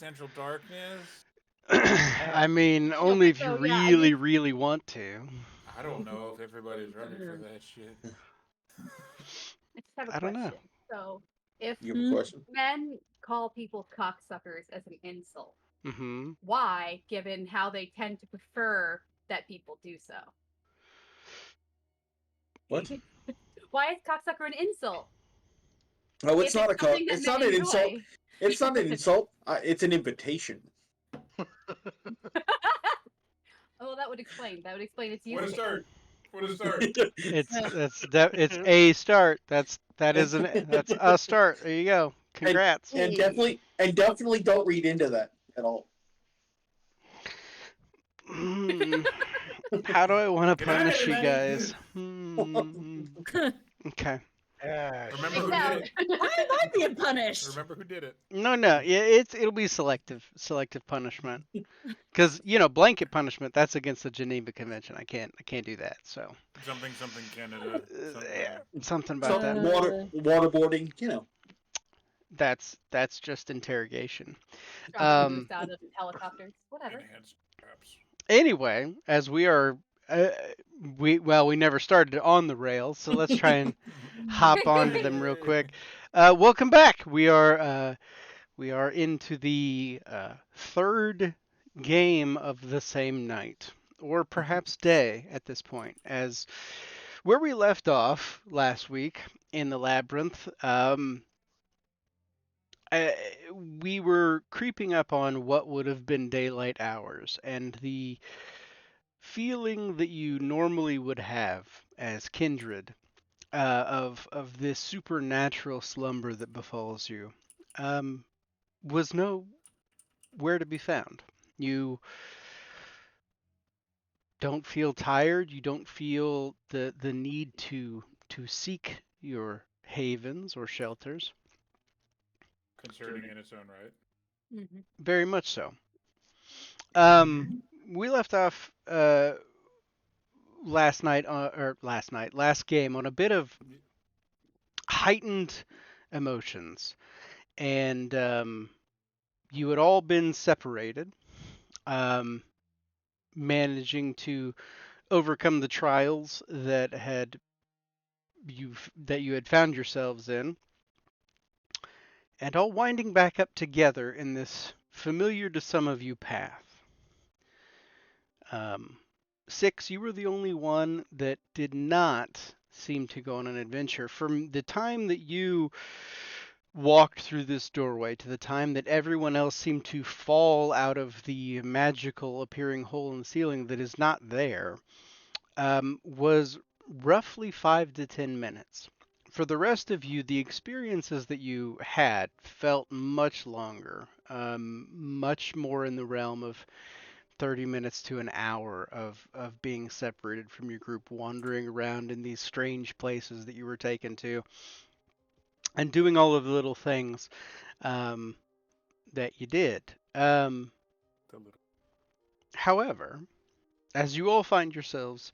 potential darkness. I mean, No, only if you so yeah, I really, just really want to. I don't know if everybody's ready for that shit. I just have a I don't know. question. So, if You have a question? men call people cocksuckers as an insult, Mm-hmm. why, given how they tend to prefer that people do so? What? Why is cocksucker an insult? Oh, If it's something that it's men not an insult. enjoy. It's not an insult. It's an invitation. Oh, that would explain. That would explain its What a usage. start! What a start! It's a start. That's a start. There you go. and Congrats. definitely don't read into that at all. How do I want to Good night, punish you everybody. guys? Okay. Remember who Now, did it. Why am I being punished? Remember who did it. No, yeah, it'll be selective punishment. Because blanket punishment, that's against the Geneva Convention. I can't do that. So Something Canada. yeah, something So about that. waterboarding, That's just interrogation. dropping moose out of helicopters, whatever. Enhanced traps. Anyway, as we are, we never started on the rails, so let's try and hop onto them real quick. Welcome back. We are into the third game of the same night, or perhaps day at this point, as where we left off last week in the labyrinth. We were creeping up on what would have been daylight hours, and the feeling that you normally would have as kindred of this supernatural slumber that befalls you was nowhere to be found. You don't feel tired. You don't feel the need to seek your havens or shelters. Concerning in its own right. Mm-hmm. Very much so. We left off last game on a bit of heightened emotions, and you had all been separated, managing to overcome the trials that you had found yourselves in, and all winding back up together in this familiar to some of you path. Six, you were the only one that did not seem to go on an adventure. From the time that you walked through this doorway to the time that everyone else seemed to fall out of the magical appearing hole in the ceiling that is not there, was roughly 5 to 10 minutes. For the rest of you, the experiences that you had felt much longer, much more in the realm of 30 minutes to an hour of being separated from your group, wandering around in these strange places that you were taken to, and doing all of the little things that you did. However, as you all find yourselves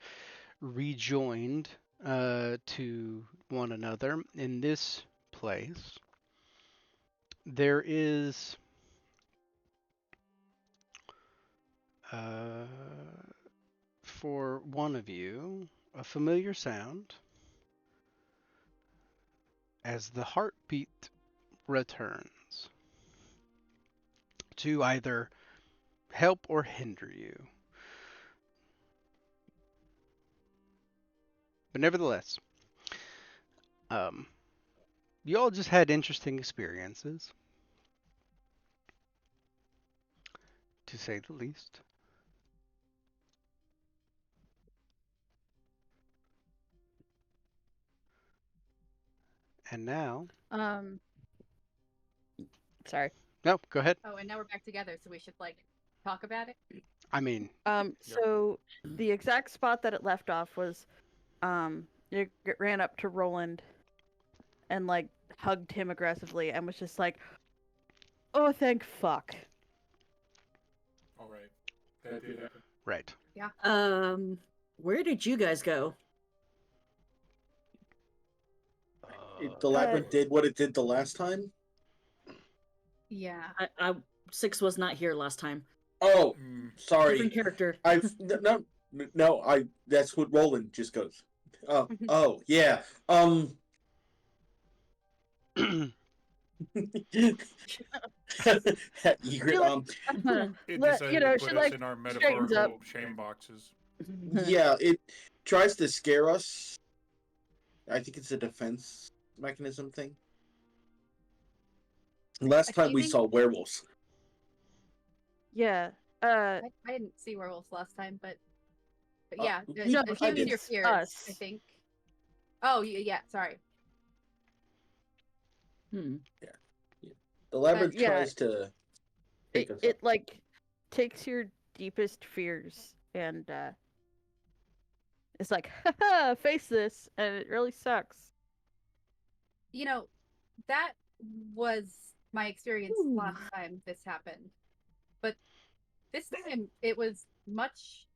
rejoined to one another in this place, there is for one of you a familiar sound as the heartbeat returns to either help or hinder you. But nevertheless, you all just had interesting experiences, to say the least. And now, Sorry. no, go ahead. Oh, and now we're back together, so we should talk about it. I mean, So the exact spot that it left off was, you ran up to Roland and hugged him aggressively and was just like, "Oh, thank fuck." All right. That did happen. right. Where did you guys go? The labyrinth did what it did the last time. Yeah. I Six was not here last time. Oh, Mm, sorry. Different character. No. That's what Roland just goes. Oh, yeah. Egret, it Let- decided you know, to she put us like in our straightens up. metaphorical shame boxes. yeah, it tries to scare us. I think it's a defense mechanism thing. Last time we Achieving- saw werewolves. Yeah. I didn't see werewolves last time, but yeah, no, the I humans did. your fears, Us. I think. Oh, yeah, sorry. Hmm. The labyrinth yeah. tries to pick us up. It like takes your deepest fears and it's like, haha, face this, and it really sucks. You know, that was my experience last time this happened. But this time it was much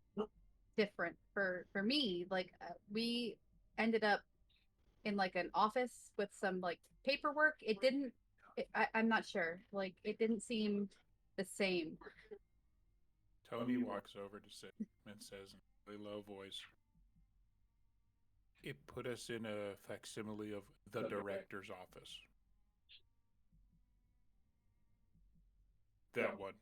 different for me. Like we ended up in like an office with some like paperwork. It didn't I'm not sure. Like it didn't seem the same. Tony walks over to Sid and says in a really low voice, "It put us in a facsimile of the director's office." That one.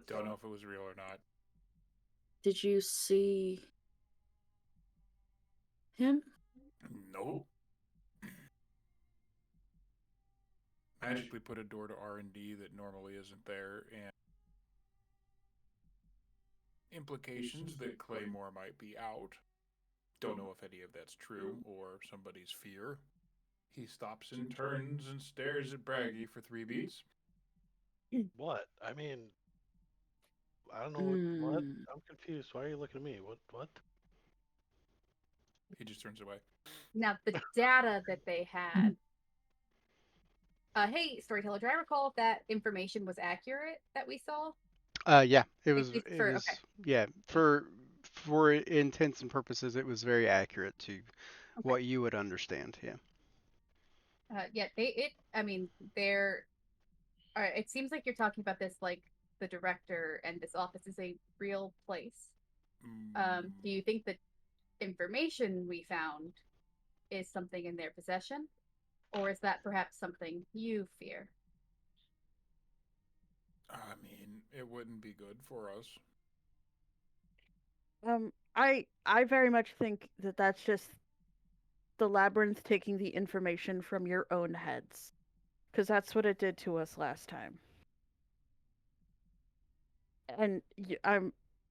Don't know if it was real or not. Did you see him? Nope. Magically put a door to R&D that normally isn't there, and implications that Claymore might be out. Don't know if any of that's true or somebody's fear. He stops and turns and stares at Braggy for 3 beats. What? I mean, I don't know what. I'm confused. Why are you looking at me? What? He just turns away. Now the data that they had. Hey, storyteller, do I recall if that information was accurate that we saw? Yeah, it was. least It for- was. okay. Yeah, for intents and purposes, it was very accurate to what you would understand. Yeah. Yeah, I mean, they're. All right, it seems like you're talking about this like the director and this office is a real place. Do you think the information we found is something in their possession, or is that perhaps something you fear? I mean, it wouldn't be good for us. I very much think that that's just the labyrinth taking the information from your own heads, because that's what it did to us last time. And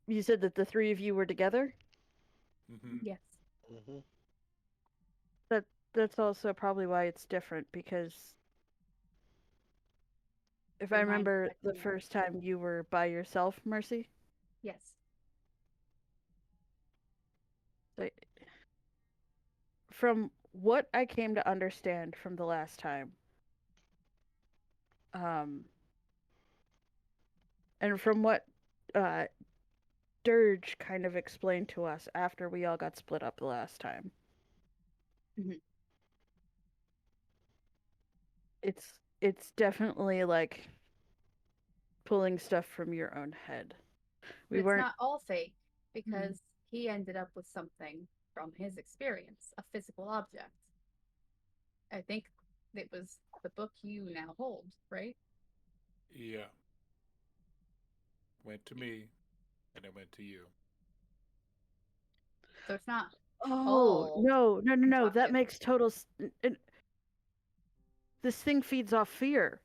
you said that the three of you were together. Mm-hmm. Yes. Mm-hmm. That's also probably why it's different, because if I Your mind remember the affecting you. first time you were by yourself, Mercy, Yes. from what I came to understand from the last time, and from what Dirge kind of explained to us after we all got split up the last time, Mhm. it's definitely like pulling stuff from your own head. We It's weren't. not all fake because he ended up with something from his experience, a physical object. I think it was the book you now hold, right? Yeah. Went to me, and it went to you. So it's not. Oh all no! That concoction. makes total. This thing feeds off fear.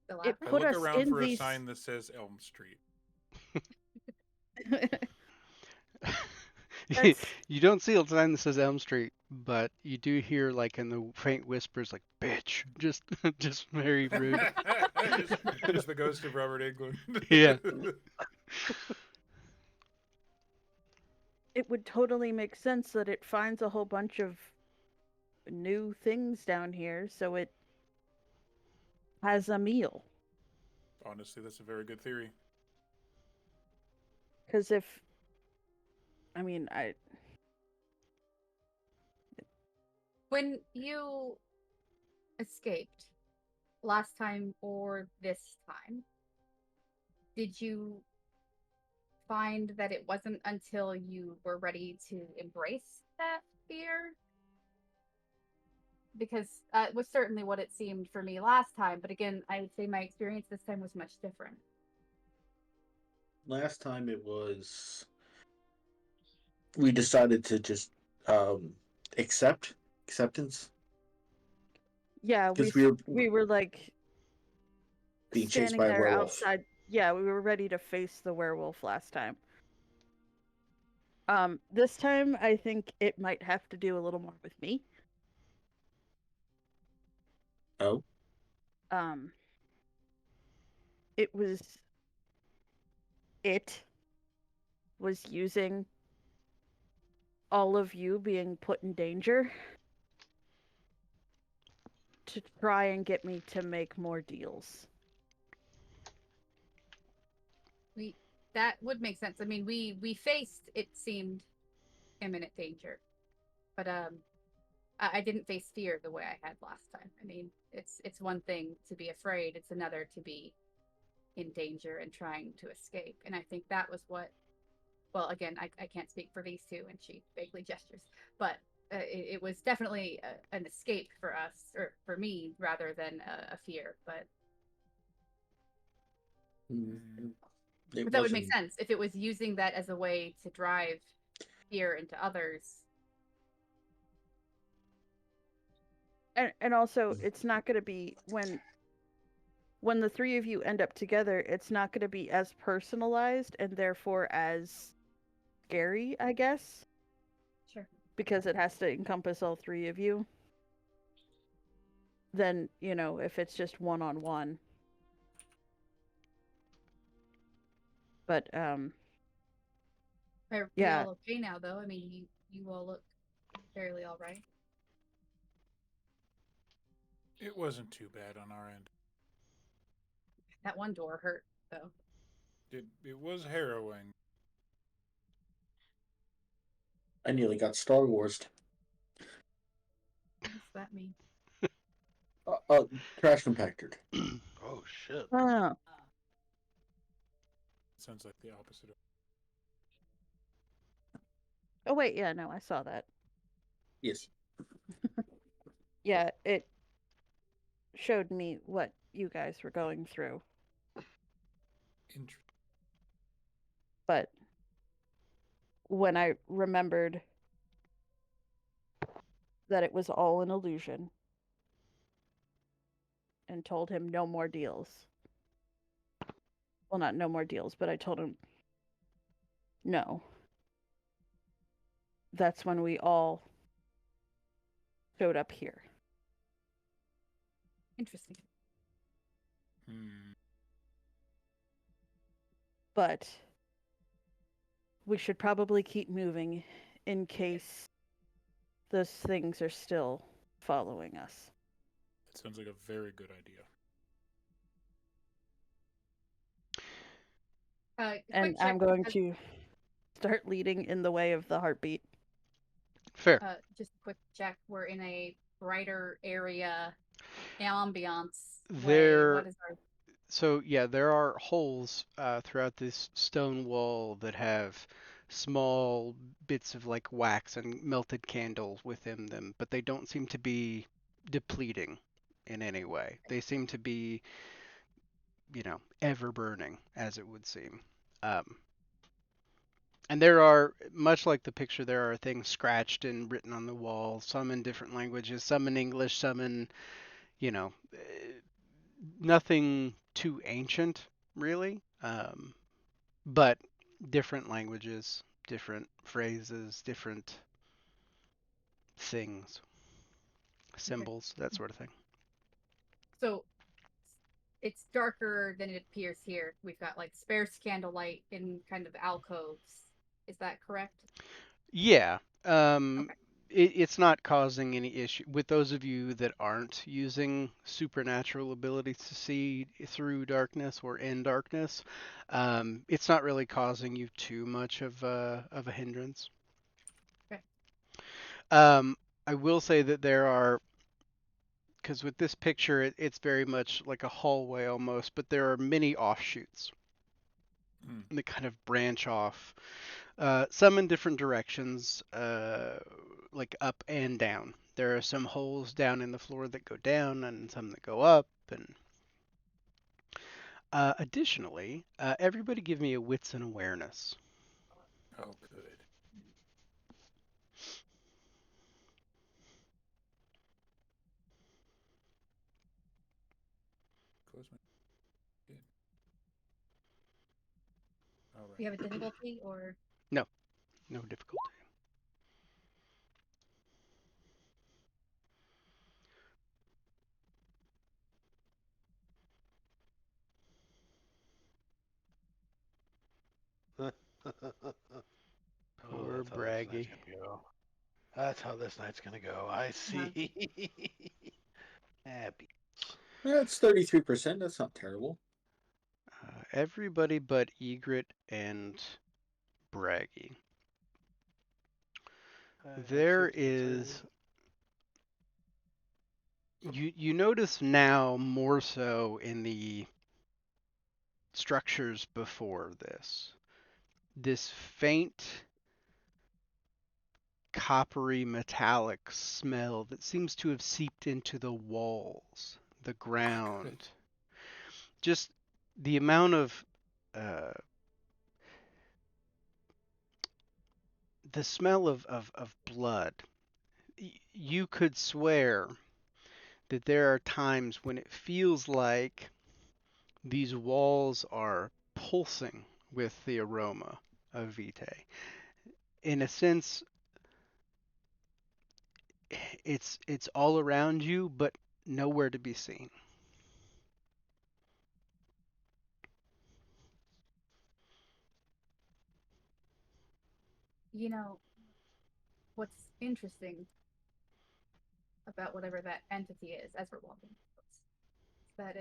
The It I labyrinth? put look us around in for these. a sign that says Elm Street. That's- You don't see a sign that says Elm Street, but you do hear like in the faint whispers, like "bitch," just very rude. just the ghost of Robert Englund. Yeah. It would totally make sense that it finds a whole bunch of new things down here, so it has a meal. Honestly, that's a very good theory. Because I When you escaped last time or this time, did you find that it wasn't until you were ready to embrace that fear? Because it was certainly what it seemed for me last time, but again, I would say my experience this time was much different. Last time it was we decided to just acceptance Yeah, because we were like being chased standing by a there werewolf. outside. Yeah, we were ready to face the werewolf last time. This time I think it might have to do a little more with me. Oh, Um, it was it was using all of you being put in danger to try and get me to make more deals. That would make sense. I mean, we faced, it seemed, imminent danger, but I didn't face fear the way I had last time. I mean, it's one thing to be afraid; it's another to be in danger and trying to escape. And I think that was what. Well, again, I can't speak for these two, and she vaguely gestures, but it was definitely an escape for us, or for me, rather than a fear. But that would make sense if it was using that as a way to drive fear into others. And also, it's not going to be when the three of you end up together, it's not going to be as personalized and therefore as scary, I guess. Sure. Because it has to encompass all three of you. Then, if it's just one-on-one. But, Are we yeah. all okay now, though? I mean, you all look fairly all right. It wasn't too bad on our end. That one door hurt, though. It was harrowing. I nearly got Star Wars. What does that mean? Trash compactor. Oh shit. Oh, Sounds like the opposite of. oh wait, yeah, no, I saw that. Yes. Yeah, it showed me what you guys were going through. But when I remembered that it was all an illusion and told him no more deals. Well, not no more deals, but I told him no. That's when we all showed up here. Interesting. But we should probably keep moving in case those things are still following us. That sounds like a very good idea. And I'm going to start leading in the way of the heartbeat. Fair. Just a quick check. We're in a brighter area, ambiance. There. So yeah, there are holes throughout this stone wall that have small bits of like wax and melted candles within them, but they don't seem to be depleting in any way. They seem to be, ever burning, as it would seem. And there are, much like the picture, there are things scratched and written on the wall, some in different languages, some in English, some in, nothing too ancient, really, but different languages, different phrases, different things, symbols, that sort of thing. So it's darker than it appears here. We've got like sparse candlelight in kind of alcoves. Is that correct? Yeah. Okay. It's not causing any issue with those of you that aren't using supernatural abilities to see through darkness or in darkness. It's not really causing you too much of a hindrance. Okay. I will say that there are, because with this picture, it's very much like a hallway almost, but there are many offshoots Hmm. that kind of branch off, some in different directions, like up and down. There are some holes down in the floor that go down, and some that go up. And additionally, everybody give me a wits and awareness. Oh, good. Close my. Good. All Do you have a right. difficulty or No, no difficulty. Oh, Poor that's how this night's Braggy. gonna go. That's how this night's gonna go. I see. Happy. That's 33%. That's not terrible. Everybody but Egret and Braggy. There is, you notice now more so in the structures before this faint coppery metallic smell that seems to have seeped into the walls, the ground. Just the amount of uh, the smell of blood. You could swear that there are times when it feels like these walls are pulsing with the aroma of vitae. In a sense, it's all around you, but nowhere to be seen. you know what's interesting about whatever that entity is as we're walking is that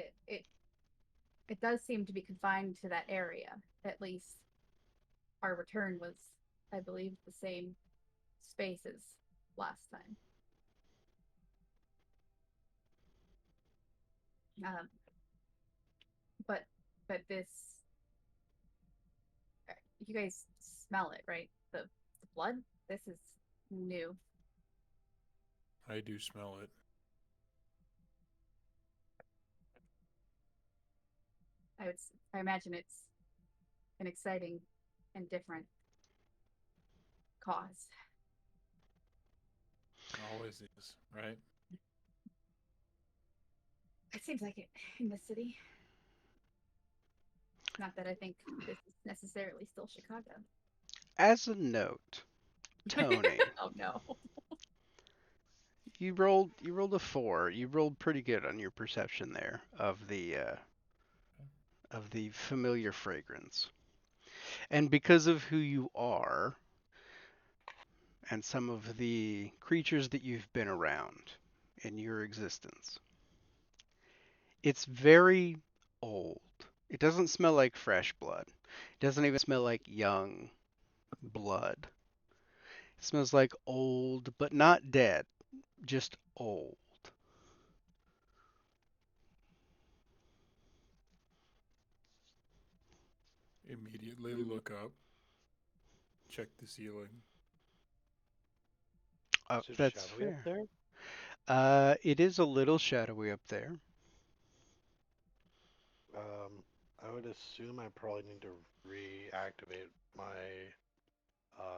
it does seem to be confined to that area. At least our return was, I believe, the same space as last time. Um, but this, you guys smell it, right? The blood. This is new. I do smell it. I imagine it's an exciting and different cause. Always is, right? It seems like it in the city. Not that I think this is necessarily still Chicago. As a note, Tony, Oh no. you rolled a 4. You rolled pretty good on your perception there of the familiar fragrance. And because of who you are and some of the creatures that you've been around in your existence, it's very old. It doesn't smell like fresh blood. It doesn't even smell like young blood. It smells like old, but not dead, just old. Immediately look up, check the ceiling. Oh, Is it that's shadowy up fair. there? It is a little shadowy up there. I would assume I probably need to reactivate my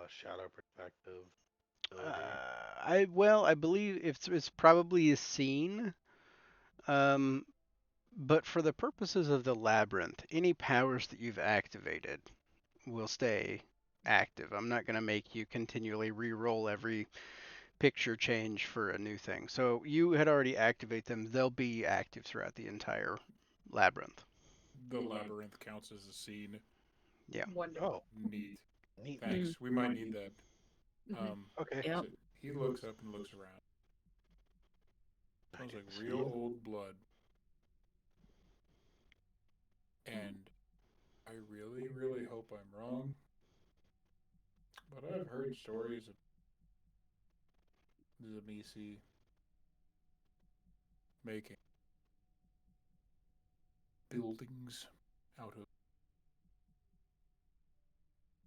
shadow perspective ability. I believe it's probably a scene. Um, but for the purposes of the labyrinth, any powers that you've activated will stay active. I'm not going to make you continually re-roll every picture change for a new thing. So you had already activate them. They'll be active throughout the entire labyrinth. The labyrinth counts as a scene. Yeah. Wonderful. Oh, Neat. neat. Thanks. We might need that. Mhm. Okay. Yep. So he looks up and looks around. I Smells can like see real it. old blood. And I really, really hope I'm wrong. But I've heard stories of Zamisi making buildings out of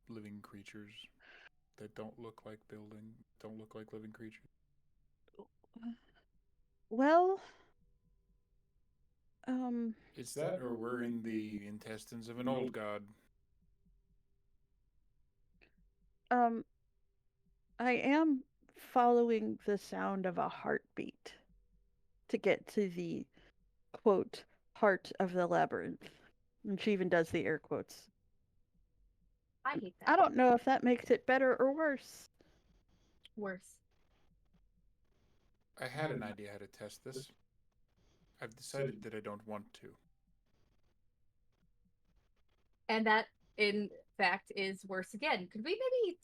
living creatures that don't look like living creatures. Well, It's that, or we're in the intestines of an old god. I am following the sound of a heartbeat to get to the quote heart of the labyrinth. And she even does the air quotes. I hate that. I don't know if that makes it better or worse. Worse. I had an idea how to test this. I've decided that I don't want to. And that, in fact, is worse again. Could we maybe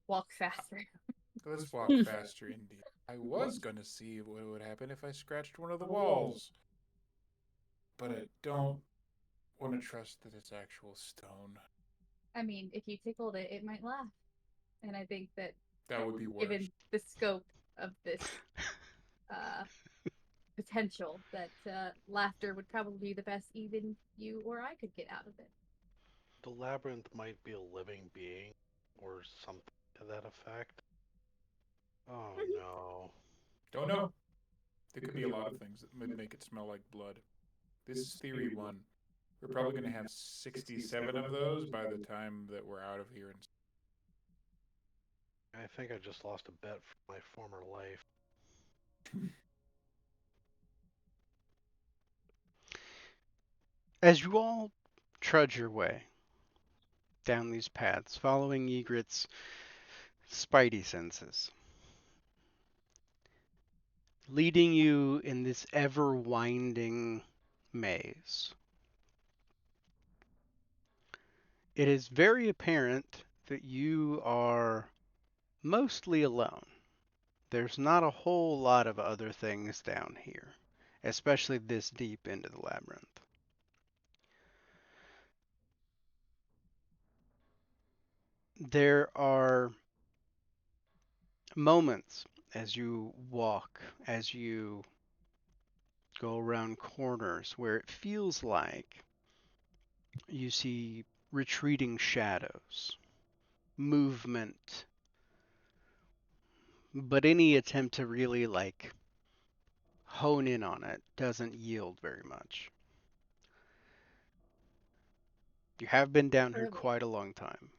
walk faster? Let's walk faster, indeed. I was going to see what would happen if I scratched one of the walls. But I don't want to trust that it's actual stone. I mean, if you tickled it, it might laugh. And I think that That would be worse. given the scope of this potential, that laughter would probably be the best even you or I could get out of it. The labyrinth might be a living being or something to that effect. Oh no. Don't know. There could be a lot of things that would make it smell like blood. This is theory 1. We're probably going to have 67 of those by the time that we're out of here. I think I just lost a bet for my former life. As you all trudge your way down these paths, following Egret's spidey senses, leading you in this ever-winding maze, it is very apparent that you are mostly alone. There's not a whole lot of other things down here, especially this deep into the labyrinth. There are moments as you walk, as you go around corners, where it feels like you see retreating shadows, movement, but any attempt to really hone in on it doesn't yield very much. You have been down here quite a long time.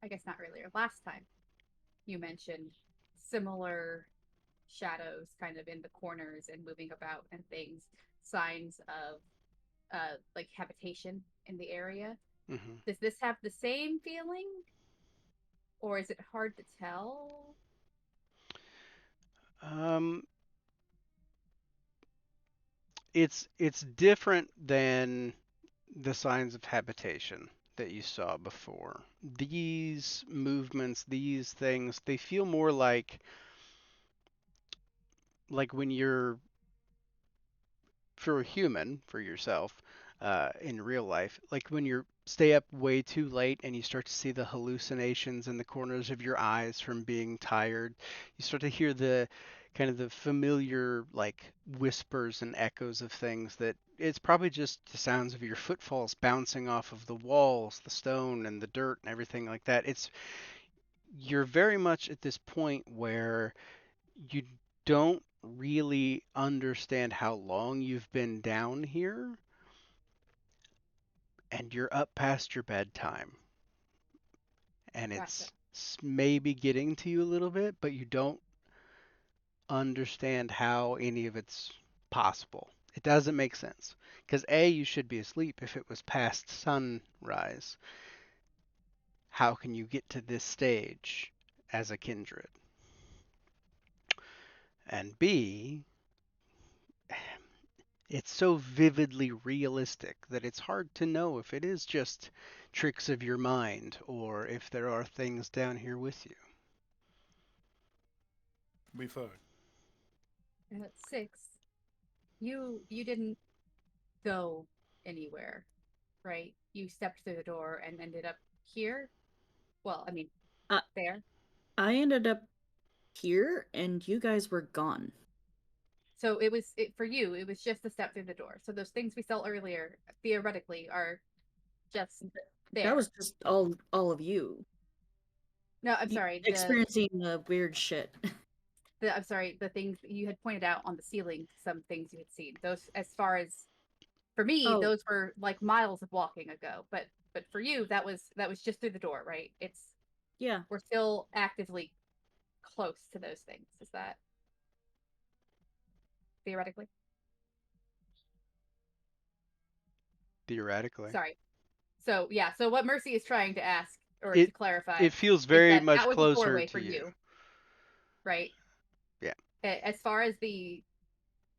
I guess not earlier. Last time you mentioned similar shadows kind of in the corners and moving about and things, signs of like habitation in the area. Mm-hmm. Does this have the same feeling? Or is it hard to tell? It's different than the signs of habitation that you saw before. These movements, these things, they feel more like when you're, for a human, for yourself, in real life, like when you stay up way too late and you start to see the hallucinations in the corners of your eyes from being tired. You start to hear the kind of the familiar whispers and echoes of things that it's probably just the sounds of your footfalls bouncing off of the walls, the stone and the dirt and everything like that. You're very much at this point where you don't really understand how long you've been down here, and you're up past your bedtime. And it's maybe getting to you a little bit, but you don't understand how any of it's possible. It doesn't make sense. Because A, you should be asleep if it was past sunrise. How can you get to this stage as a kindred? And B, it's so vividly realistic that it's hard to know if it is just tricks of your mind or if there are things down here with you. We fine. At 6, you didn't go anywhere, right? You stepped through the door and ended up here. Well, I mean, there. I ended up here and you guys were gone. So for you, it was just a step through the door. So those things we saw earlier, theoretically, are just there. That was just all of you. No, I'm sorry. Experiencing the weird shit. I'm sorry. The things that you had pointed out on the ceiling, some things you had seen. Those, as far as for me, Oh. those were like miles of walking ago. But for you, that was just through the door, right? Yeah. We're still actively close to those things. Is that theoretically? Theoretically. Sorry. So yeah. So what Mercy is trying to ask or It- to clarify, It feels is very that much that was the closer doorway to for you. right? Yeah. As far as the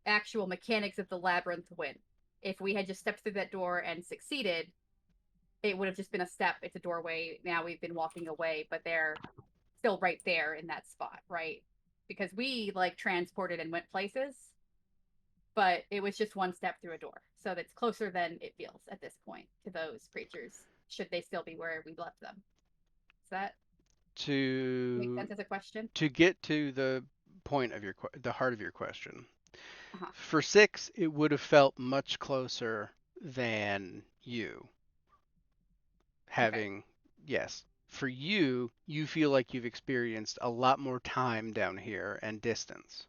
actual mechanics of the labyrinth went, if we had just stepped through that door and succeeded, it would have just been a step. It's a doorway. Now we've been walking away, but they're still right there in that spot, right? Because we like transported and went places, but it was just one step through a door. So that's closer than it feels at this point to those creatures, should they still be where we left them. Does that make To sense as a question? get to the point of the heart of your question. Uh-huh. For 6, it would have felt much closer than you. Having, yes. For you, you feel like you've experienced a lot more time down here and distance.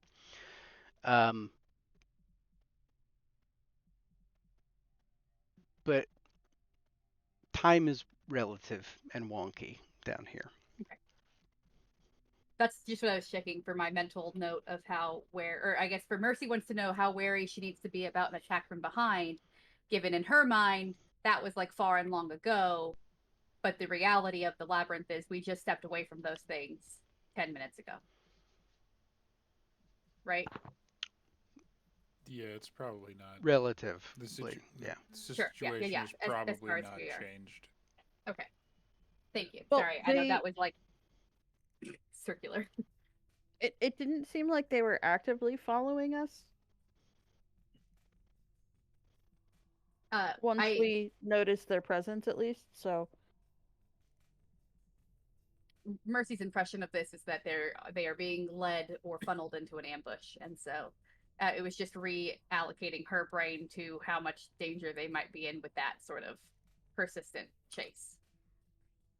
But time is relative and wonky down here. That's just what I was checking for my mental note of or I guess for Mercy wants to know how wary she needs to be about an attack from behind, given in her mind that was like far and long ago. But the reality of the labyrinth is we just stepped away from those things 10 minutes ago. Right? Yeah, it's probably not. Relatively, yeah. The Sure, yeah, situation yeah. is As probably far as not we are. changed. Okay. Thank you. Well, Sorry, I know that was like circular. It didn't seem like they were actively following us once we noticed their presence, at least. So Mercy's impression of this is that they are being led or funneled into an ambush, and so it was just reallocating her brain to how much danger they might be in with that sort of persistent chase.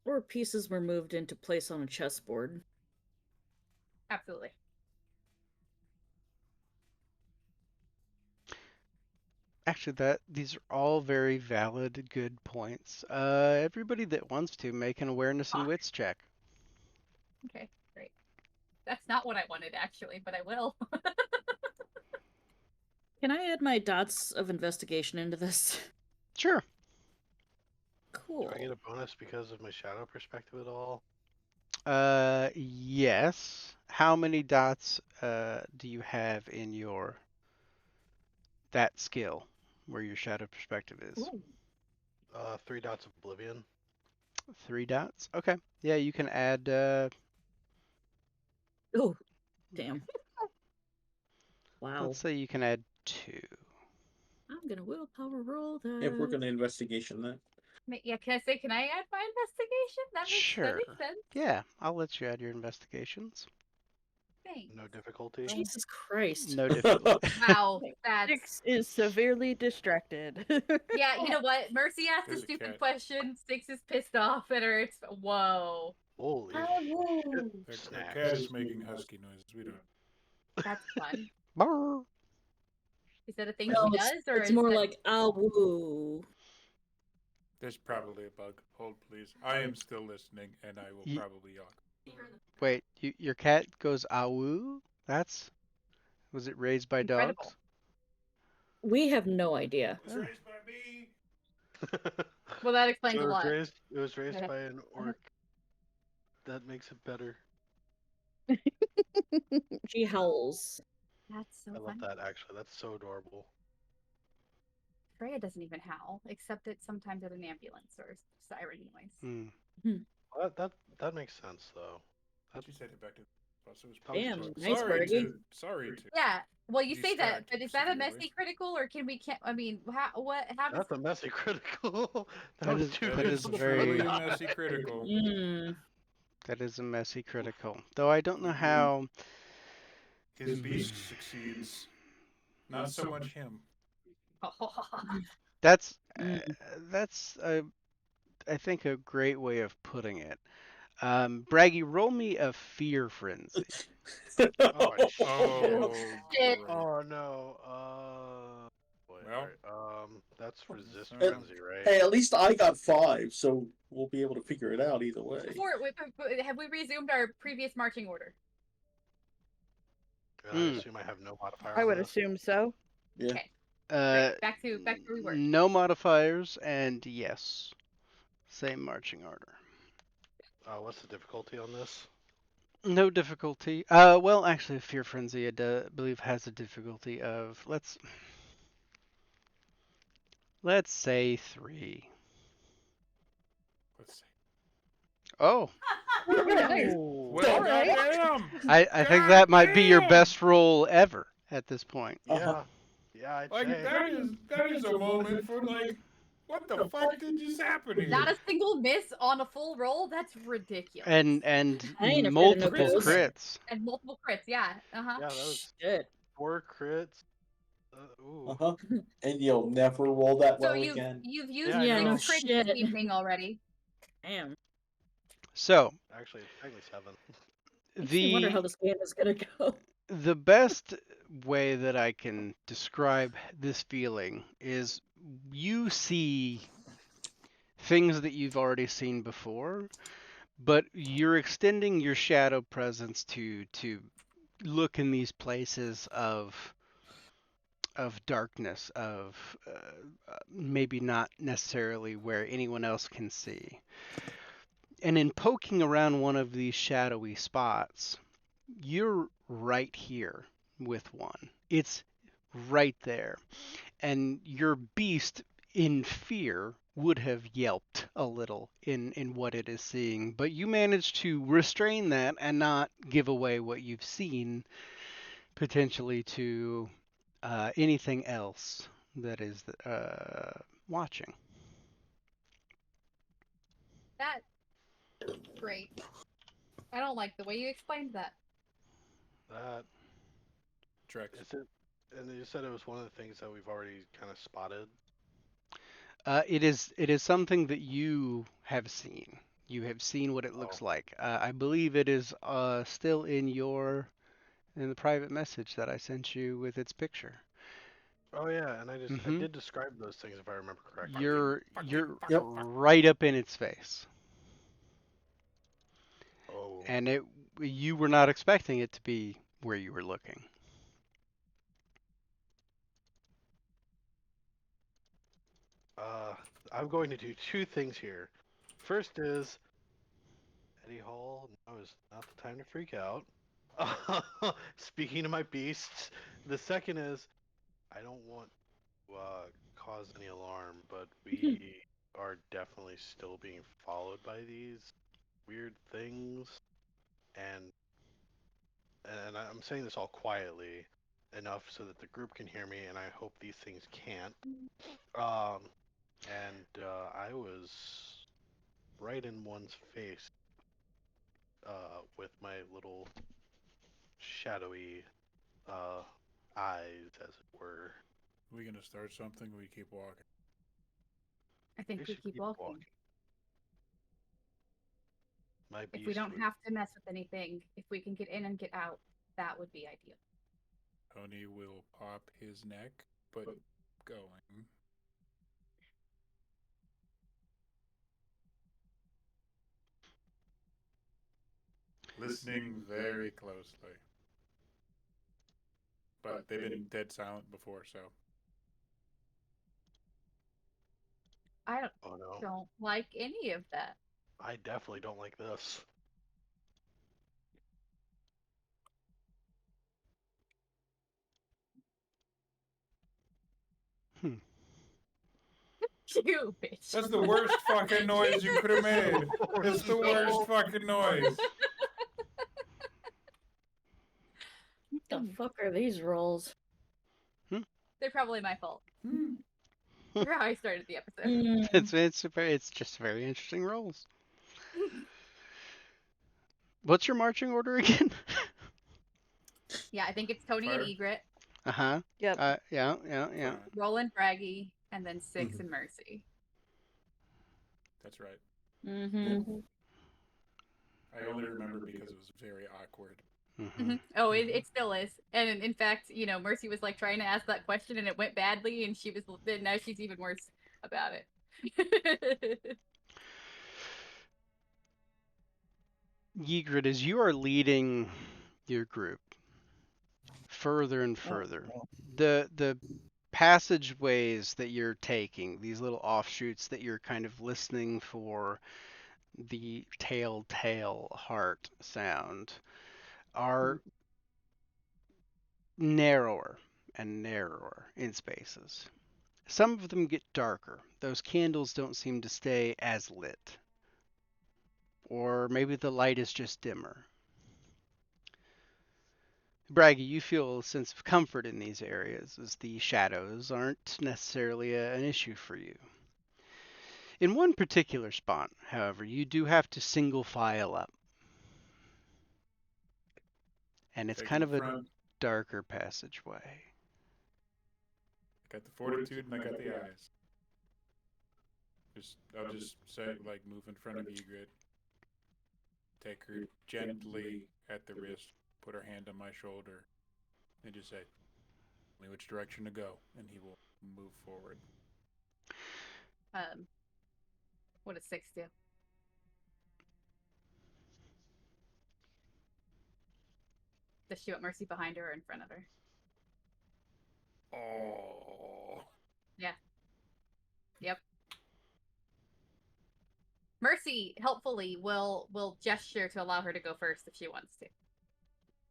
Or pieces were moved into place on a chessboard. Absolutely. Actually, these are all very valid, good points. Everybody that wants to make an awareness and wits check. Okay, great. That's not what I wanted actually, but I will. Can I add my dots of investigation into this? Sure. Cool. Do I get a bonus because of my shadow perspective at all? Yes. How many dots do you have in that skill where your shadow perspective is? Ooh. 3 dots of oblivion. 3 dots. Okay. Yeah, you can add. Oh, damn. Wow. Let's say you can add 2. I'm gonna willpower roll that. If we're gonna investigation that. Yeah, can I add my investigation? That makes sense. Yeah, I'll let you add your investigations. Thanks. No difficulty. Jesus Christ. No difficulty. Wow, that's 6 is severely distracted. yeah. You know what? Mercy asked There's a a stupid cat. question. Six is pissed off at her. It's whoa. Holy The Snacks. cat is making husky noises. We don't. That's fun. Brr. Is that a thing No, she does, or it's is more that... like woo. There's probably a bug. Hold, please. I am still listening, and I will Ye- probably yawn. Wait, your cat goes awoo? Was it raised by Incredible. dogs? We have no idea. It was raised by me. Well, that explains a lot. It was raised by an orc. That makes it better. She howls. That's so I love funny. that actually. That's so adorable. Freya doesn't even howl, except at sometimes at an ambulance or siren noise. Hmm. Well, that makes sense though. She said it back to. So it was Damn, probably nice sorry birdie. to. Sorry to. Yeah. Well, you say that, Distract but is that a severely. messy critical, or can we? I mean, how does? That's a messy critical. That was is- too that late is for the very- Truly first a time. messy critical. That is a messy critical. Though I don't know how. His beast succeeds. Not so much him. That's Mm. that's I think a great way of putting it. Braggy, roll me a fear frenzy. Oh, shit. Oh, Shit. great. Oh no. Boy, Well, that's resist uh, frenzy, right? Hey, at least I got 5, so we'll be able to figure it out either way. Have we resumed our previous marching order? And I assume I have no modifier I on would this. assume so. Yeah. Okay. Uh, Great. Back to where we were. no modifiers, and yes, same marching order. What's the difficulty on this? No difficulty. Well, actually, Fear Frenzy, I believe, has a difficulty of let's say 3. let's see. Oh, Nice. Well, Alright. goddamn! I think that might be your Goddamn! best roll ever at this point. Uh-huh. Yeah, I'd Like say. that is a moment for like, what the fuck did just happen here? Not a single miss on a full roll? That's ridiculous. And I ain't afraid of no multiple ghosts. crits. And multiple crits, yeah. Uh-huh. Yeah, that was Shit. 4 crits. Ooh. Uh-huh. And you'll never roll that So well you've again. used Yeah, I Yeah, six no know. crits shit. this evening already. Damn. So Actually, it's technically 7. Makes me wonder how the this game is gonna go. the best way that I can describe this feeling is you see things that you've already seen before, but you're extending your shadow presence to look in these places of darkness, of maybe not necessarily where anyone else can see. And in poking around one of these shadowy spots, you're right here with one. It's right there. And your beast, in fear, would have yelped a little in what it is seeing, but you managed to restrain that and not give away what you've seen potentially to anything else that is watching. That's great. I don't like the way you explained that. That Trex. is it. And you said it was one of the things that we've already kind of spotted. It is something that you have seen. You have seen what it looks like. I believe it is still in the private message that I sent you with its picture. Oh yeah, and I Mhm. did describe those things if I remember correctly. You're Yep. right up in its face, Oh. and you were not expecting it to be where you were looking. I'm going to do 2 things here. First is Eddie Hall. Now is not the time to freak out. Speaking of my beasts, the second is I don't want to cause any alarm, but we are definitely still being followed by these weird things, and I'm saying this all quietly enough so that the group can hear me, and I hope these things can't. I was right in one's face with my little shadowy eyes, as it were. We gonna start something? We keep walking. I think we should keep walking. My If we beast don't would- have to mess with anything, if we can get in and get out, that would be ideal. Tony will pop his neck, but going. Listening very closely. But they've been dead silent before, so. I Oh no. don't like any of that. I definitely don't like this. You bitch. That's the worst fucking noise you could have made. It's the worst fucking noise. What the fuck are these rolls? They're probably my fault. Hmm. For how I started the episode. Mm. It's just very interesting rolls. What's your marching order again? Yeah, I think it's Tony Fire. and Egret, Uh-huh. Yep. Yeah. Fine. Roland, Braggy, and then Six and Mercy. That's right. Mm-hmm. I only remember because it was very awkward. Mm-hmm. Oh, it still is. And in fact, Mercy was like trying to ask that question and it went badly, and now she's even worse about it. Ygritte, as you are leading your group further and Oh, further, no. the passageways that you're taking, these little offshoots that you're kind of listening for the telltale heart sound, are narrower and narrower in spaces. Some of them get darker. Those candles don't seem to stay as lit. Or maybe the light is just dimmer. Braggy, you feel a sense of comfort in these areas as the shadows aren't necessarily an issue for you. In one particular spot, however, you do have to single file up. And it's Taking kind the of a front. darker passageway. I got the fortitude and I got the eyes. I'll just say, like, move in front of Egret. Take her gently at the wrist, put her hand on my shoulder, and just say, "Tell me which direction to go," and he will move forward. What does Six do? Does she want Mercy behind her or in front of her? Oh. Yeah. Yep. Mercy helpfully will gesture to allow her to go first if she wants to.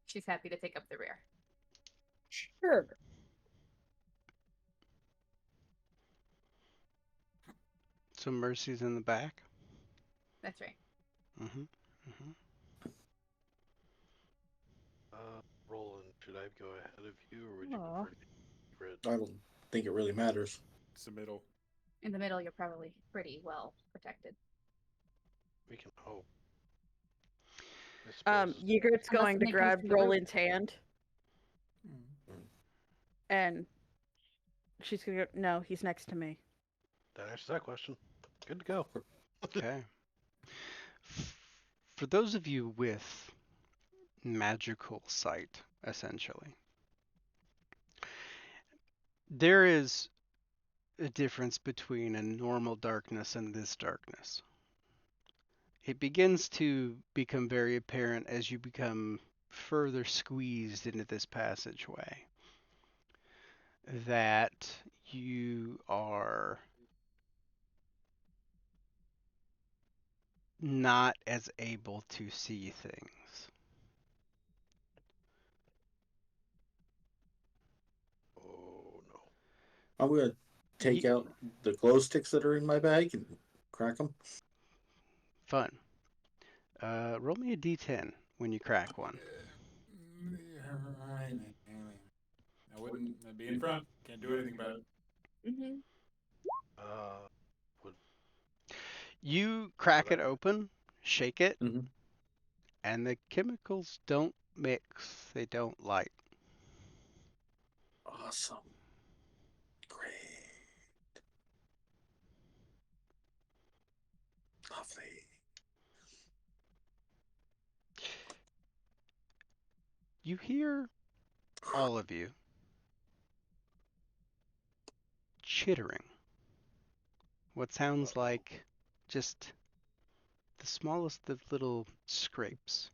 She's happy to take up the rear. Sure. So Mercy's in the back. That's right. Mm-hmm. Mm-hmm. Roland, should I go ahead of you, or would you Aw. prefer Egret? I don't think it really matters. It's the middle. In the middle, you're probably pretty well protected. We can hope. I suppose. Ygritte's Unless going to something comes grab from the roof. Roland's hand, and she's gonna go. No, he's next to me. That answers that question. Good to go. Okay. For those of you with magical sight, essentially, there is a difference between a normal darkness and this darkness. It begins to become very apparent as you become further squeezed into this passageway that you are not as able to see things. Oh no. I'm gonna take out the glow sticks that are in my bag and crack them. Fun. Roll me a d10 when you crack one. I wouldn't. I'd be in front. Can't do anything about it. Mm-hmm. Would You crack it open, shake it, Mhm. and the chemicals don't mix. They don't light. Awesome. Great. Lovely. You hear, all of you, chittering. What sounds like just the smallest of little scrapes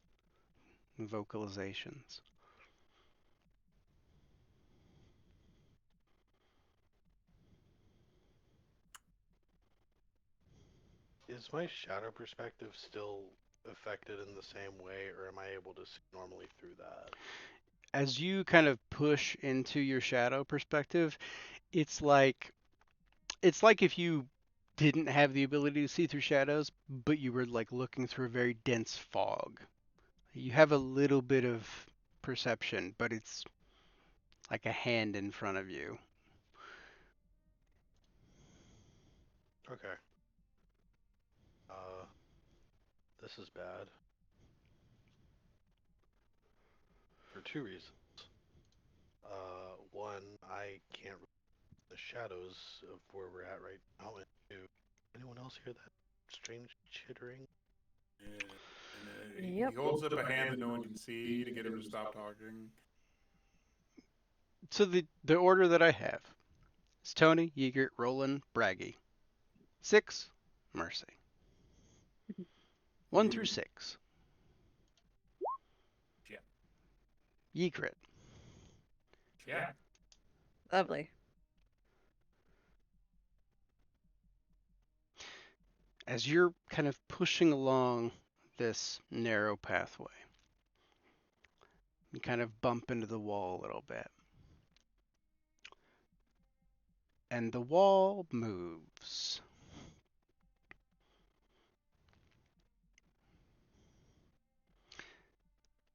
and vocalizations. is my shadow perspective still affected in the same way, or am I able to see normally through that? As you kind of push into your shadow perspective, it's like if you didn't have the ability to see through shadows, but you were like looking through a very dense fog. You have a little bit of perception, but it's like a hand in front of you. Okay. This is bad. two reasons. One, I can't read the shadows of where we're at right now. And two, anyone else hear that strange chittering? Yeah. And, Yep. He holds up a hand that no one can see to get him to stop talking. So the order that I have is Tony, Ygritte, Roland, Braggy. 6, Mercy. 1 through 6. Yeah. Ygritte. Yeah. Lovely. As you're kind of pushing along this narrow pathway, you kind of bump into the wall a little bit. And the wall moves.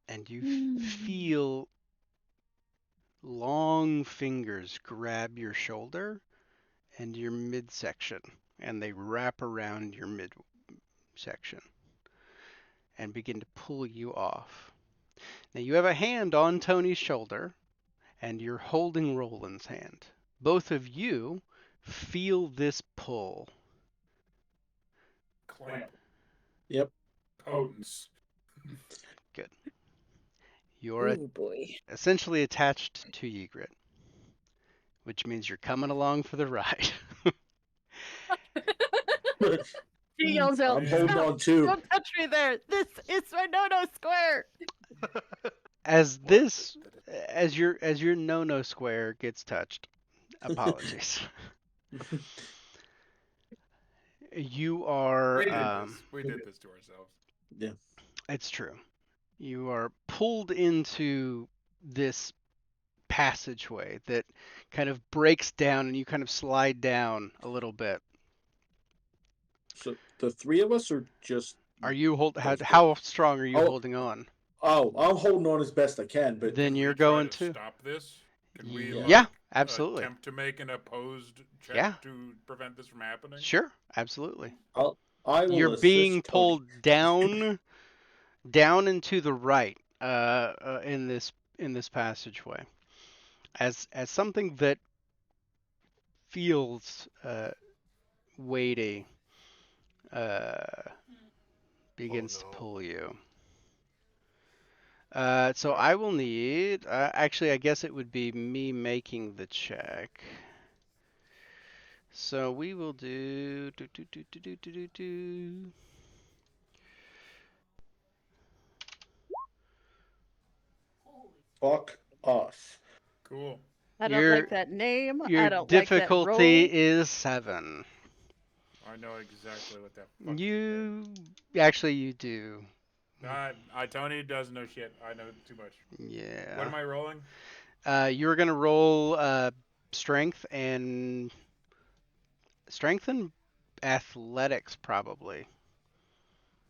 And you feel long fingers grab your shoulder and your midsection, and they wrap around your midsection and begin to pull you off. Now you have a hand on Tony's shoulder, and you're holding Roland's hand. Both of you feel this pull. Clamp. Yep. Potence. Good. You're Oh boy. essentially attached to Ygritte, which means you're coming along for the ride. She yells out, I'm holding "Stop! on too. Don't touch me there! This is my no-no square!" As your no square gets touched, apologies. You are We did this to ourselves. Yeah. it's true. You are pulled into this passageway that kind of breaks down, and you kind of slide down a little bit. So the three of us are just. Are you Those how strong are you Oh. holding on? Oh, I'm holding on as best I can, but Then Can we you're try going to to. stop this. Can we Yeah, absolutely. attempt to make an opposed check Yeah. to prevent this from happening? Sure, absolutely. I will You're assist being Tony. pulled down into the right in this passageway as something that feels weighty begins to no. pull you. So I will need actually I guess it would be me making the check. So we will do. Fuck us. Cool. I don't like that name. I Your don't difficulty like that is 7. I know exactly what that fucking You actually you do. Tony doesn't know shit. I know too much. Yeah. What am I rolling? You're gonna roll strength and athletics probably.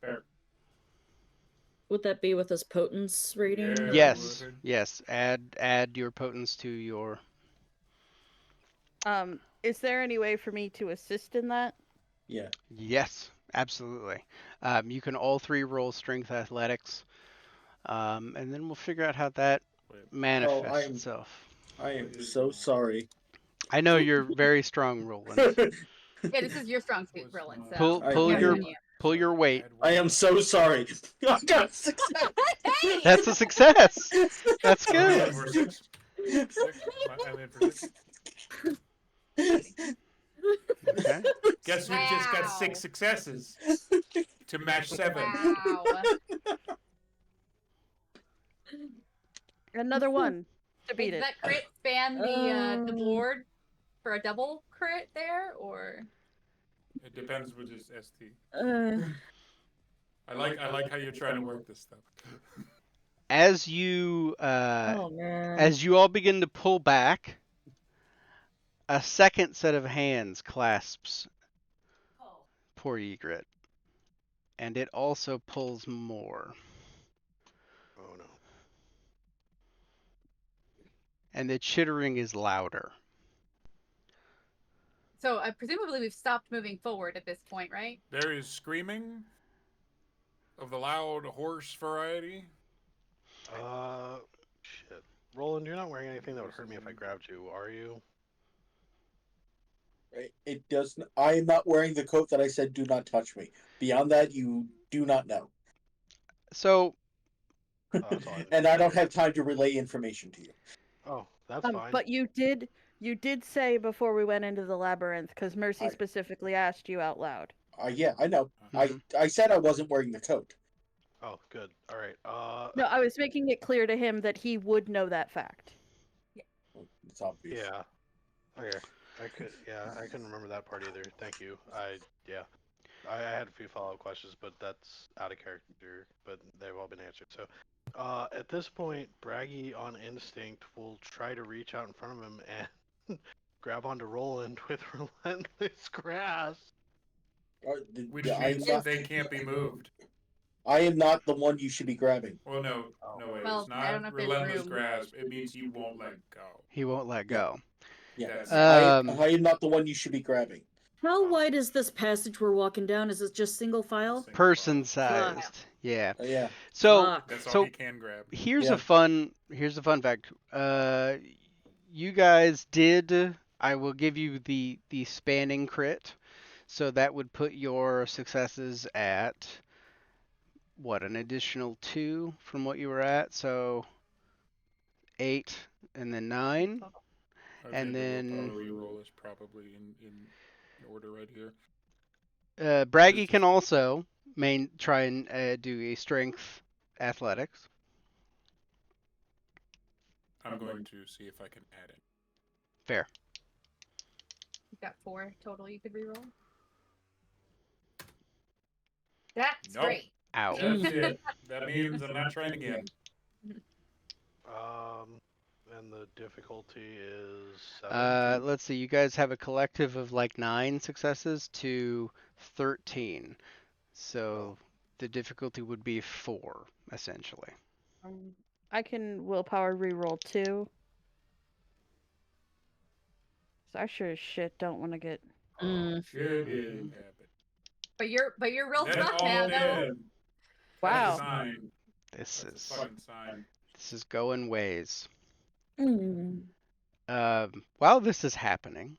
Fair. Would that be with his potence rating? Yeah. Yes. would. Yes. Add your potence to your. Is there any way for me to assist in that? Yeah. Yes. Absolutely. You can all 3 roll strength athletics, and then we'll figure out how that manifests itself. I am so sorry. I know you're very strong, Roland. Yeah, this is your strong suit, Roland. So Pull I- your on you. pull your weight. I am so sorry. I got a success. That's a success. That's I'm good. in for 6. I'm in for 6. Okay. Guess who just got Wow. 6 successes to match 7? Wow. Another one to beat Does it. that crit span the board for a double crit there, or? It depends which is ST. Uh, I like how you're trying to work this stuff. As you oh man. as you all begin to pull back, a second set of hands clasps poor Ygritte, and it also pulls more. Oh no. And the chittering is louder. So presumably we've stopped moving forward at this point, right? There is screaming of the loud horse variety. Shit. Roland, you're not wearing anything that would hurt me if I grabbed you, are you? It doesn't. I am not wearing the coat that I said do not touch me. Beyond that, you do not know. So Oh, that's all I And I don't have time to relay information to you. Oh, that's fine. But you did say before we went into the labyrinth, because Mercy I- specifically asked you out loud. Yeah, I know. Mhm. I said I wasn't wearing the coat. Oh, good. All right. No, I was making it clear to him that he would know that fact. It's obvious. Yeah. Okay. I couldn't remember that part either. Thank you. I had a few follow-up questions, but that's out of character, but they've all been answered. So, at this point, Braggy on instinct will try to reach out in front of him and grab onto Roland with relentless grasp. Which I means am not, they can't be moved. I am not the one you should be grabbing. Well, no, Oh. wait. Well, It's I don't know not if there's relentless room. grasp. It means he won't let go. he won't let go. Yeah, That's- I am not the one you should be grabbing. How wide is this passage we're walking down? Is it just single file? Single Person file. sized. Yeah. Yeah. So Fuck. That's all So- he can grab. here's Yeah. a fun fact. You guys did. I will give you the spanning crit, so that would put your successes at what, an additional 2 from what you were at. So 8 and then 9. Okay, And the then- auto reroll is probably in order right here. Braggy can also try and do a strength athletics. I'm going to see if I can add it. Fair. You've got 4 total you could reroll. That's Nope. great. Ow. That's it. That means I'm not trying again. And the difficulty is 7. Let's see. You guys have a collective of like 9 successes to 13. So the difficulty would be 4, essentially. I can willpower reroll 2. So I sure as shit don't want to get. Shit didn't happen. But you're real That's tough, all man. Though. dead. Wow. That's a sign. This That's is a fucking sign. this is going ways. Mm. While this is happening,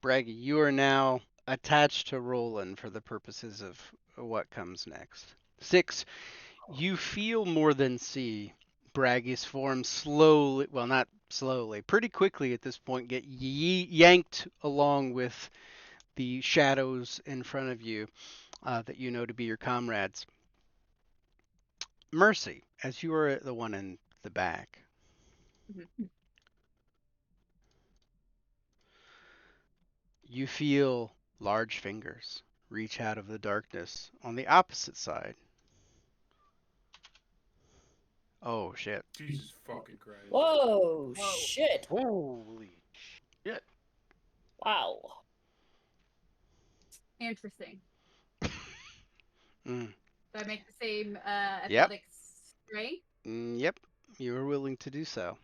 Braggy, you are now attached to Roland for the purposes of what comes next. 6, you feel more than see Braggy's form slowly, well, not slowly, pretty quickly at this point, get yanked along with the shadows in front of you that you know to be your comrades. Mercy, as you are the one in the back. You feel large fingers reach out of the darkness on the opposite side. Oh shit. Jesus fucking Christ. Whoa, Whoa. shit. Holy shit. Wow. Interesting. Mm. Do I make the same athletics strength? Yep, you are willing to do so.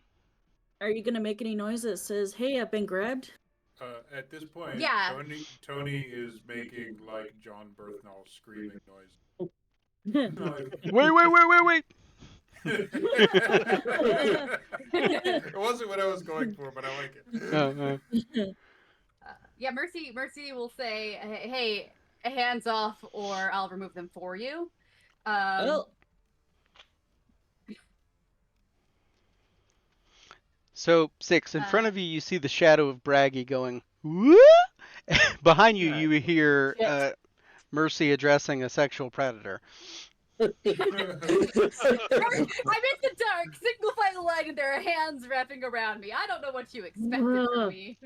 Are you gonna make any noise that says, "Hey, I've been grabbed"? At this point, Yeah. Tony is making like John Berthnall screaming noise. Wait. It wasn't what I was going for, but I like it. Yeah, Mercy will say, "Hey, hands off, or I'll remove them for you." Well, So 6, in front Uh, of you, you see the shadow of Braggy going, whoop! Behind you, you hear Shit. Mercy addressing a sexual predator. I'm in the dark. Signify the light, and there are hands wrapping around me. I don't know what you expected from me.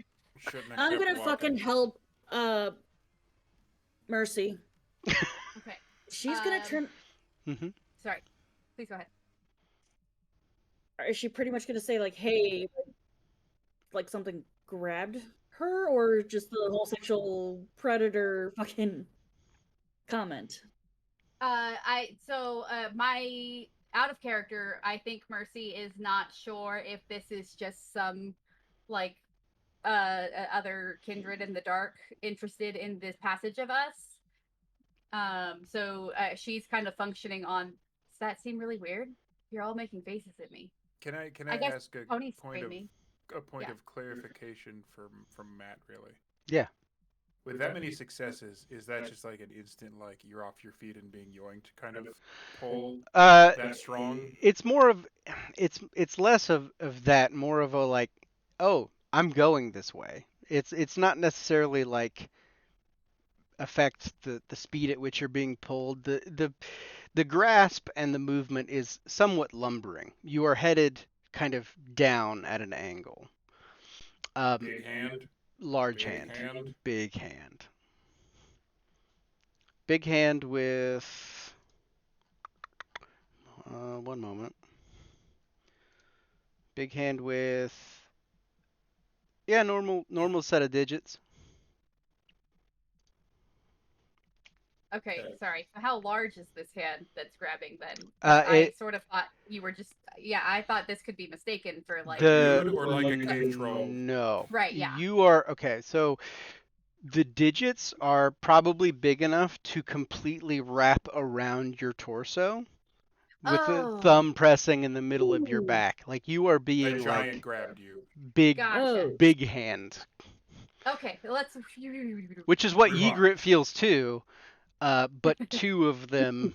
Shouldn't have I'm kept gonna walking. fucking help Mercy. Okay, She's gonna turn. Hmm. sorry. Please go ahead. Is she pretty much gonna say like, "Hey," like something grabbed her, or just the whole sexual predator fucking comment? My out of character, I think Mercy is not sure if this is just some like other kindred in the dark interested in this passage of us. So she's kind of functioning on. Does that seem really weird? You're all making faces at me. Can I I guess ask a Tony point sprayed of me. Yeah. clarification from Matt? Really, Yeah. with that many successes, is that just like an instant like you're off your feet and being yoinked kind of pull that strong? It's more of it's less of that, more of a like, oh, I'm going this way. It's not necessarily like affect the speed at which you're being pulled. The grasp and the movement is somewhat lumbering. You are headed kind of down at an angle. Big hand, Large big hand. hand. Big hand. Big hand with one moment. Big hand with yeah, normal set of digits. Okay, Okay. sorry. So how large is this hand that's grabbing then? 'Cause I It sort of thought you were just yeah, I thought this could be mistaken for like the Dude, or like a cave troll? no. Right, yeah. You are okay, so the digits are probably big enough to completely wrap around your torso with the Oh. thumb pressing in the middle of your Ooh. back. Like you are A being giant like grabbed you. big Gotcha. Oh. big hand, Okay, let's which is what Rewind. Ygritte feels too. But two of them.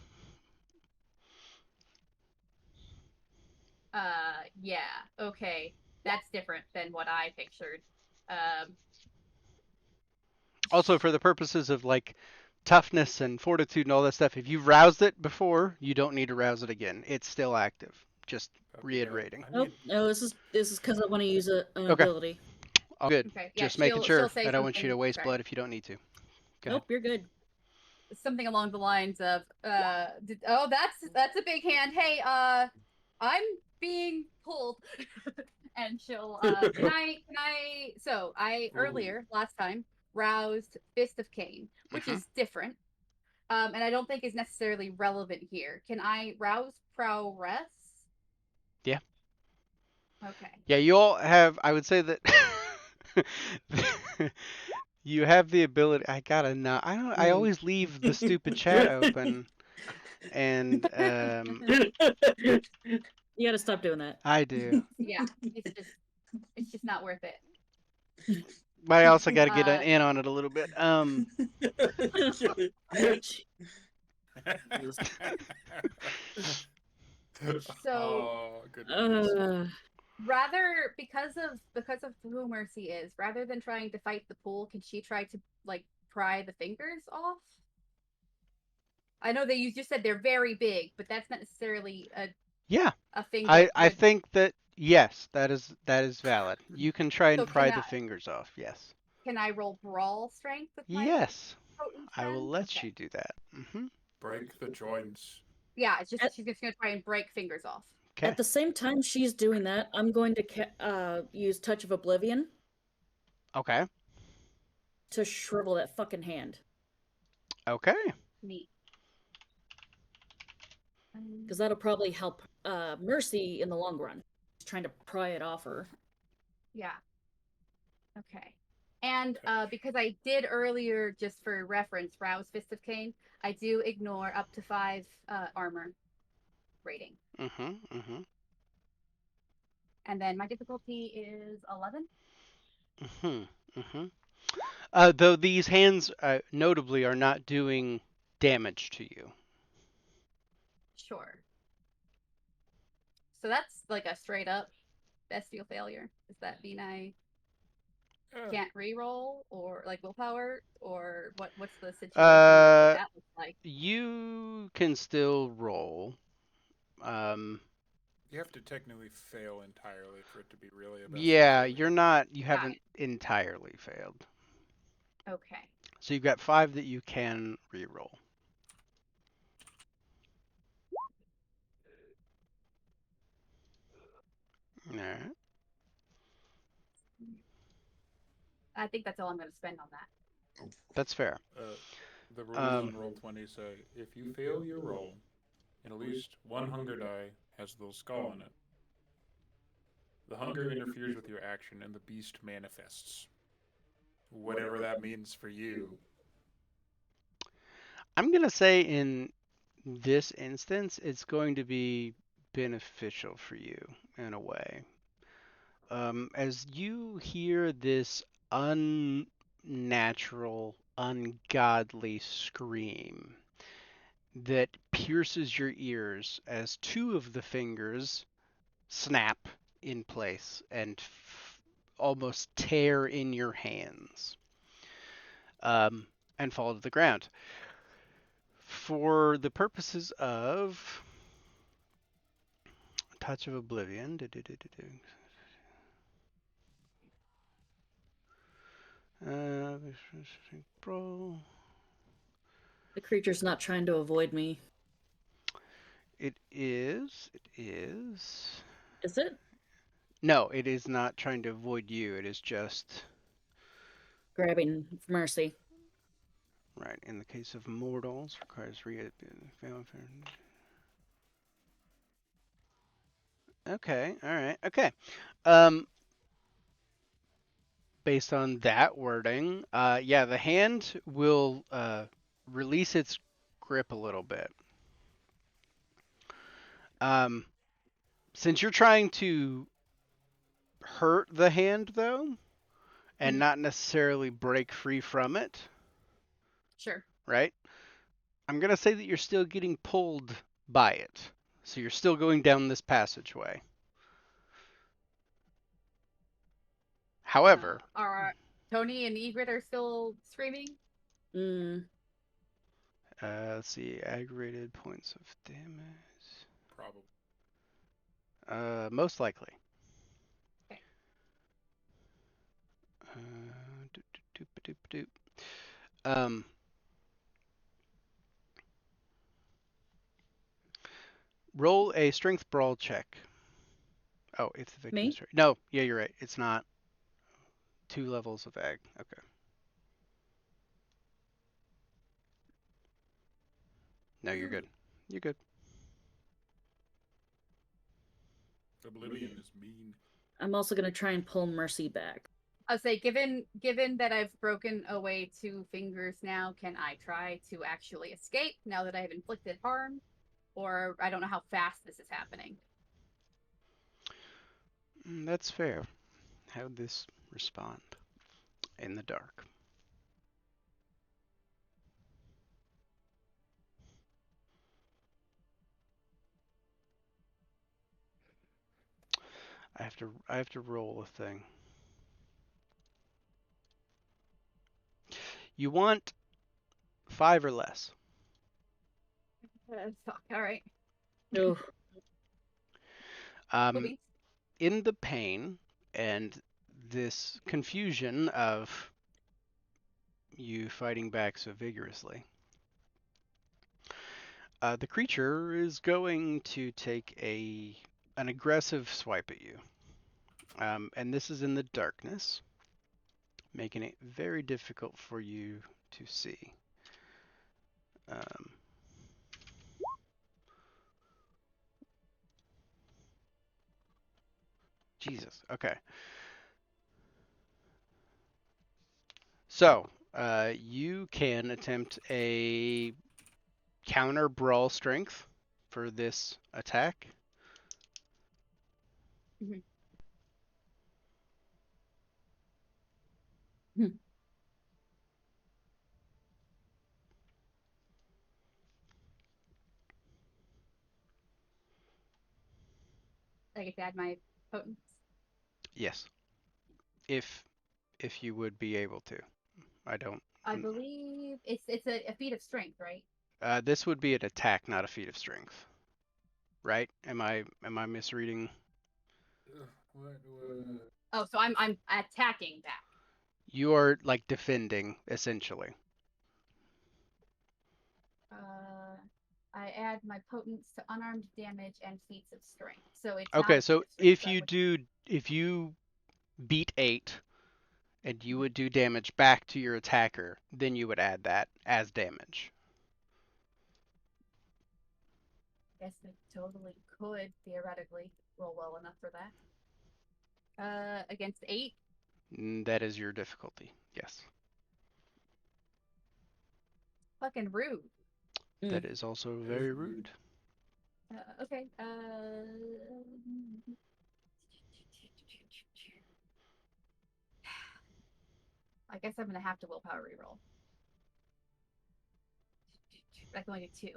Yeah, okay. That's different than what I pictured. Also, for the purposes of like toughness and fortitude and all that stuff, if you've roused it before, you don't need to rouse it again. It's still active. Just Okay, reiterating. I Nope. need- No, this is because I want to use an Okay. ability. All good. Okay, yeah, Just making she'll sure. say I don't want you to something- waste okay. blood if you don't need to. Go Nope, you're good. something along the lines of oh that's a big hand. Hey, I'm being pulled. And she'll can I so I earlier last time roused Fist of Cain, which is different. And I don't think is necessarily relevant here. Can I rouse Prowess? Yeah. Okay. Yeah, you all have. I would say that you have the ability. I gotta know. I don't. I always leave the stupid chat open, and You gotta stop doing that. I do. Yeah, it's just not worth it. But I also got to get in on it a little bit. So oh, goodness. rather because of who Mercy is, rather than trying to fight the pool, can she try to like pry the fingers off? I know that you just said they're very big, but that's not necessarily Yeah. a thing. I think that yes, that is valid. You can try and So pry can the I- fingers off. Yes. Can I roll brawl strength with my Yes. potence I will then? let Okay. you do that. Break the joints. Yeah, it's just she's just gonna try and break fingers off. Okay. At the same time she's doing that, I'm going to use Touch of Oblivion Okay. to shrivel that fucking hand. Okay. Neat. Because that'll probably help Mercy in the long run. She's trying to pry it off her. Yeah. Okay. And because I did earlier, just for reference, rouse Fist of Cain, I do ignore up to 5 armor rating. And then my difficulty is 11. Though these hands, notably, are not doing damage to you. Sure. So that's like a straight up bestial failure. Does that mean I can't re-roll or like willpower or what's the situation that looks like? You can still roll. You have to technically fail entirely for it to be really a best Yeah, failure. you're not. You Got haven't entirely failed. Okay. So you've got 5 that you can re-roll. All right. I think that's all I'm going to spend on that. That's fair. The rules on Roll20 say if you fail your roll, and at least one hunger die has a little skull on it, the hunger interferes with your action and the beast manifests. Whatever that means for you. I'm going to say in this instance, it's going to be beneficial for you in a way. As you hear this unnatural, ungodly scream that pierces your ears as two of the fingers snap in place and almost tear in your hands, and fall to the ground. For the purposes of Touch of Oblivion, bro, The creature's not trying to avoid me. it is. It is. Is it? No, it is not trying to avoid you. It is just Grabbing Mercy. right. In the case of mortals, requires Okay. All right. Okay. Based on that wording, yeah, the hand will release its grip a little bit. Since you're trying to hurt the hand, though, and not necessarily break free from it, Sure. right? I'm going to say that you're still getting pulled by it. So you're still going down this passageway. However, Are Tony and Egret are still screaming? Mm. let's see, aggravated points of damage. Probably. Most likely. Okay. Roll a strength brawl check. Oh, if the victim Me? is no, yeah, you're right. It's not 2 levels of ag. Okay. No, you're good. You're good. Oblivion is mean. I'm also gonna try and pull Mercy back. I'll say, given that I've broken away 2 fingers now, can I try to actually escape now that I have inflicted harm? Or I don't know how fast this is happening. That's fair. How'd this respond? In the dark. I have to roll a thing. You want 5 or less. Fuck, all right. Oh, Moving. In the pain and this confusion of you fighting back so vigorously, the creature is going to take an aggressive swipe at you. And this is in the darkness, making it very difficult for you to see. Jesus. Okay. So, you can attempt a counter brawl strength for this attack. Mhm. I get to add my potence. Yes. If you would be able to. I don't. I believe it's a feat of strength, right? This would be an attack, not a feat of strength. Right? Am I misreading? What? Oh, so I'm attacking back. You are like defending essentially. I add my potence to unarmed damage and feats of strength. So it's Okay, not a so feat of strength, if so I you would- if you beat 8 and you would do damage back to your attacker, then you would add that as damage. I guess I totally could theoretically roll well enough for that. Against 8. That is your difficulty. Yes. Fucking rude. That is also very rude. Okay. I guess I'm gonna have to willpower reroll. I can only do 2.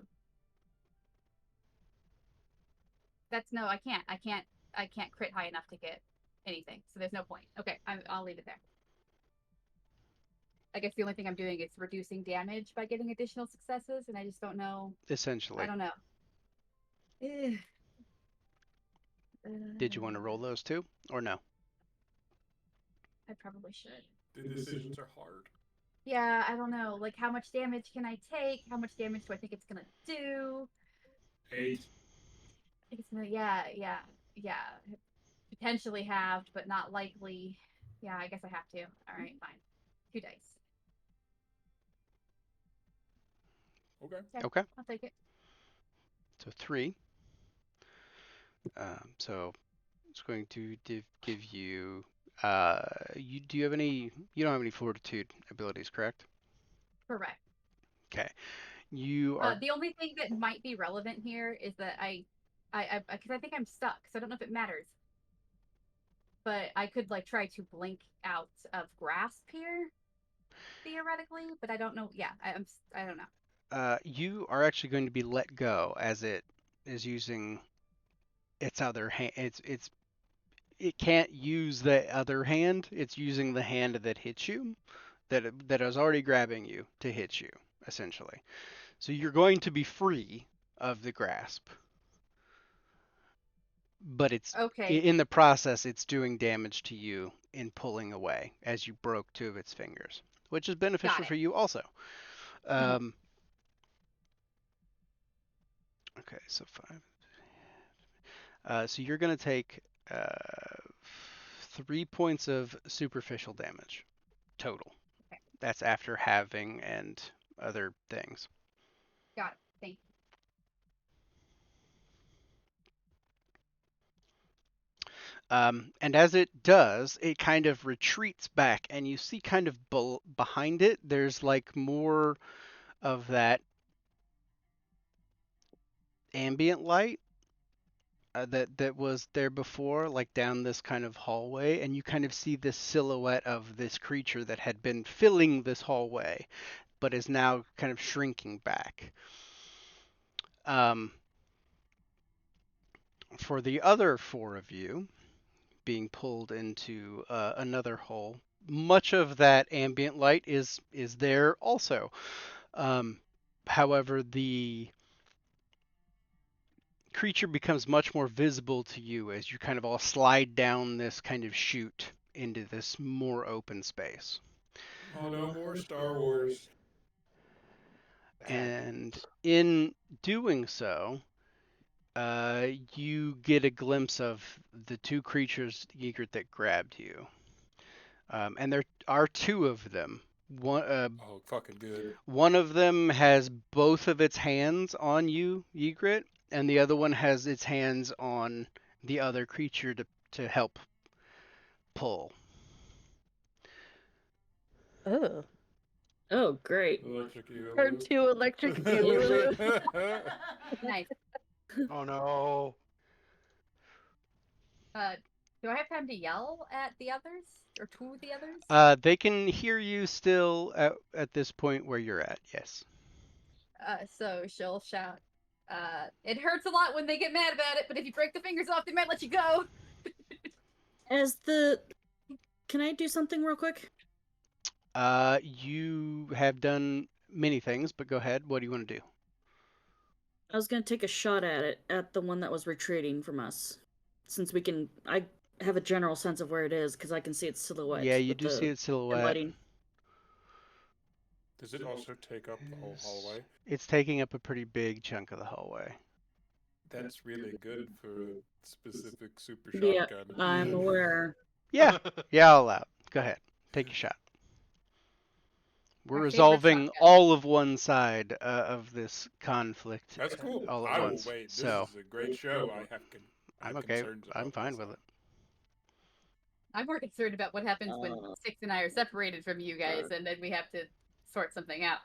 That's no, I can't. I can't crit high enough to get anything. So there's no point. Okay, I'll leave it there. I guess the only thing I'm doing is reducing damage by getting additional successes, and I just don't know. Essentially. I don't know. Did you want to roll those too, or no? I probably should. The decisions are hard. Yeah, I don't know. Like, how much damage can I take? How much damage do I think it's gonna do? 8. I think it's gonna. Yeah. Potentially halved, but not likely. Yeah, I guess I have to. All right, fine. 2 dice. Okay. I'll take it. So 3. So it's going to give you. Do you have any? You don't have any fortitude abilities, correct? Correct. Okay. You are. The only thing that might be relevant here is that because I think I'm stuck, so I don't know if it matters. But I could like try to blink out of grasp here, theoretically, but I don't know. Yeah, I don't know. You are actually going to be let go as it is using its other hand. It can't use the other hand. It's using the hand that hits you, that is already grabbing you to hit you, essentially. So you're going to be free of the grasp, but it's Okay. in the process. It's doing damage to you in pulling away as you broke 2 of its fingers, which is beneficial for you also. Okay, so 5. So you're going to take 3 points of superficial damage total. Okay. That's after halving and other things. Got it. Thank you. And as it does, it kind of retreats back, and you see kind of behind it, there's like more of that ambient light that was there before, like down this kind of hallway, and you kind of see this silhouette of this creature that had been filling this hallway, but is now kind of shrinking back. For the other 4 of you being pulled into another hole, much of that ambient light is there also. However, the creature becomes much more visible to you as you kind of all slide down this kind of chute into this more open space. Oh, no more Star Wars. And in doing so, you get a glimpse of the 2 creatures, Egret, that grabbed you. And there are 2 of them. Oh, fucking good. One of them has both of its hands on you, Egret, and the other one has its hands on the other creature to help pull. Oh. Oh, great. Electric Eagle. Turn to electric Eagle. Nice. Oh no. Do I have time to yell at the others or to the others? They can hear you still at this point where you're at, yes. So she'll shout. It hurts a lot when they get mad about it, but if you break the fingers off, they might let you go. Can I do something real quick? You have done many things, but go ahead. What do you want to do? I was gonna take a shot at the one that was retreating from us, since I have a general sense of where it is because I can see its silhouette. Yeah, you do see its silhouette. Lighting. Does it also take up the whole hallway? It's taking up a pretty big chunk of the hallway. That's really good for a specific super Yeah, shotgun. I'm aware. Yeah, I'll allow it. Go ahead. Take your shot. We're Our favorite resolving shotgun. all of one side of this conflict. That's cool. All at I will once. wait. This So is a great show. I have I'm okay. concerns I'm about fine this. with it. I'm more concerned about what happens when Six and I are separated from you guys, and then we have to sort something out.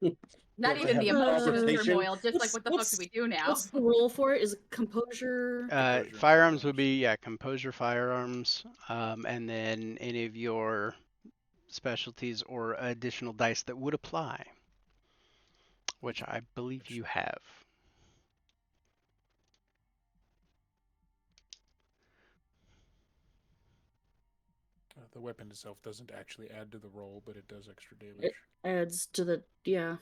Not Yeah, even they the have emotional conversation. turmoil, just like what the fuck do we do now? What's the role for it? Is it composure? Composure and Firearms would firearms. be, yeah, composure firearms, and then any of your specialties or additional dice that would apply, which I believe you have. The weapon itself doesn't actually add to the roll, but it does extra damage. It adds to the yeah.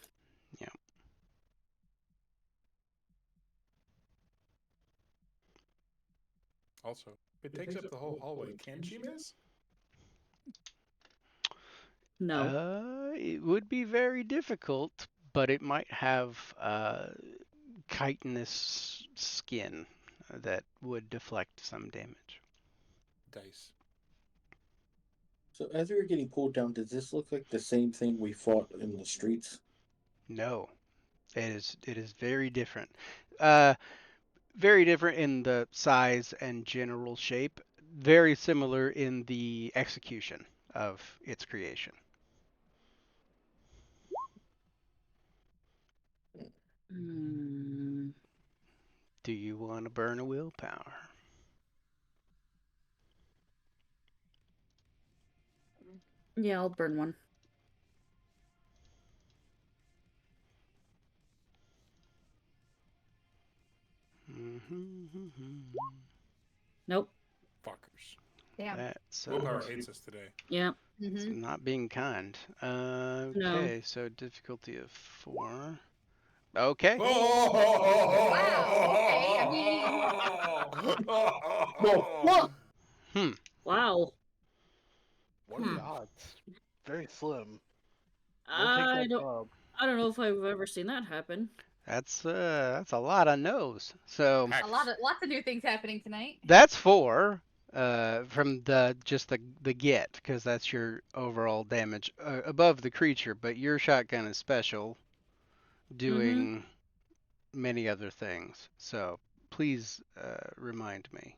Also, if it takes up the whole hallway, can she miss? No. It would be very difficult, but it might have chitinous skin that would deflect some damage. Dice. So as we were getting pulled down, does this look like the same thing we fought in the streets? No, it is very different. Very different in the size and general shape. Very similar in the execution of its creation. Hmm. Do you want to burn a willpower? Yeah, I'll burn one. Nope. Fuckers. Damn. That's Willpower hates us today. Yeah. it's Mm-hmm. not being kind. Okay, so difficulty of 4. Okay. What? Hmm. Wow. What are the odds? Very slim. I don't know if I've ever seen that happen. That's a lot of no's. So Lots of new things happening tonight. that's 4 from the get, because that's your overall damage above the creature, but your shotgun is special, doing many other things. So please remind me.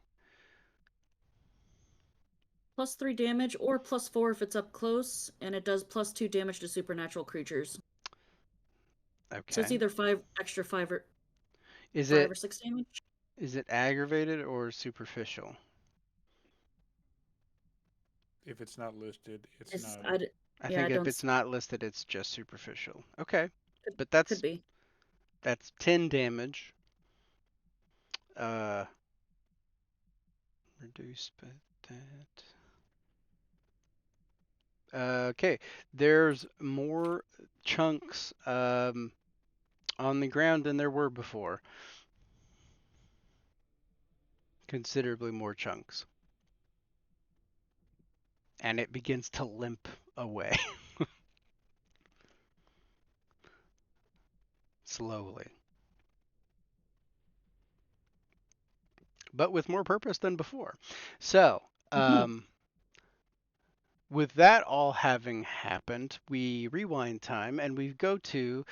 +3 damage or +4 if it's up close, and it does +2 damage to supernatural creatures. Okay. So it's either 5 or Is 5 it or 6 damage. is it aggravated or superficial? If it's not listed, it's It's, not. I Yeah, think I if don't it's not listed, it's just superficial. Okay. But could be. that's 10 damage. Reduce by that. Okay, there's more chunks on the ground than there were before. Considerably more chunks. And it begins to limp away. Slowly. But with more purpose than before. So, with that all having happened, we rewind time and we go to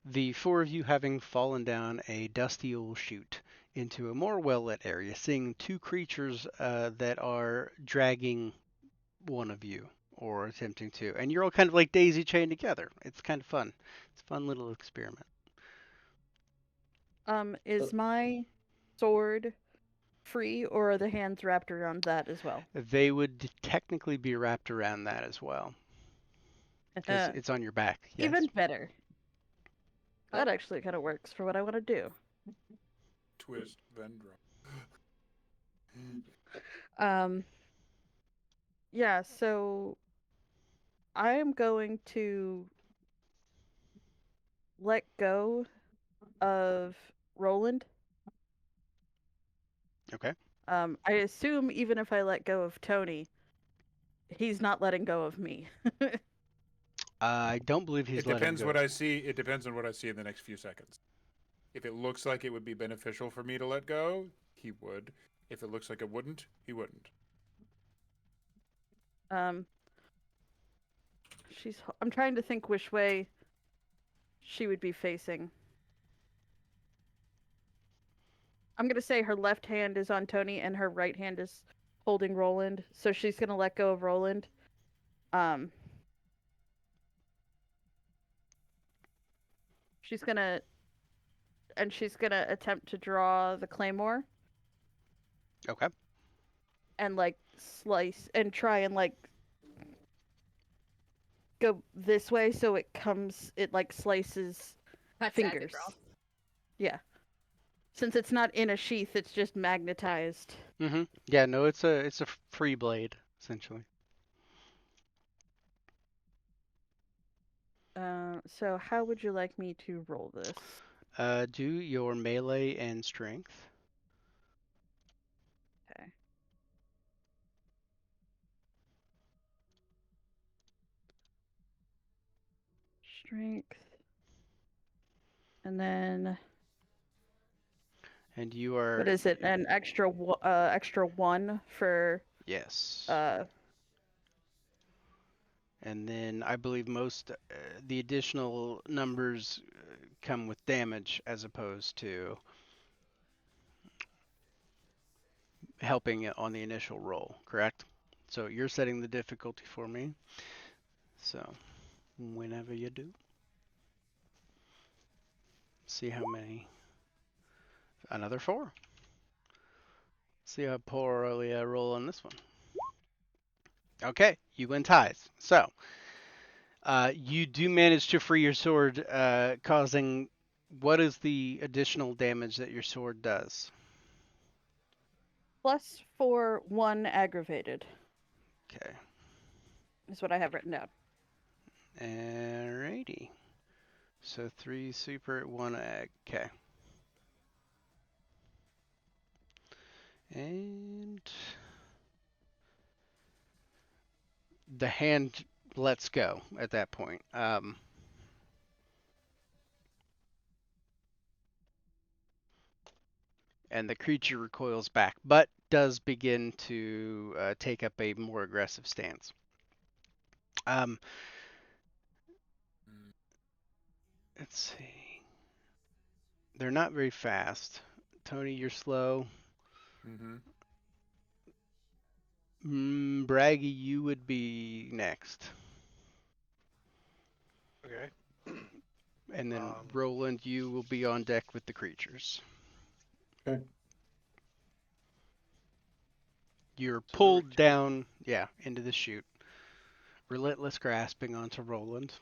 the 4 of you having fallen down a dusty old chute into a more well-lit area, seeing 2 creatures that are dragging one of you, or attempting to, and you're all kind of like daisy chained together. It's kind of fun. It's a fun little experiment. Is my sword free, or are the hands wrapped around that as well? They would technically be wrapped around that as well, because it's on your back. Yes. Even better. That actually kind of works for what I want to do. Twist, Vendra. Yeah, so I am going to let go of Roland. Okay. I assume even if I let go of Tony, he's not letting go of me. I don't believe he's It letting depends go. what I see. It depends on what I see in the next few seconds. If it looks like it would be beneficial for me to let go, he would. If it looks like it wouldn't, he wouldn't. I'm trying to think which way she would be facing. I'm gonna say her left hand is on Tony and her right hand is holding Roland, so she's gonna let go of Roland. she's gonna attempt to draw the claymore Okay. and like slice and try and like go this way so it like slices Cuts fingers. across. Yeah. Since it's not in a sheath, it's just magnetized. Mm-hmm. Yeah, no, it's a free blade, essentially. So how would you like me to roll this? Do your melee and strength. Okay. Strength. And then And you are what is it? An extra extra 1 for yes. And then I believe most the additional numbers come with damage as opposed to helping it on the initial roll, correct? So you're setting the difficulty for me. So whenever you do. See how many. Another 4. See how poorly I roll on this one. Okay, you win ties. So, you do manage to free your sword, causing. What is the additional damage that your sword does? plus 4, 1 aggravated. Okay. Is what I have written down. Alrighty. So 3 super, 1 ag. Okay. And the hand lets go at that point. And the creature recoils back, but does begin to take up a more aggressive stance. Mm. Let's see. They're not very fast. Tony, you're slow. Mm-hmm. Braggy, you would be next. Okay. And then Roland, you will be on deck with the creatures. Okay. You're So there were pulled two- down, yeah, into the chute. Relentless grasping onto Roland.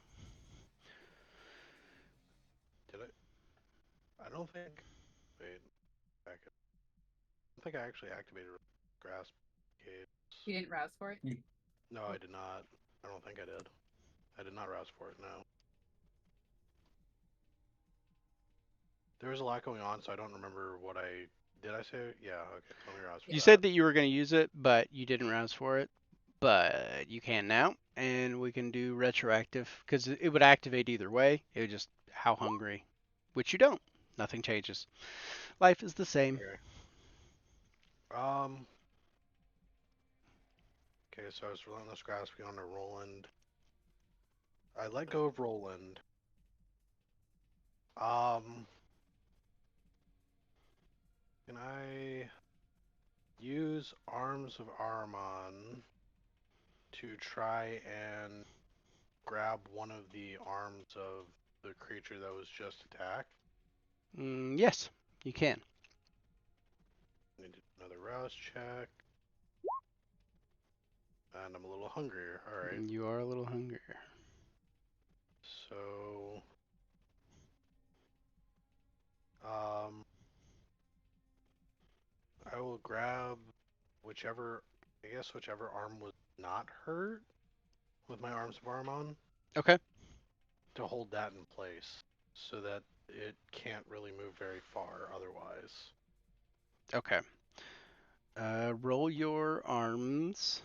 Did I? I don't think. Wait. Back up. I don't think I actually activated grasp. Okay. You didn't rouse for it? No, I did not. I don't think I did. I did not rouse for it. No. There was a lot going on, so I don't remember what I did. I say, yeah, okay. Let me rouse for You that. said that you were going to use it, but you didn't rouse for it. But you can now, and we can do retroactive, because it would activate either way. It would just, how hungry, which you don't. Nothing changes. Life is the same. Okay. Okay, so I was relentless grasping onto Roland. I let go of Roland. Can I use Arms of Ahriman to try and grab one of the arms of the creature that was just attacked? Yes, you can. I need to do another rouse check. And I'm a little hungrier. Alright. You are a little hungrier. So I will grab whichever arm was not hurt with my Arms of Ahriman Okay. to hold that in place so that it can't really move very far otherwise. Okay. Roll your arms.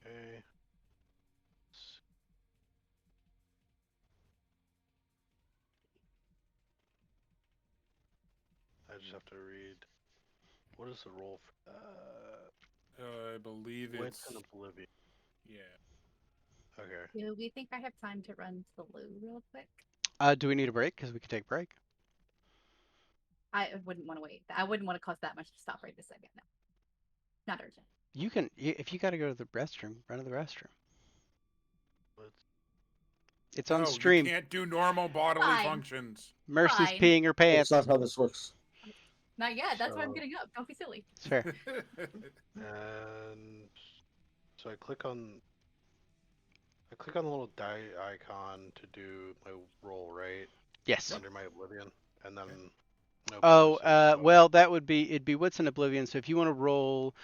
Okay. I just have to read. What is the roll for that? I believe Wits it's and Oblivion. yeah. Okay. Do we think I have time to run to the loo real quick? Do we need a break? Because we can take a break. I wouldn't want to wait. I wouldn't want to cost that much to stop right this second. No. Not urgent. You can, if you got to go to the restroom, run to the restroom. Let's It's on No, stream. you can't do normal bodily Fine. functions. Mercy's Fine. peeing her That's pants. not how this works. Not yet. That's why I'm So- getting up. Don't be silly. It's fair. And so I click on the little die icon to do my roll, right? Yes. Under my Oblivion, and then no Oh, bonuses, so- well, it'd be wits and oblivion. So if you want to roll,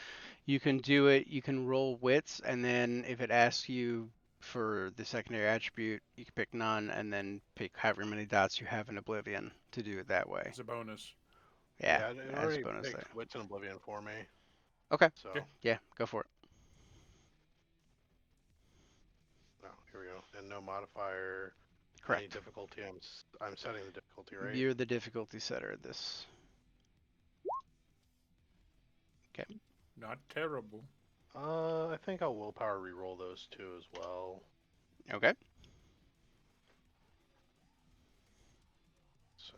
you can do it. You can roll wits, and then if it asks you for the secondary attribute, you can pick none, and then pick however many dots you have in oblivion to do it that way. It's a bonus. Yeah, it as already a bonus picked there. Wits and Oblivion for me. Okay. So, Okay. Yeah, go for it. oh, here we go. And no modifier. Any Correct. difficulty. I'm setting the difficulty, right? You're the difficulty setter of this. Not terrible. I think I'll willpower re-roll those two as well. Okay. So,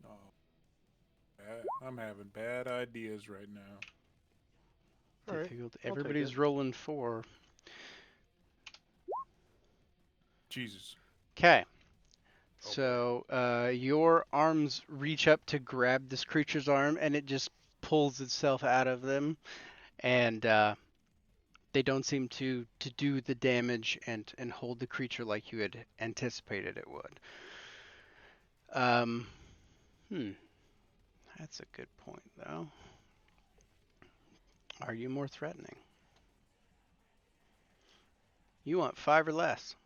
No. I'm having bad ideas right now. all right. Difficulty. I'll take Everybody's it. rolling 4. Jesus. Okay. Oh, boy. So your arms reach up to grab this creature's arm, and it just pulls itself out of them, and they don't seem to do the damage and hold the creature like you had anticipated it would. That's a good point, though. Are you more threatening? You want 5 or less.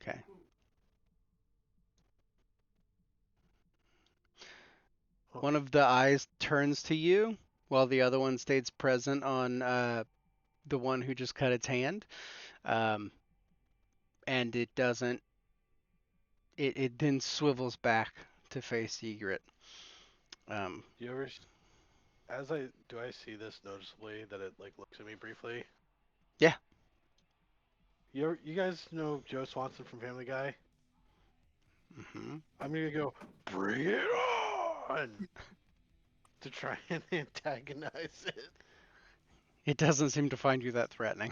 Okay. Huh. One of the eyes turns to you while the other one stays present on the one who just cut its hand. And it doesn't. It then swivels back to face Egret. Do you ever, do I see this noticeably that it like looks at me briefly? Yeah. You guys know Joe Swanson from Family Guy? hmm I'm gonna go bring it on to try and antagonize it. It doesn't seem to find you that threatening.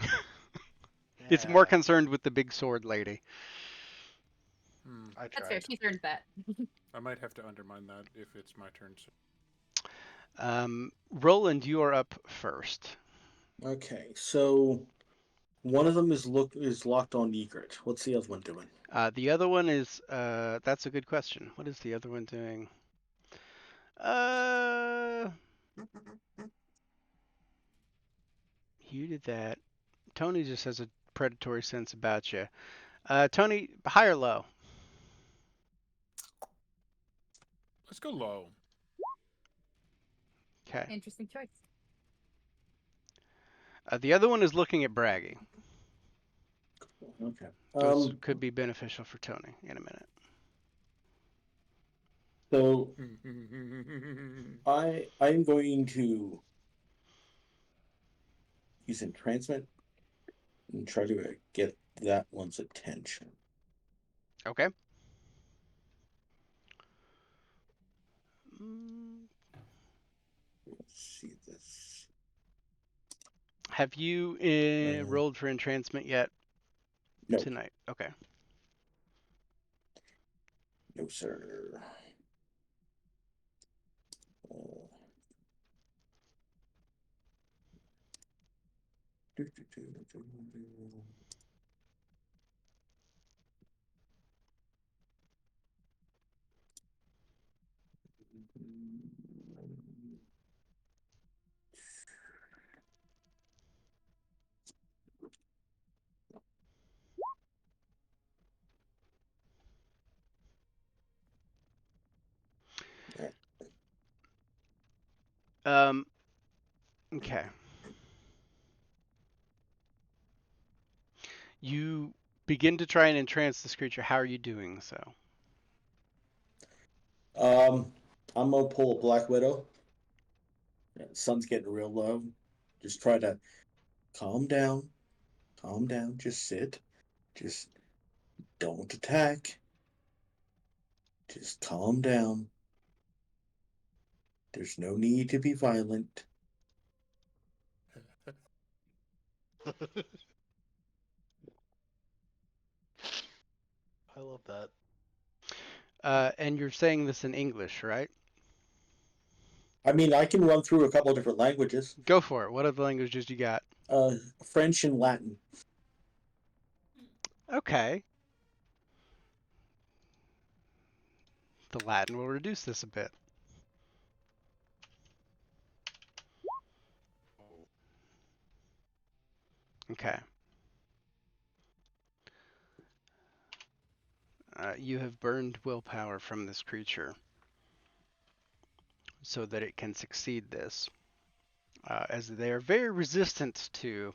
It's more Yeah, concerned with the big sword lady. I That's fair. tried. She's earned that. I might have to undermine that if it's my turn. Roland, you are up first. Okay, so one of them is locked on Egret. What's the other one doing? The other one is that's a good question. What is the other one doing? You did that. Tony just has a predatory sense about you. Tony, high or low? Let's go low. Okay. Interesting choice. The other one is looking at Braggy. Okay. Which could be beneficial for Tony in a minute. So I'm going to use entrancement and try to get that one's attention. Okay. Let's see this. Have you rolled for entrancement yet No. tonight? Okay. No, sir. Okay. You begin to try and entrance this creature. How are you doing so? I'm gonna pull a Black Widow. Yeah, sun's getting real low. Just try to calm down. Calm down. Just sit. Just don't attack. Just calm down. There's no need to be violent. I love that. And you're saying this in English, right? I mean, I can run through a couple of different languages. Go for it. What other languages you got? French and Latin. Okay. The Latin will reduce this a bit. Okay. You have burned willpower from this creature so that it can succeed this, as they are very resistant to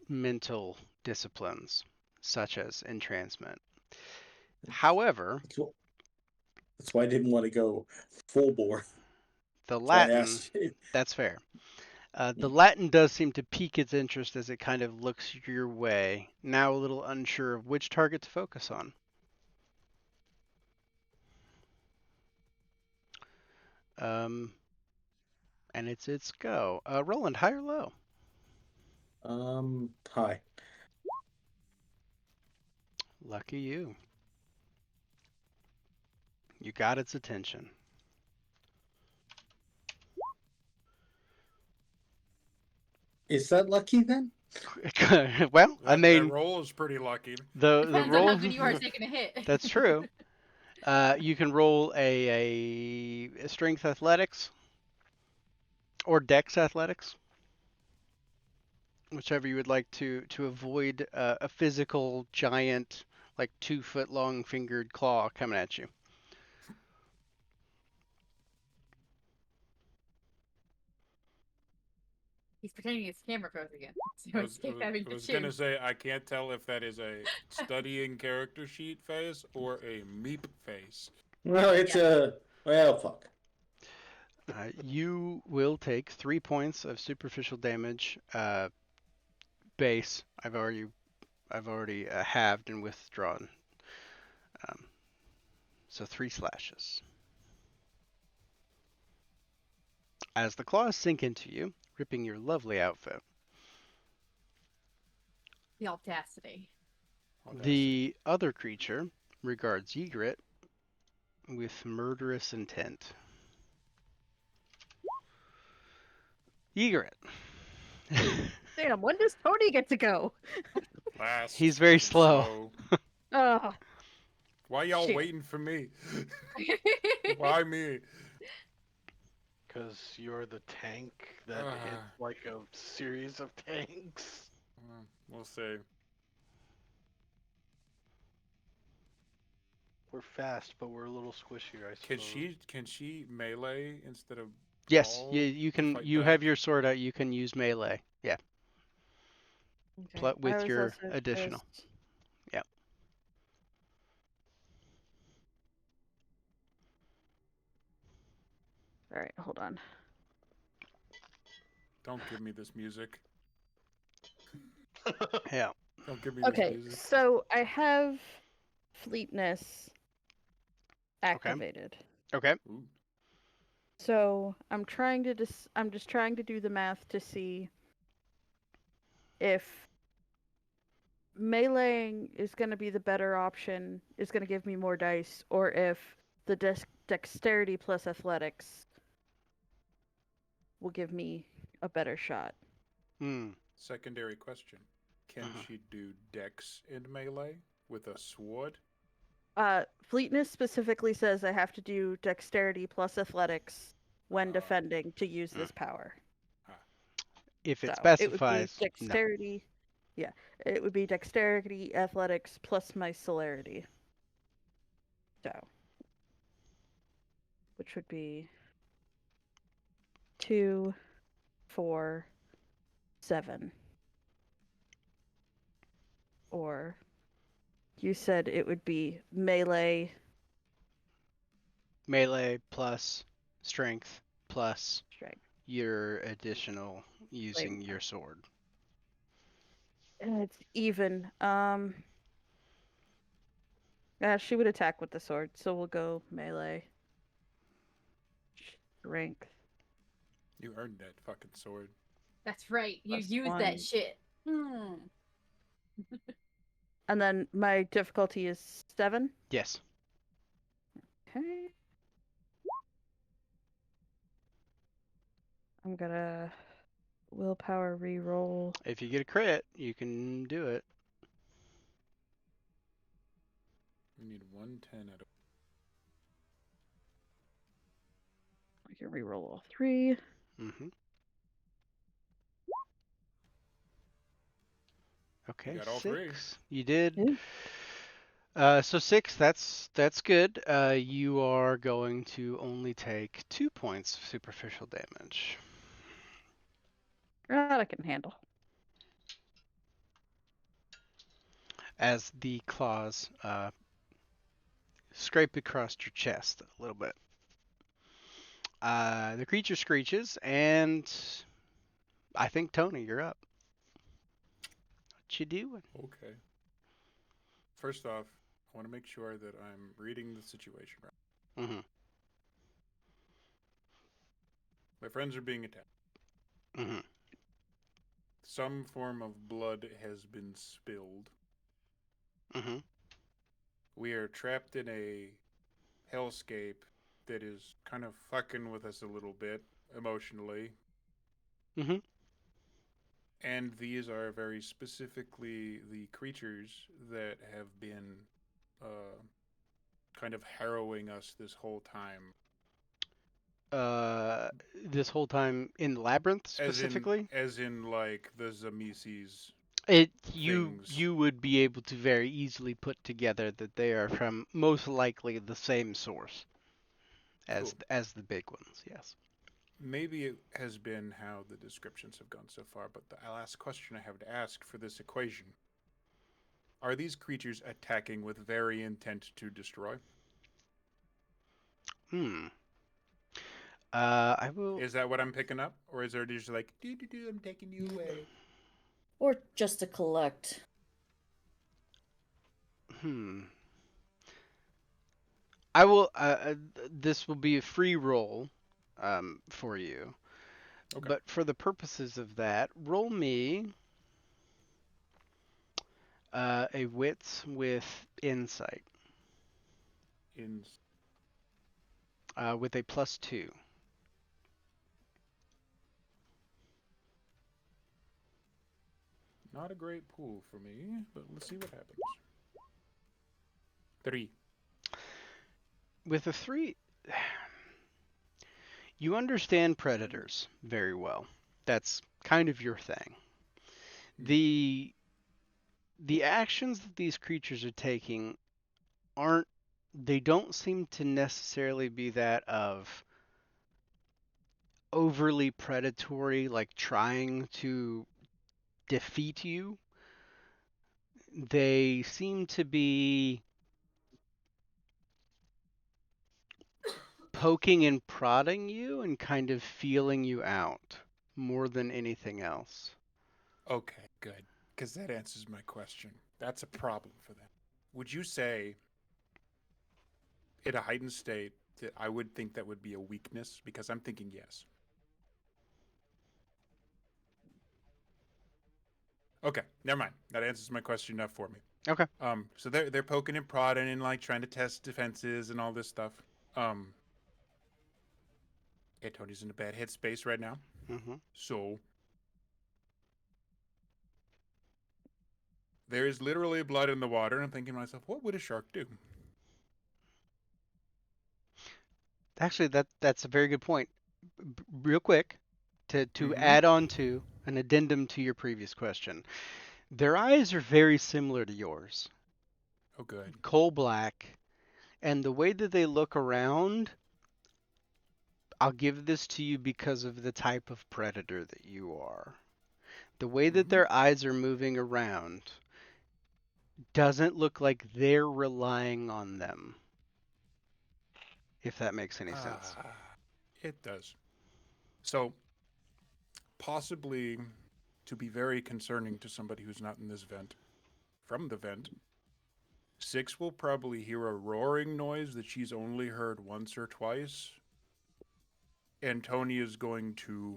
mental disciplines such as entrancement. However, That's why I didn't want to go full bore. the That's why I Latin, asked. that's fair. The Latin does seem to pique its interest as it kind of looks your way, now a little unsure of which target to focus on. And it's its go. Roland, high or low? High. Lucky you. You got its attention. Is that lucky then? Well, I That mean, roll is pretty lucky. the Depends on roll. how good you are taking a hit. That's true. You can roll a strength athletics or dex athletics, whichever you would like to avoid a physical giant, like 2 foot long fingered claw coming at you. He's pretending it's camera pose again. So I was, escape having I to was gonna choose. say I can't tell if that is a studying character sheet face or a meep face. Well, it's well, fuck. You will take 3 points of superficial damage base. I've already halved and withdrawn. So 3 slashes. As the claws sink into you, ripping your lovely outfit. The audacity. The other creature regards Ygritte with murderous intent. Ygritte. Damn, when does Tony get to go? Last. He's very and slow. Ugh. Why y'all Shit. waiting for me? Why me? Because you're the tank that hits like a series of tanks. We'll see. We're fast, but we're a little squishier, I suppose. Can she melee instead of Yes, brawl you to can. fight You back? have your sword out. You can use melee. Yeah, Okay. I with was your also additional. just- Yeah. All right, hold on. Don't give me this music. Yeah. Don't give me this Okay, music. so I have Fleetness activated. Okay. Ooh. So I'm trying to I'm just trying to do the math to see if meleeing is going to be the better option, is going to give me more dice, or if the dexterity plus athletics will give me a better shot. Hmm. Secondary question. Can Uh-huh. she do dex in melee with a sword? Fleetness specifically says I have to do dexterity plus athletics when defending to use this power. If it So specifies, it would be dexterity. Yeah, it would be dexterity, athletics plus my celerity. So, which would be 2, 4, 7. Or you said it would be melee. melee plus strength plus Strength. your additional using your sword. And it's even. She would attack with the sword, so we'll go melee. strength. You earned that fucking sword. That's right. You Plus use one. that shit. And then my difficulty is 7. Yes. Okay. I'm gonna willpower re-roll. If you get a crit, you can do it. We need 110 out of. I can re-roll all 3. Mm-hmm. Okay, got all 3. 6. You did. Yeah. So 6, that's good. You are going to only take 2 points of superficial damage. That I can handle. As the claws scrape across your chest a little bit. The creature screeches, and I think, Tony, you're up. What you doing? Okay. First off, I want to make sure that I'm reading the situation right. Mm-hmm. My friends are being attacked. Mm-hmm. Some form of blood has been spilled. Mm-hmm. We are trapped in a hellscape that is kind of fucking with us a little bit emotionally. Mm-hmm. And these are very specifically the creatures that have been kind of harrowing us this whole time. This whole time in the labyrinth specifically, As in like the Zameses. you things. would be able to very easily put together that they are from most likely the same source as Cool. as the big ones. Yes. Maybe it has been how the descriptions have gone so far, but the last question I have to ask for this equation: are these creatures attacking with very intent to destroy? Hmm. I will. Is that what I'm picking up, or is there just like, do do do, I'm taking you away? Or just to collect. I will. This will be a free roll, for you. Okay. But for the purposes of that, roll me a wits with insight with a +2. Not a great pool for me, but let's see what happens. 3. With a 3, you understand predators very well. That's kind of your thing. The actions that these creatures are taking they don't seem to necessarily be that of overly predatory, like trying to defeat you. They seem to be poking and prodding you and kind of feeling you out more than anything else. Okay, good. Because that answers my question. That's a problem for them. Would you say, in a heightened state, that I would think that would be a weakness? Because I'm thinking yes. Okay, never mind. That answers my question enough for me. Okay. So they're poking and prodding and like trying to test defenses and all this stuff. Yeah, Tony's in a bad headspace right now. Mm-hmm. So there is literally blood in the water, and I'm thinking to myself, what would a shark do? Actually, that's a very good point. Real quick, to Mhm. add on to an addendum to your previous question, their eyes are very similar to yours, Oh, good. coal black, and the way that they look around. I'll give this to you because of the type of predator that you are. The way that Mhm. their eyes are moving around doesn't look like they're relying on them. If that makes any sense. It does. So, possibly to be very concerning to somebody who's not in this vent, from the vent, 6 will probably hear a roaring noise that she's only heard once or twice and Tony is going to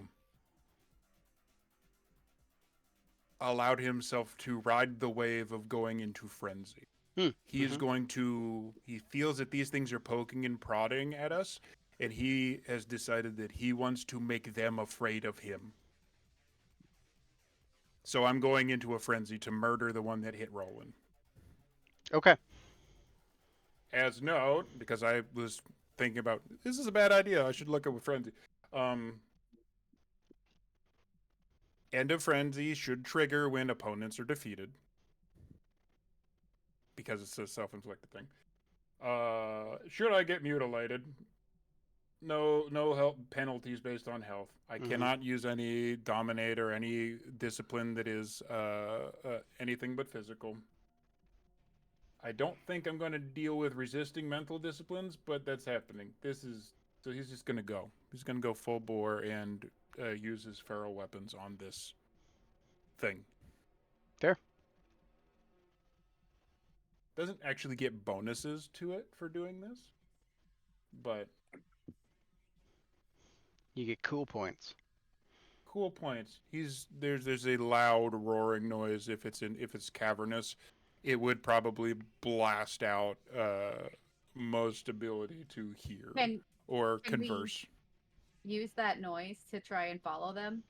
allow himself to ride the wave of going into frenzy. He is going to, he feels that these things are poking and prodding at us, and he has decided that he wants to make them afraid of him. So I'm going into a frenzy to murder the one that hit Roland. Okay. As note, because I was thinking about, this is a bad idea, I should look up a frenzy. End of frenzy should trigger when opponents are defeated, because it's a self-inflicted thing. Should I get mutilated? No health penalties based on health. I cannot use any dominate or any discipline that is anything but physical. I don't think I'm going to deal with resisting mental disciplines, but that's happening. So he's just going to go. He's going to go full bore and use his feral weapons on this thing. Fair. Doesn't actually get bonuses to it for doing this, but You get cool points. cool points. There's a loud roaring noise if it's cavernous. It would probably blast out most ability to hear or can we- converse. Use that noise to try and follow them.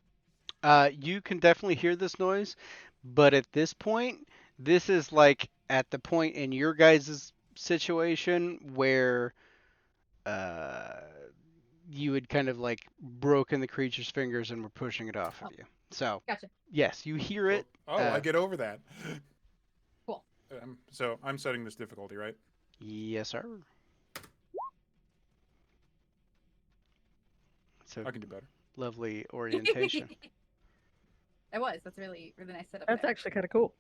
You can definitely hear this noise, but at this point, this is like at the point in your guys' situation where you had kind of like broken the creature's fingers and were pushing it off of you. So, Gotcha. yes, you hear it. I get over that. Cool. So I'm setting this difficulty, right? Yes, sir. So I can do better. lovely orientation. It was. That's really, really nice setup. That's there. actually kind of cool.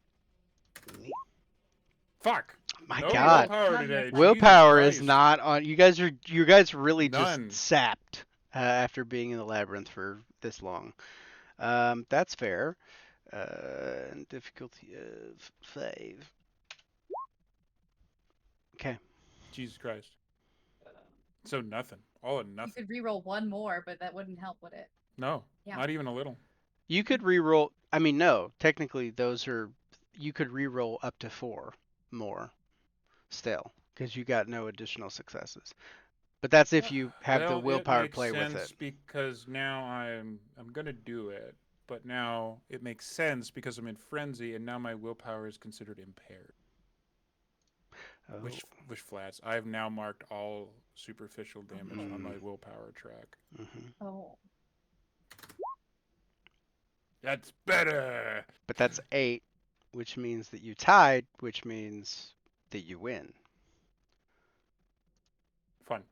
Fuck. My No God. willpower Not today. yet. Willpower Jesus is Christ. not on. You guys really None. just sapped after being in the labyrinth for this long. That's fair. And difficulty of 5. Okay. Jesus Christ. So nothing. All or You nothing. could reroll one more, but that wouldn't help, would it? No. Yeah. Not even a little. You could reroll. I mean, no. Technically, those are. You could reroll up to 4 more still, because you got no additional successes. But that's if you have the Well, willpower to makes play with sense it. because now I'm gonna do it, but now it makes sense because I'm in frenzy, and now my willpower is considered impaired. Oh. Which flats. I've now marked all superficial damage on my willpower track. Mhm. Oh. That's better. But that's 8, which means that you tied, which means that you win. Fun.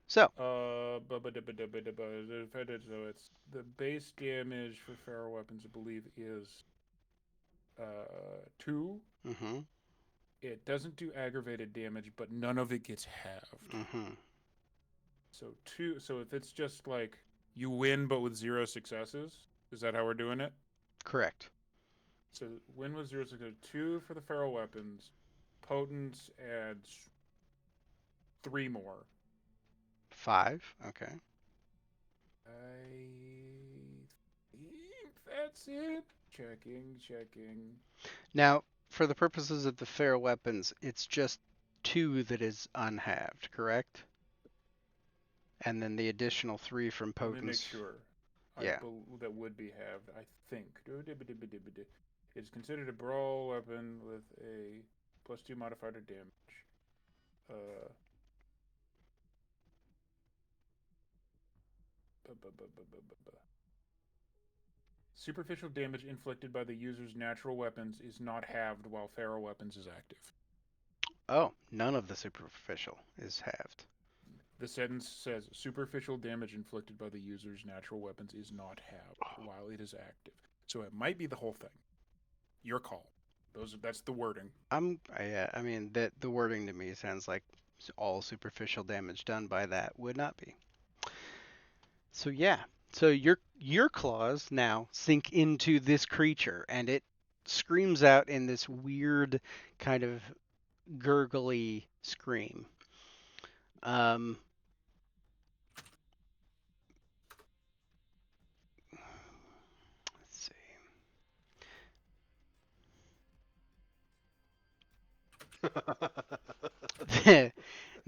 So, So it's the base damage for feral weapons, I believe, is 2. mm-hmm, It doesn't do aggravated damage, but none of it gets halved. mm-hmm. So 2. So if it's just like you win but with 0 successes, is that how we're doing it? Correct. So win with 0 successes. 2 for the feral weapons. Potence adds 3 more. 5. Okay. I think that's it. Checking. Now, for the purposes of the feral weapons, it's just 2 that is unhalved, correct? And then the additional 3 from Let me make potence. sure. Yeah. That would be halved, I think. It's considered a brawl weapon with a +2 modifier to damage. Superficial damage inflicted by the user's natural weapons is not halved while feral weapons is active. Oh, none of the superficial is halved. The sentence says superficial damage inflicted by the user's natural weapons is not halved while it is active. So it might be the whole thing. Your call. That's the wording. I mean that the wording to me sounds like all superficial damage done by that would not be. So yeah. So your claws now sink into this creature and it screams out in this weird kind of gurgly scream.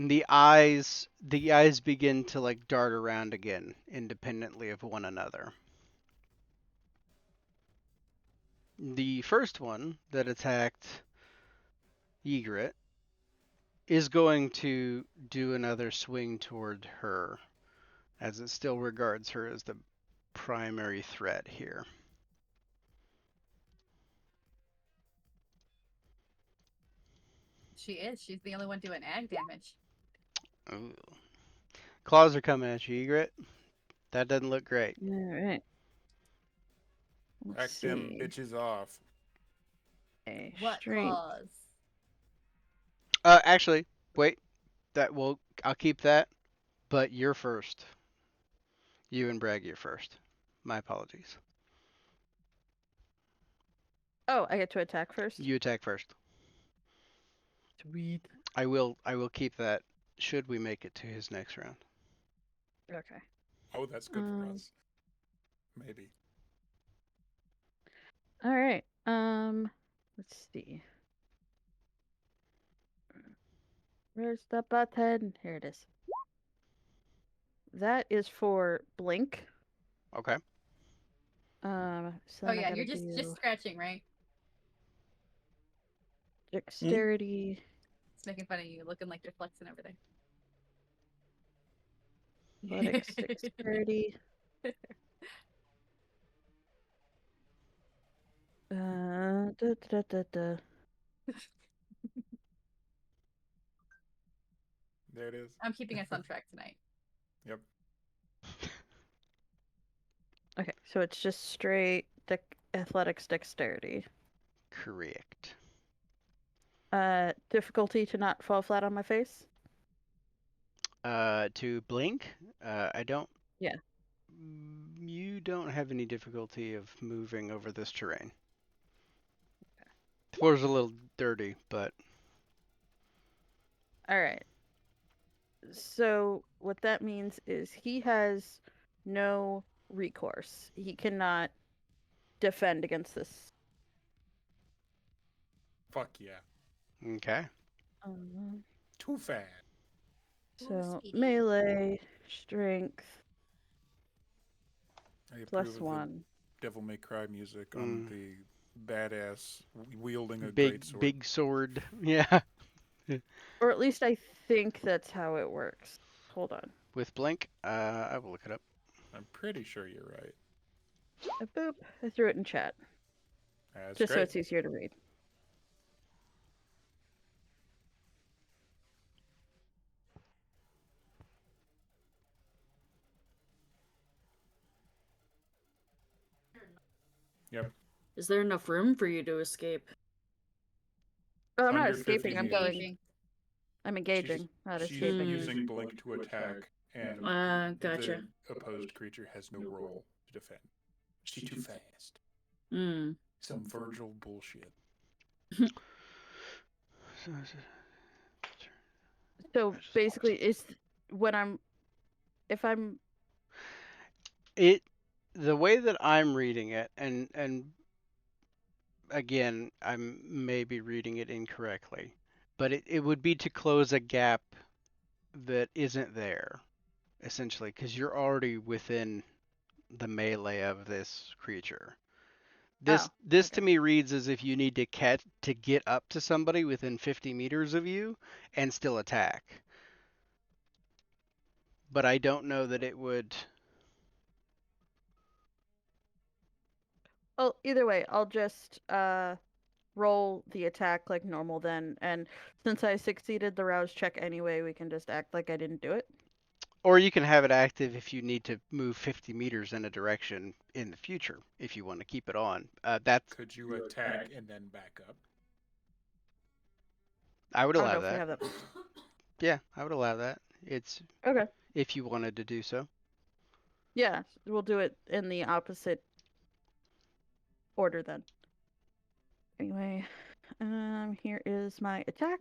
And the eyes begin to like dart around again, independently of one another. The first one that attacked Ygritte is going to do another swing toward her, as it still regards her as the primary threat here. She is. She's the only one doing ag damage. Ooh. Claws are coming at you, Ygritte. That doesn't look great. All right. Back Let's them see. bitches off. A What strength. claws? Actually, wait. I'll keep that. But you're first. You and Bragg, you're first. My apologies. Oh, I get to attack first. You attack first. Sweet. I will keep that. Should we make it to his next round? Okay. Oh, that's good for us. Maybe. All right. Let's see. Where's the button? Here it is. That is for blink. Okay. So Oh then I yeah, gotta you're just do scratching, right? dexterity. It's making fun of you, looking like you're flexing over there. Athletics, dexterity. Da, da, da, da, da. There it is. I'm keeping us on track tonight. Yep. Okay, so it's just straight athletics, dexterity. Correct. Difficulty to not fall flat on my face. To blink, I don't. Yeah. You don't have any difficulty of moving over this terrain. The floor's a little dirty, but All right. So what that means is he has no recourse. He cannot defend against this. Fuck yeah. okay. Too fast. So speedy. melee, strength, I plus approve of the 1. Devil May Cry music on the badass wielding a Big great sword. big sword. Yeah. Or at least I think that's how it works. Hold on. With blink, I will look it up. I'm pretty sure you're right. Boop. I threw it in chat. That's Just so great. it's easier to read. Yep. Is there enough room for you to escape? Oh, I'm not Under 50 escaping. I'm meters. going. I'm engaging, not She's escaping. using blink to attack, and Gotcha. the opposed creature has no role to defend. She's too fast. Hmm. Some Virgil bullshit. So basically, it's when the way that I'm reading it, and again, I'm maybe reading it incorrectly, but it would be to close a gap that isn't there, essentially, because you're already within the melee of this creature. This to me reads as if you need to get up to somebody within 50 meters of you and still attack. But I don't know that it would. Oh, either way, I'll just roll the attack like normal then, and since I succeeded the rouse check anyway, we can just act like I didn't do it. Or you can have it active if you need to move 50 meters in a direction in the future, if you want to keep it on. Could you attack and then back up? I would I don't allow know if we that. have that. Yeah, I would allow that. It's Okay. if you wanted to do so. Yeah, we'll do it in the opposite order then. Anyway, here is my attack.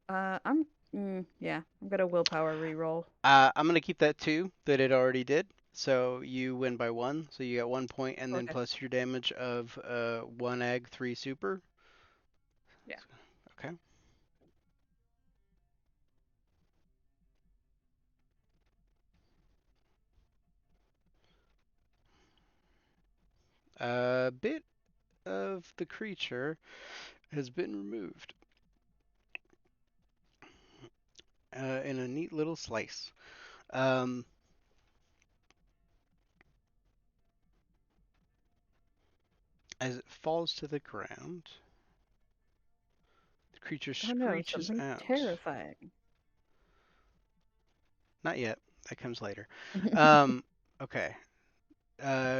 I'm gonna willpower reroll. I'm gonna keep that 2 that it already did. So you win by 1. So you get 1 point, and then Okay. plus your damage of 1 ag, 3 super. Yeah. Okay. A bit of the creature has been removed in a neat little slice. As it falls to the ground, the creature Oh no, screeches something out. terrifying. Not yet. That comes later. Okay.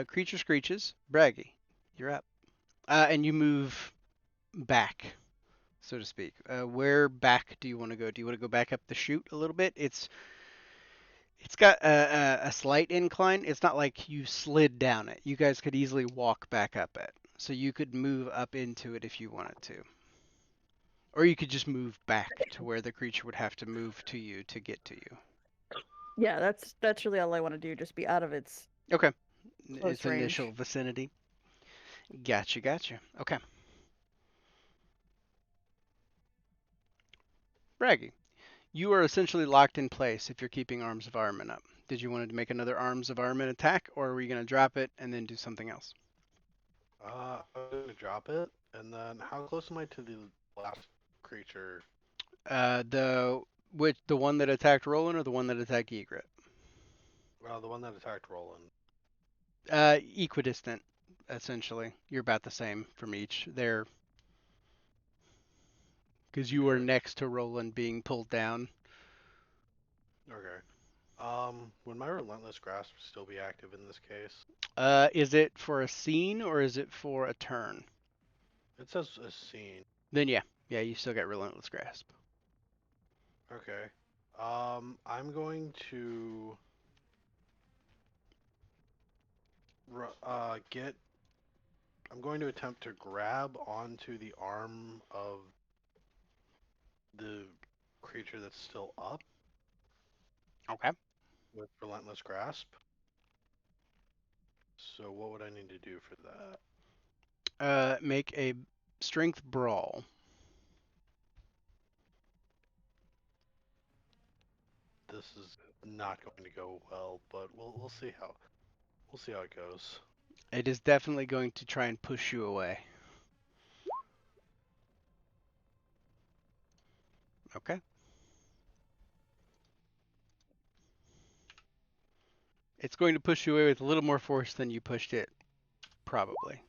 Creature screeches. Braggy, you're up. And you move back, so to speak. Where back do you want to go? Do you want to go back up the chute a little bit? It's got a slight incline. It's not like you slid down it. You guys could easily walk back up it. So you could move up into it if you wanted to. Or you could just move back to where the creature would have to move to you to get to you. Yeah, that's really all I want to do. Just be out of its. Okay. Close Its initial range. vicinity. Gotcha. Okay. Braggy, you are essentially locked in place if you're keeping Arms of Armament up. Did you want to make another Arms of Armament attack, or were you going to drop it and then do something else? I'm gonna drop it, and then how close am I to the last creature? The one that attacked Roland or the one that attacked Egret? The one that attacked Roland. Equidistant, essentially. You're about the same from each. They're because you were Okay. next to Roland being pulled down. Okay. Would my Relentless Grasp still be active in this case? Is it for a scene or is it for a turn? It says a scene. Then yeah, you still got Relentless Grasp. Okay. I'm going to I'm going to attempt to grab onto the arm of the creature that's still up Okay. with Relentless Grasp. So what would I need to do for that? Make a Strength Brawl. This is not going to go well, but we'll see how it goes. It is definitely going to try and push you away. Okay. It's going to push you away with a little more force than you pushed it, probably.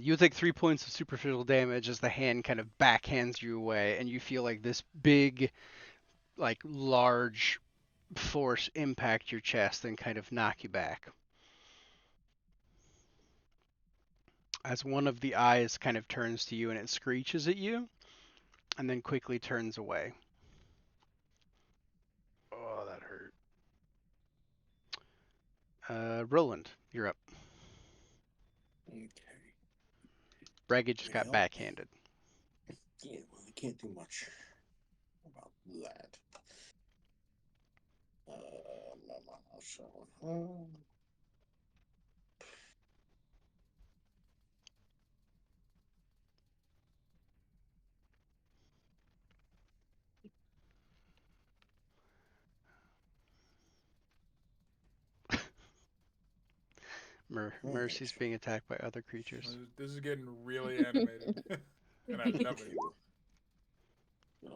You'll take 3 points of superficial damage as the hand kind of backhands you away, and you feel like this big, like large force impact your chest and kind of knock you back. As one of the eyes kind of turns to you and it screeches at you, and then quickly turns away. Oh, that hurt. Roland, you're up. Okay. Braggy just got Well. backhanded. Yeah, well, I can't do much about that. Mercy's being attacked by other creatures. This is getting really animated. And I love it.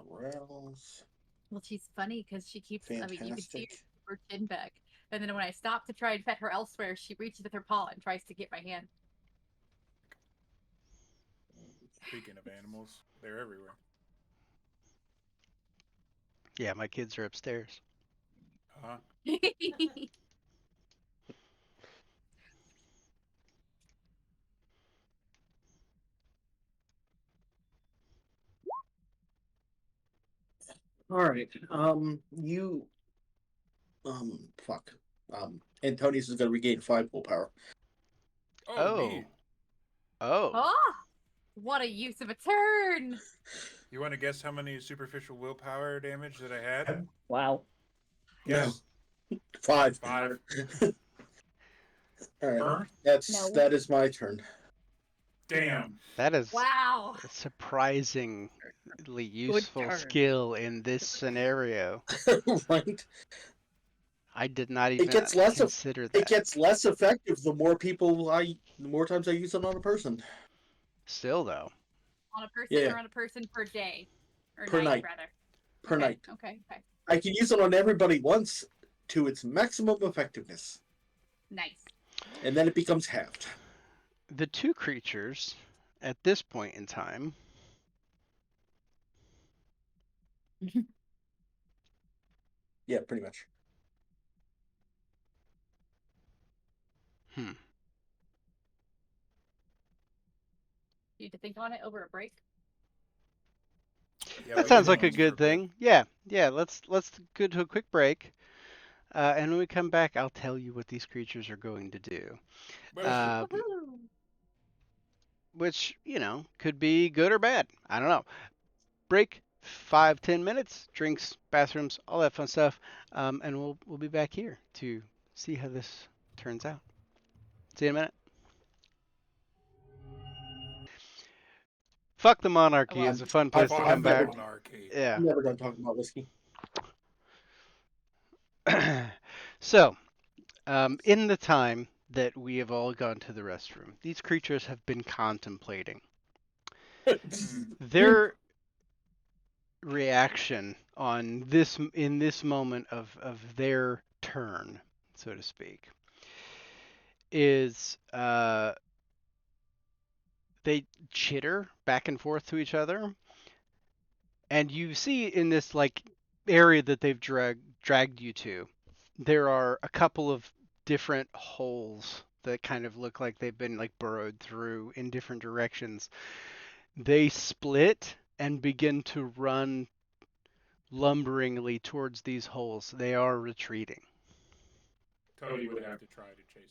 Rattles. Well, she's funny because she keeps. I mean, you can see Fantastic. her chin back, and then when I stop to try and pet her elsewhere, she reaches with her paw and tries to get my hand. Speaking of animals, they're everywhere. Yeah, my kids are upstairs. Huh? All right. Fuck. Antonius is gonna regain 5 willpower. Oh, neat. Oh, what a use of a turn! You want to guess how many superficial willpower damage that I had? Wow. Yes. 5. 5. All right. That is my turn. Damn. That is Wow. a surprisingly useful turn. skill in this scenario. Right. I did not even gets less of- consider It that. gets less effective the more times I use it on a person. Still though. On a person Yeah. or on a person per day? Or Per night. rather. Per Okay, night. Okay. I can use it on everybody once to its maximum effectiveness, Nice. and then it becomes halved. The two creatures at this point in time Yeah, pretty much. Need to think on it over a break. Yeah, that we sounds can like a do this for good bit. thing. Yeah. Let's go to a quick break. And when we come back, I'll tell you what these creatures are going to do. Well, Woohoo! Which, could be good or bad. I don't know. Break, 5-10 minutes, drinks, bathrooms, all that fun stuff. And we'll be back here to see how this turns out. See you in a minute. Fuck the Monarchy is a fun place to fuck come the back. monarchy. Yeah. I'm never done talking about whiskey. So, in the time that we have all gone to the restroom, these creatures have been contemplating. Their reaction in this moment of their turn, so to speak, is they chitter back and forth to each other, and you see in this area that they've dragged you to, there are a couple of different holes that kind of look like they've been burrowed through in different directions. They split and begin to run lumberingly towards these holes. They are retreating. Cody would have to try to chase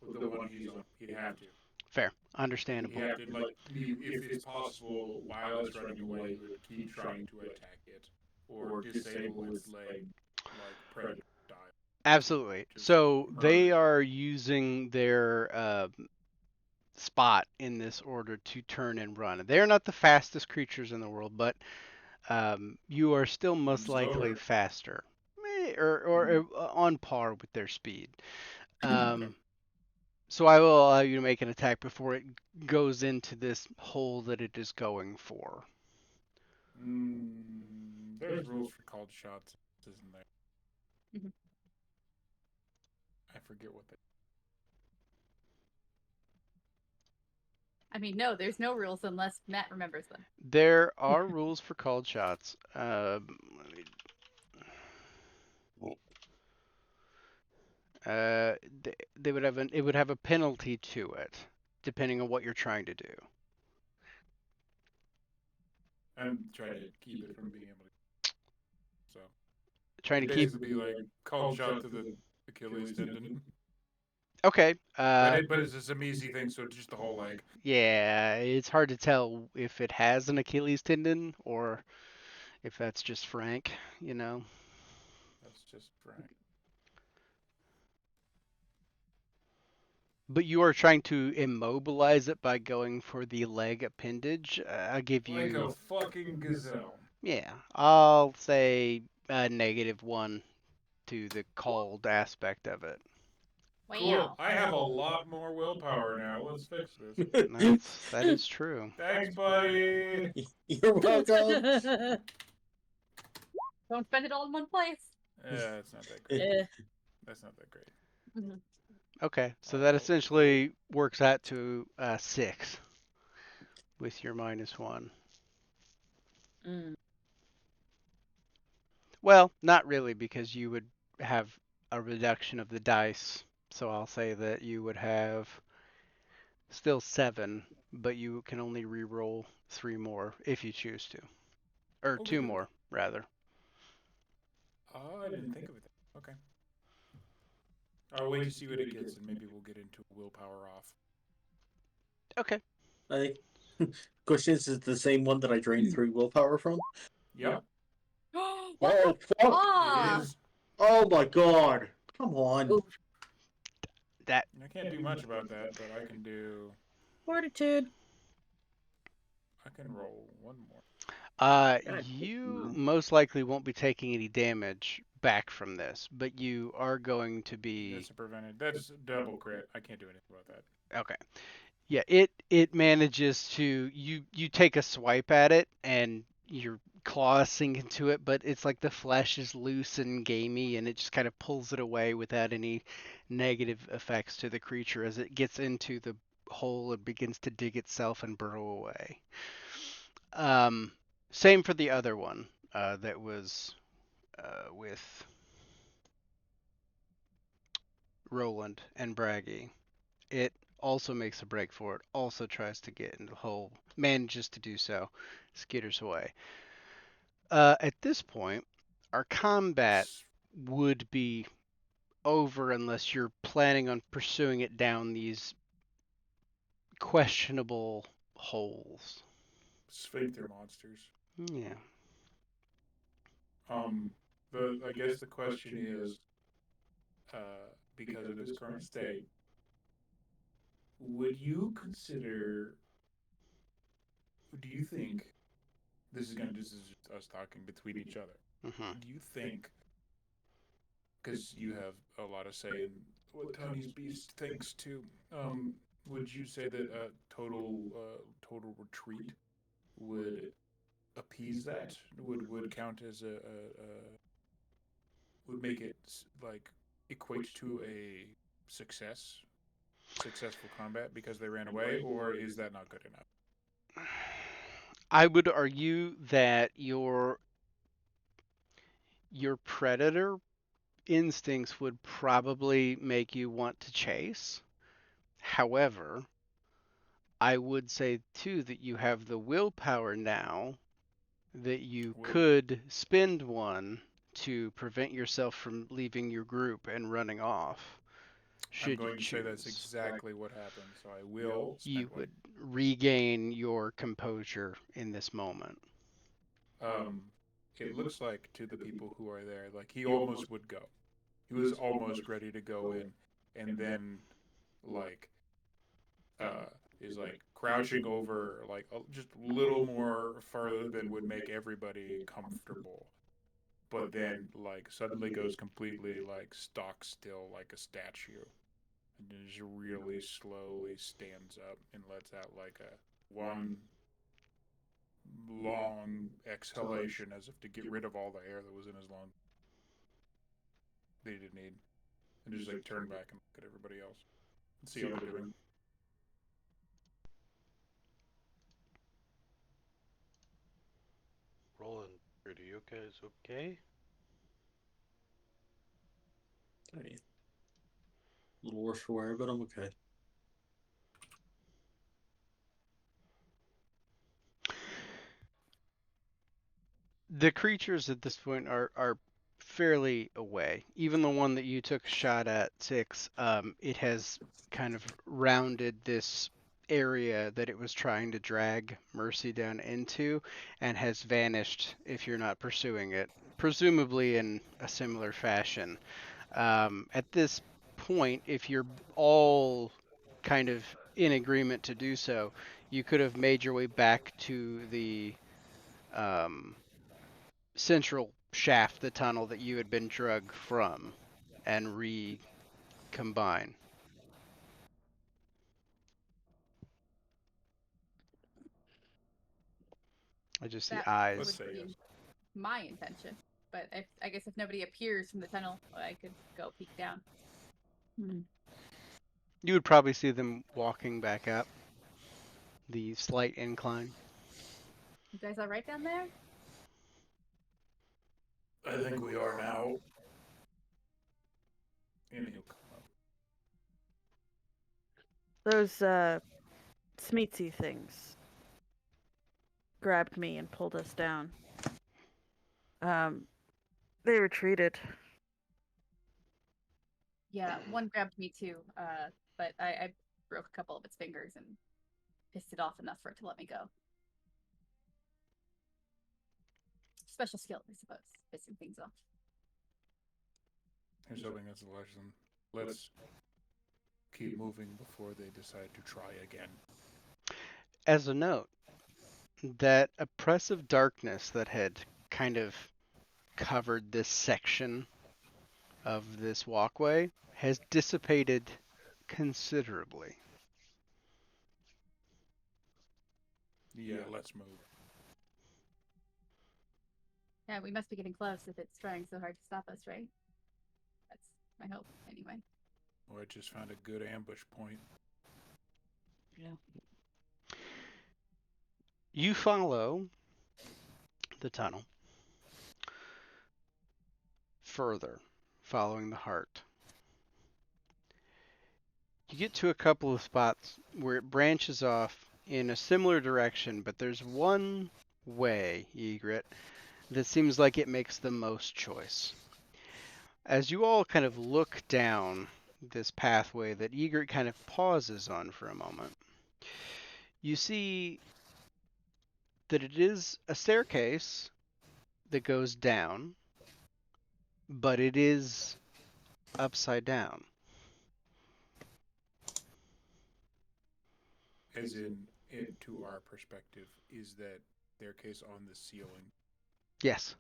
with the one he's on. He'd have to. Fair. Understandable. He'd have to if it's possible, while it's running away, he would keep trying to attack it or disable its leg like Predator style. Absolutely. Just So hurt they it. are using their spot in this order to turn and run. They're not the fastest creatures in the world, but you are still most likely Slower. faster, or on par with their speed. So I will allow you to make an attack before it goes into this hole that it is going for. There's rules for called shots, isn't there? Mhm. I forget what they. I mean, no, there's no rules unless Matt remembers them. There are rules for called shots. They would have it would have a penalty to it, depending on what you're trying to do. I'm trying to keep it from being able to. So. Trying to keep. Basically, like called shot to the Achilles tendon. Okay. But it's just some easy thing, so just the whole leg. Yeah, it's hard to tell if it has an Achilles tendon or if that's just Frank, That's just Frank. But you are trying to immobilize it by going for the leg appendage. I'll give you. Like a fucking gazelle. Yeah, I'll say -1 to the called aspect of it. Wow. Cool. I have a lot more willpower now. Let's fix this. That is true. Thanks, buddy. You're welcome. Don't spend it all in one place. Yeah, it's not that great. Eh. That's not that great. Mm-hmm. Okay, so that essentially works out to 6 with your -1. Well, not really, because you would have a reduction of the dice. So I'll say that you would have still 7, but you can only re-roll 3 more if you choose to. Or Okay. 2 more, rather. Oh, I didn't think of it. Okay. I'll wait to see what it gets, and maybe we'll get into willpower off. Okay. I think question is it the same one that I drained 3 willpower from? Yep. Oh, What? fuck. Ah! It is. Oh my god. Come on. Oof. That I can't do much about that, but I can do. Fortitude. I can roll one more. God You damn. most likely won't be taking any damage back from this, but you are going to be That's a prevented. That's double crit. I can't do anything about that. okay. Yeah, it manages to you take a swipe at it and your claws sink into it, but it's like the flesh is loose and gamey and it just kind of pulls it away without any negative effects to the creature as it gets into the hole and begins to dig itself and burrow away. Um, Same for the other one that was with Roland and Braggy. It also makes a break for it, also tries to get into the hole, manages to do so, skitters away. At this point, our combat would be over unless you're planning on pursuing it down these questionable holes. Sphincter monsters. Yeah. I guess the question is, because of its current state, would you consider? Do you think this is just us talking between each other? Hmm. Do you think, because you have a lot of say in what Tony's Beast thinks too, would you say that a total retreat would appease that? Would count as would make it like equate to a successful combat because they ran away, or is that not good enough? I would argue that your predator instincts would probably make you want to chase. However, I would say too that you have the willpower now that you Will could spend one to prevent yourself from leaving your group and running off, I'm should you going to say that's choose. exactly what happened. So I will spend You one. would regain your composure in this moment. Um, it looks like to the people who are there, like he almost would go. He was almost ready to go in, and then like uh is like crouching over like just a little more further than would make everybody comfortable. But then like suddenly goes completely like stock still like a statue, and then just really slowly stands up and lets out like a one long exhalation as if to get rid of all the air that was in his lungs that he didn't need, and just like turn back and look at everybody else and see how they're doing. Roland, are you guys okay? Hey, a little worse for wear, but I'm okay. The creatures at this point are fairly away. Even the one that you took a shot at, Six, it has kind of rounded this area that it was trying to drag Mercy down into and has vanished if you're not pursuing it, presumably in a similar fashion. At this point, if you're all kind of in agreement to do so, you could have made your way back to the um, central shaft, the tunnel that you had been drug from, and recombine. I just see That eyes. Let's would say be yes. my intention. But I guess if nobody appears from the tunnel, I could go peek down. You would probably see them walking back up the slight incline. You guys all right down there? I think we are now. And he'll come up. Those Smeetsy things grabbed me and pulled us down. They retreated. Yeah, one grabbed me too. But I broke a couple of its fingers and pissed it off enough for it to let me go. Special skill, I suppose, pissing things off. Here's hoping that's the lesson. Let's keep moving before they decide to try again. As a note, that oppressive darkness that had kind of covered this section of this walkway has dissipated considerably. Yeah, let's move. Yeah, we must be getting close if it's trying so hard to stop us, right? That's my hope, anyway. Or I just found a good ambush point. You follow the tunnel further, following the heart. You get to a couple of spots where it branches off in a similar direction, but there's one way, Ygritte, that seems like it makes the most choice. As you all kind of look down this pathway that Ygritte kind of pauses on for a moment, you see that it is a staircase that goes down, but it is upside down. As in, it to our perspective, is that staircase on the ceiling? Yes.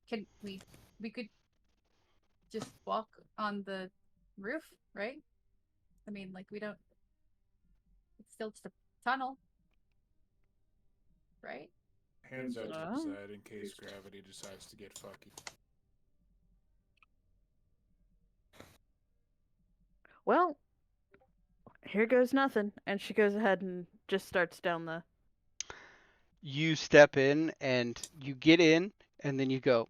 Can we could just walk on the roof, right? I mean, like, we don't. It's still just a tunnel, right? Hands out to the Oh. side in case gravity decides to get fucky. Well, here goes nothing. And she goes ahead and just starts down the. You step in and you get in, and then you go,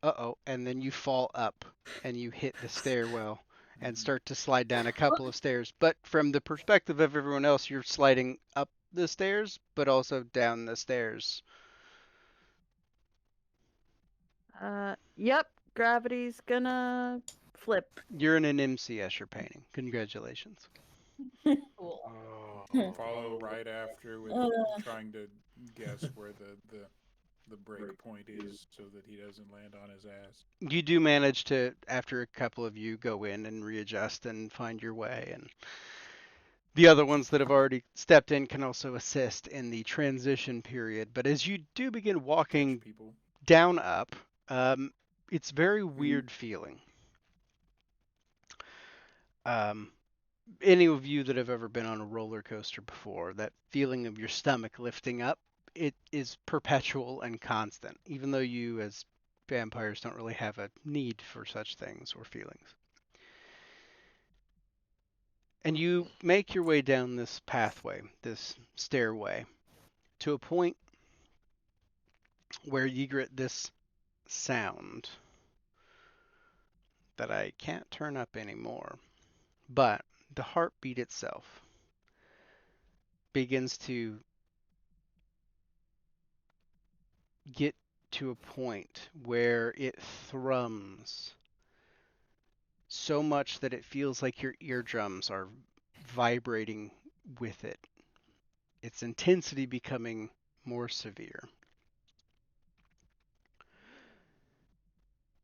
uh-oh, and then you fall up and you hit the stairwell and start to slide down a couple of stairs. But from the perspective of everyone else, you're sliding up the stairs, but also down the stairs. Yep, gravity's gonna flip. You're in an MC Escher painting. Congratulations. Cool. Oh, follow right after with trying to guess where the break point is so that he doesn't land on his ass. You do manage to, after a couple of you go in and readjust and find your way, and the other ones that have already stepped in can also assist in the transition period. But as you do begin walking People. down up, it's very weird feeling. Any of you that have ever been on a roller coaster before, that feeling of your stomach lifting up, it is perpetual and constant, even though you as vampires don't really have a need for such things or feelings. And you make your way down this pathway, this stairway, to a point where you get this sound that I can't turn up anymore. But the heartbeat itself begins to get to a point where it thrums so much that it feels like your eardrums are vibrating with it. Its intensity becoming more severe.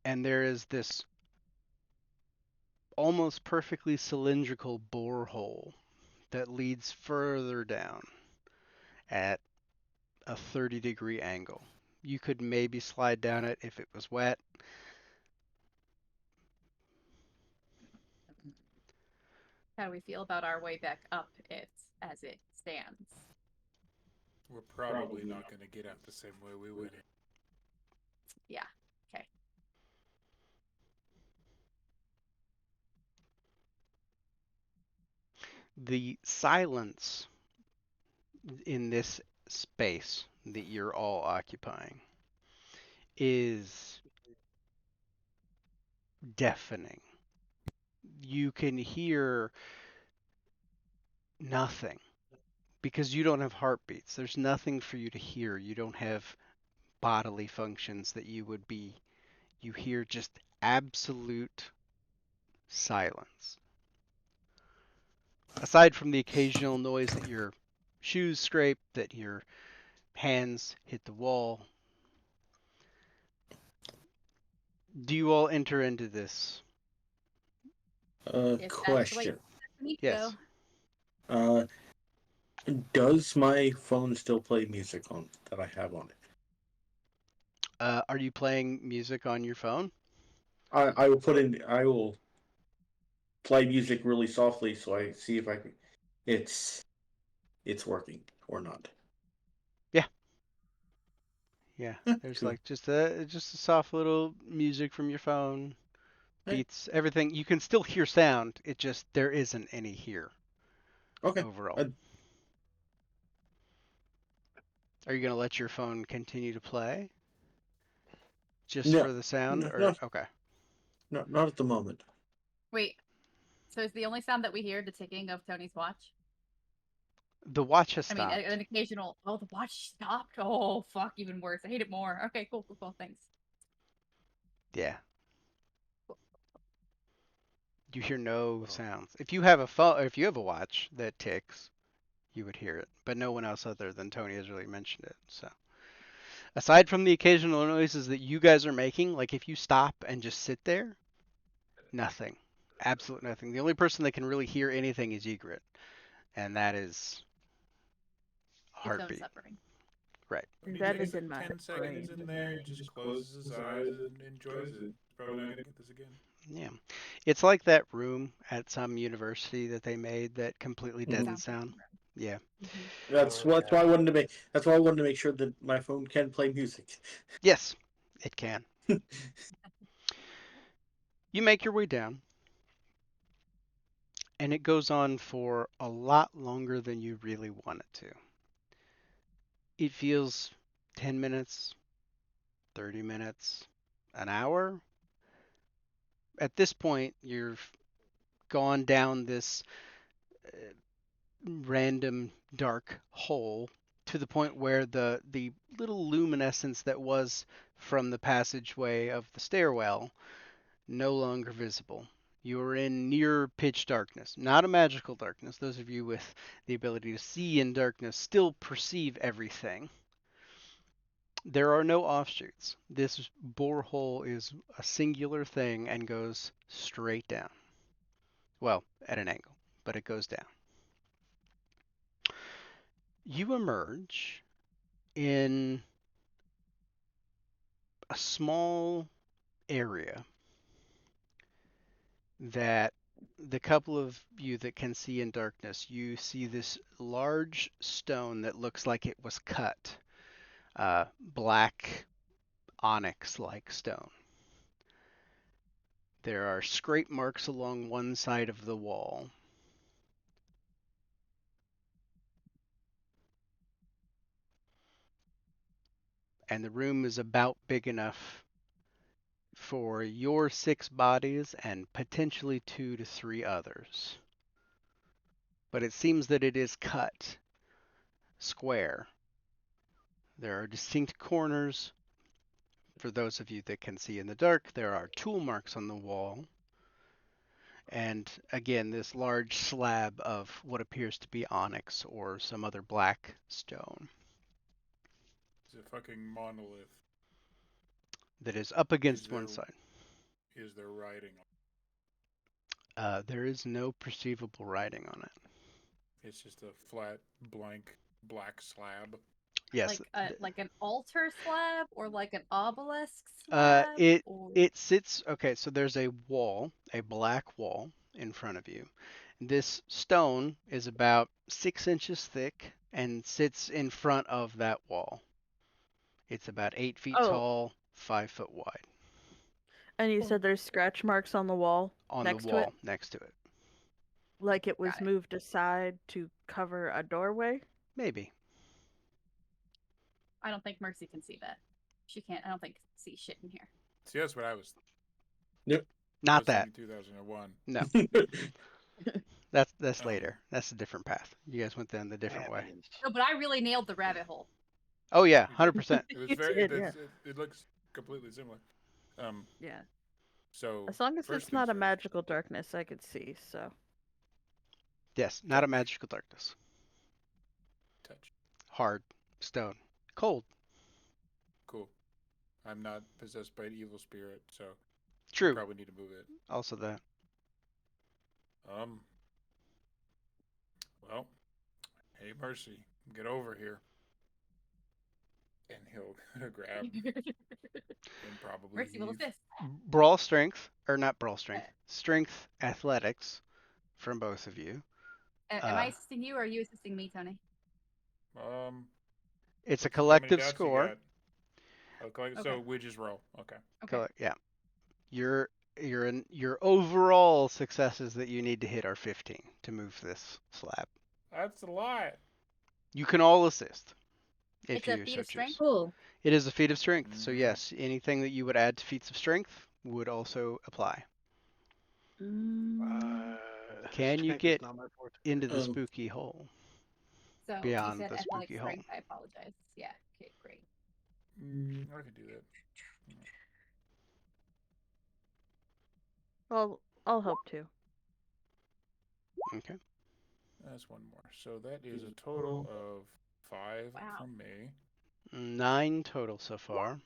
And there is this almost perfectly cylindrical borehole that leads further down at a 30-degree angle. You could maybe slide down it if it was wet. How do we feel about our way back up it as it stands? We're probably not going to get out the same way we went in. Yeah. Okay. The silence in this space that you're all occupying is deafening. You can hear nothing because you don't have heartbeats. There's nothing for you to hear. You don't have bodily functions that you would be. You hear just absolute silence. Aside from the occasional noise that your shoes scrape, that your hands hit the wall, Do you all enter into this? If that's the way Question. it needs to Yes. go. Does my phone still play music on that I have on it? Are you playing music on your phone? I will put in. I will play music really softly so I see if I can. It's working or not. Yeah. There's Cool. like just a soft little music from your phone. Hey. Beats everything. You can still hear sound. It just there isn't any here Okay. overall. Are you gonna let your phone continue to play? Just No, for the sound, no, or okay? not at the moment. Wait. So is the only sound that we hear the ticking of Tony's watch? The watch has I mean, stopped. an occasional. Oh, the watch stopped. Oh, fuck, even worse. I hate it more. Okay, cool. Thanks. Yeah. You hear no sounds. If you have a phone, if you have a watch that ticks, you would hear it. But no one else other than Tony has really mentioned it. So, aside from the occasional noises that you guys are making, like if you stop and just sit there, nothing. Absolute nothing. The only person that can really hear anything is Egret, and that is Its own heartbeat. suffering. Right. I mean, That give is it in my 10 seconds brain. in there, he just closes his eyes and enjoys it. He's probably not going to get this again. Yeah. It's like that room at some university that they made that completely Mhm. deadened sound. Yeah. That's why I wanted to make. That's why I wanted to make sure that my phone can play music. Yes, it can. You make your way down, and it goes on for a lot longer than you really want it to. It feels 10 minutes, 30 minutes, an hour. At this point, you've gone down this random dark hole to the point where the little luminescence that was from the passageway of the stairwell no longer visible. You are in near pitch darkness, not a magical darkness. Those of you with the ability to see in darkness still perceive everything. There are no offshoots. This borehole is a singular thing and goes straight down. Well, at an angle, but it goes down. You emerge in a small area that the couple of you that can see in darkness, you see this large stone that looks like it was cut, black onyx-like stone. There are scrape marks along one side of the wall. And the room is about big enough for your 6 bodies and potentially 2 to 3 others. But it seems that it is cut square. There are distinct corners. For those of you that can see in the dark, there are tool marks on the wall. And again, this large slab of what appears to be onyx or some other black stone It's a fucking monolith. that is up against one there- side. Is there writing on There is no perceivable writing on it. it? It's just a flat, blank, black slab. Yes. Like an altar slab or like an obelisk slab? It sits, okay, so there's a wall, a black wall in front of you. This stone is about 6 inches thick and sits in front of that wall. It's about 8 feet Oh. tall, 5 foot wide. And you said there's scratch marks on the wall On next the to wall it, next to it. like it was Got it. moved aside to cover a doorway. Maybe. I don't think Mercy can see that. She can't. I don't think see shit in here. See, that's what I was. Not that. 2001. No. That's later. That's a different path. You guys went down the different way. No, but I really nailed the rabbit hole. Oh yeah, You did. 100%. It was You very. did, yeah. It looks completely similar. Yeah. So As long as first it's not a things first, magical darkness, I could see. So Yes, not a magical darkness. touch. Hard stone. Cold. Cool. I'm not possessed by an evil spirit, so True. Probably need to move it. Also that. Well, hey Mercy, get over here. And he'll grab and probably Mercy will heave. assist. Brawl strength, or not brawl strength, strength athletics from both of you. Am I assisting you or are you assisting me, Tony? It's a how many collective dots you score. got? Oh, Okay. so we just roll. Okay. Okay. Yeah. Your overall successes that you need to hit are 15 to move this slab. That's a lot. You can all assist if It's a you feat so of strength? choose. Cool. It is a feat of strength, so Mhm. yes, anything that you would add to feats of strength would also apply. Can you Strength is get not my forte. into the spooky hole? So Beyond you said the athletic spooky hole. strength. I apologize. Yeah. Okay, great. I could do that. I'll help too. Okay. That's one more. So that is a total of 5 Wow. from me. 9 total so far.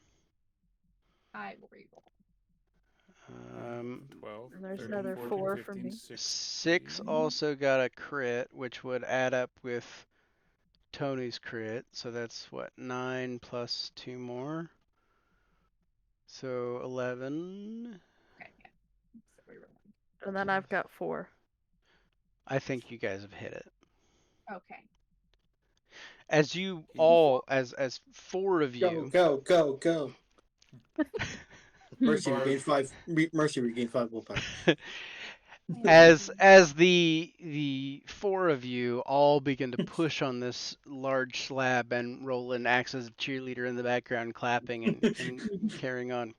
I will reroll. 12. And there's 13, another 14, 4 15, from me. 6 16. also got a crit, which would add up with Tony's crit. So that's what, 9 plus 2 more. So 11. Okay, yeah. So rerolling. And then I've got 4. I think you guys have hit it. Okay. As you all, as 4 of Go, you, go. Mercy Barb. regained 5. Mercy regained 5 willpower. as the 4 of you all begin to push on this large slab, and Roland acts as a cheerleader in the background, clapping and carrying on.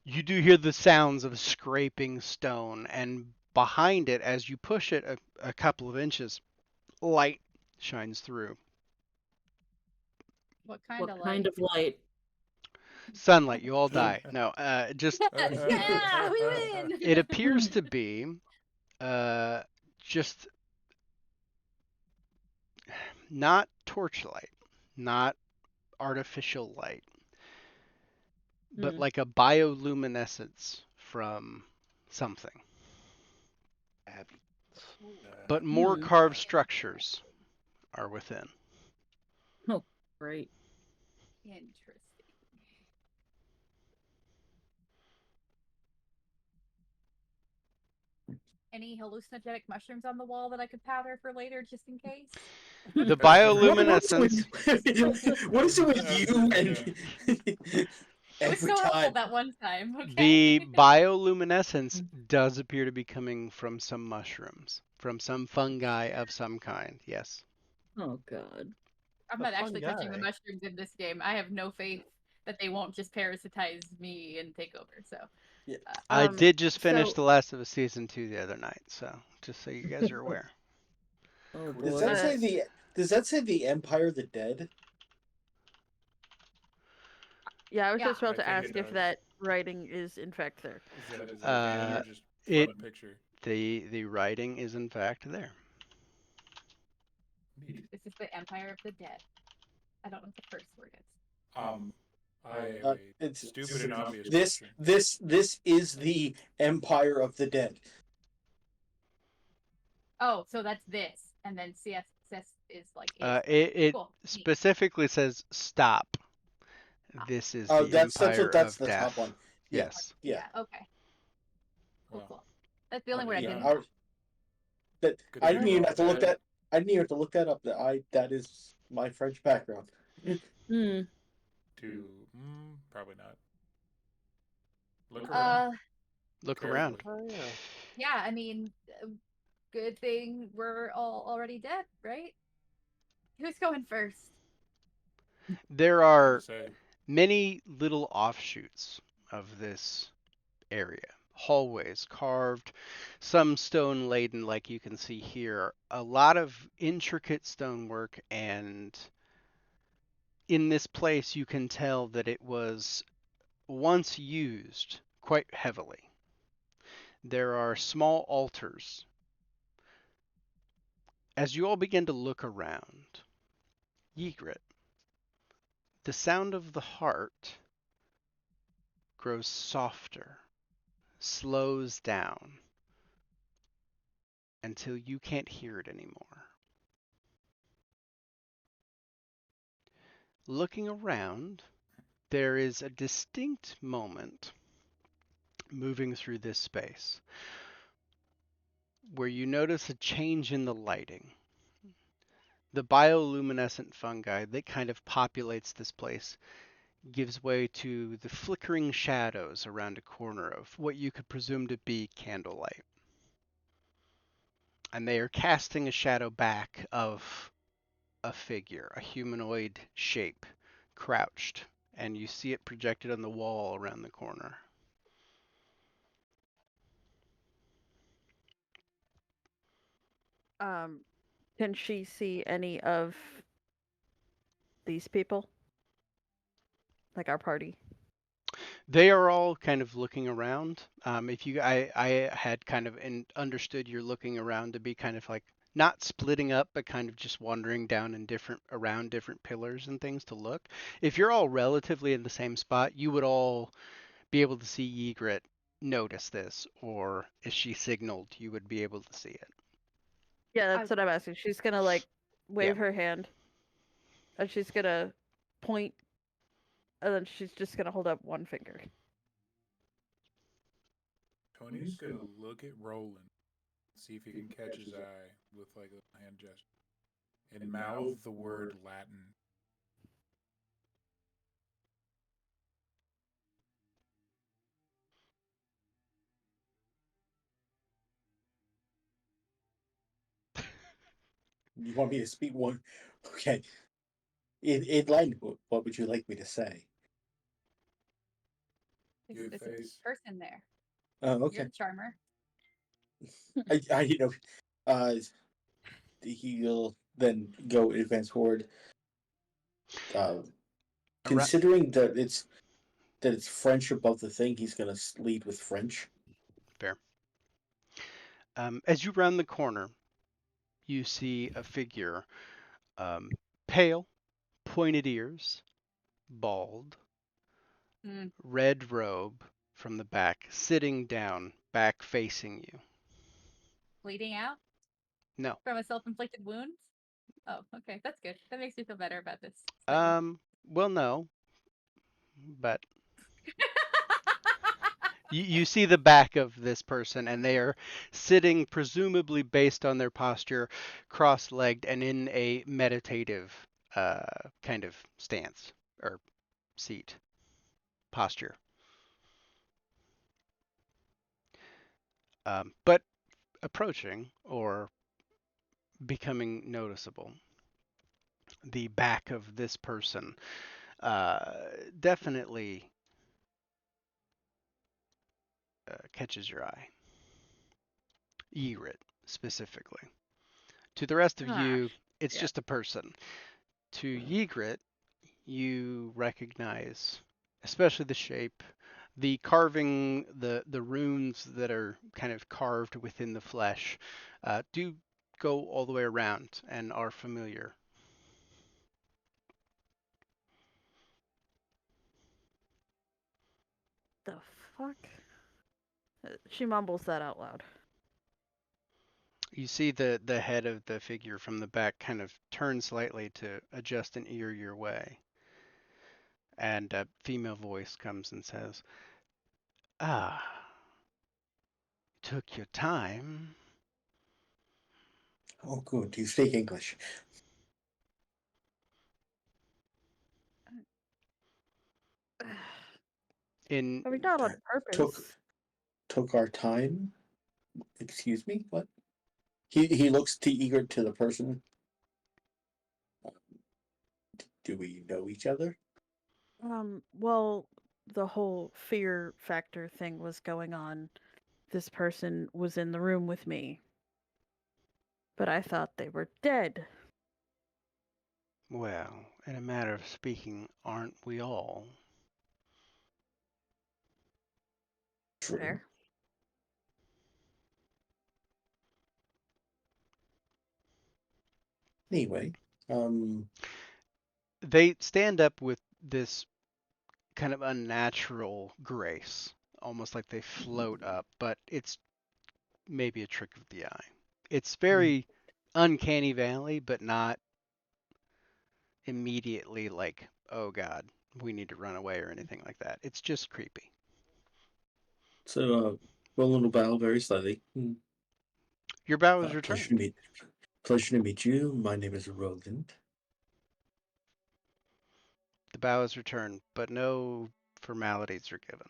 You do hear the sounds of scraping stone, and behind it, as you push it a couple of inches, light shines through. What kind What of kind light? of light? Sunlight, you all die. No, just Yeah, we win. it appears to be just not torchlight, not artificial light, but Hmm. like a bioluminescence from something. But more Hmm. carved structures are within. Oh, great. Interesting. Any hallucinogenic mushrooms on the wall that I could powder for later, just in case? The That's bioluminescence. What is it with you and It was every so helpful time? that one time. Okay. The bioluminescence does appear to be coming from some mushrooms, from some fungi of some kind. Yes. Oh God. I'm A not actually fun touching the guy. mushrooms in this game. I have no faith that they won't just parasitize me and take over. So I did just finish so- The Last of Us Season 2 the other night, so just so you guys are aware. Oh Does boy. that say the Empire of the Dead? Yeah, I was Yeah. just about I to think ask it if does. that writing is in fact there. Is that canon or just from it- a picture? The writing is in fact there. Neat. this is the Empire of the Dead. I don't know what the first word is. I have a It's stupid and obvious This question. this is the Empire of the Dead. Oh, so that's this, and then CSS is like. It Cool. Neat. specifically says stop. This is Oh, the that's Empire that's of the Death. top one. Yeah. Yes. Yeah. Okay. Cool. Wow. Cool. That's the only word I Yeah, didn't. Good I to didn't hear even about have to look that. that. I didn't even have to look that up. That is my French background. Hmm. Probably not. Look around. Look Carefully. around. Oh yeah. Yeah, I mean, good thing we're all already dead, right? Who's going first? There Hard are to say. many little offshoots of this area. Hallways carved, some stone laden like you can see here. A lot of intricate stonework, and in this place you can tell that it was once used quite heavily. There are small altars. As you all begin to look around, Ygritte, the sound of the heart grows softer, slows down until you can't hear it anymore. Looking around, there is a distinct moment moving through this space where you notice a change in the lighting. The bioluminescent fungi that kind of populates this place gives way to the flickering shadows around a corner of what you could presume to be candlelight. And they are casting a shadow back of a figure, a humanoid shape, crouched, and you see it projected on the wall around the corner. Can she see any of these people? Like our party? They are all kind of looking around. I had kind of understood you're looking around to be kind of like not splitting up, but kind of just wandering down in around different pillars and things to look. If you're all relatively in the same spot, you would all be able to see Ygritte notice this, or if she signaled, you would be able to see it. Yeah, that's what I'm asking. She's gonna like wave her hand, and she's gonna point, and then she's just gonna hold up one finger. Tony's gonna look at Roland, see if he can catch his eye with like a hand gesture, and mouth the word Latin. You want me to speak one? Okay. In line, what would you like me to say? Good This is face. a person there. Oh, You're okay. the charmer. He'll then go advance forward. Ara- Considering that it's French above the thing, he's gonna lead with French. Fair. As you round the corner, you see a figure, pale, pointed ears, bald, Mm. red robe from the back, sitting down, back facing you. Bleeding out No. from a self-inflicted wound. Oh, okay, that's good. That makes me feel better about this. Well, no, but you see the back of this person, and they are sitting, presumably based on their posture, cross-legged and in a meditative kind of stance or seat posture. But approaching or becoming noticeable, the back of this person definitely catches your eye. Ygritte, specifically. To the rest of you, it's yeah. just a person. To Ygritte, you recognize, especially the shape, the carving, the runes that are kind of carved within the flesh, do go all the way around and are familiar. The fuck? She mumbles that out loud. You see the head of the figure from the back kind of turn slightly to adjust an ear your way. And a female voice comes and says, "Ah, took your time." Oh, good. You speak English. In I mean, not on purpose. Took our time. Excuse me. What? He looks too eager to the person. Do we know each other? Well, the whole fear factor thing was going on. This person was in the room with me. But I thought they were dead. Well, in a matter of speaking, aren't we all? True. Fair. Anyway, They stand up with this kind of unnatural grace, almost like they float up, but it's maybe a trick of the eye. It's very uncanny valley, but not immediately like, oh god, we need to run away or anything like that. It's just creepy. So, Roland will bow very slightly. Your bow is Pleasure to returned. meet. Pleasure to meet you. My name is Roland. The bow is returned, but no formalities are given.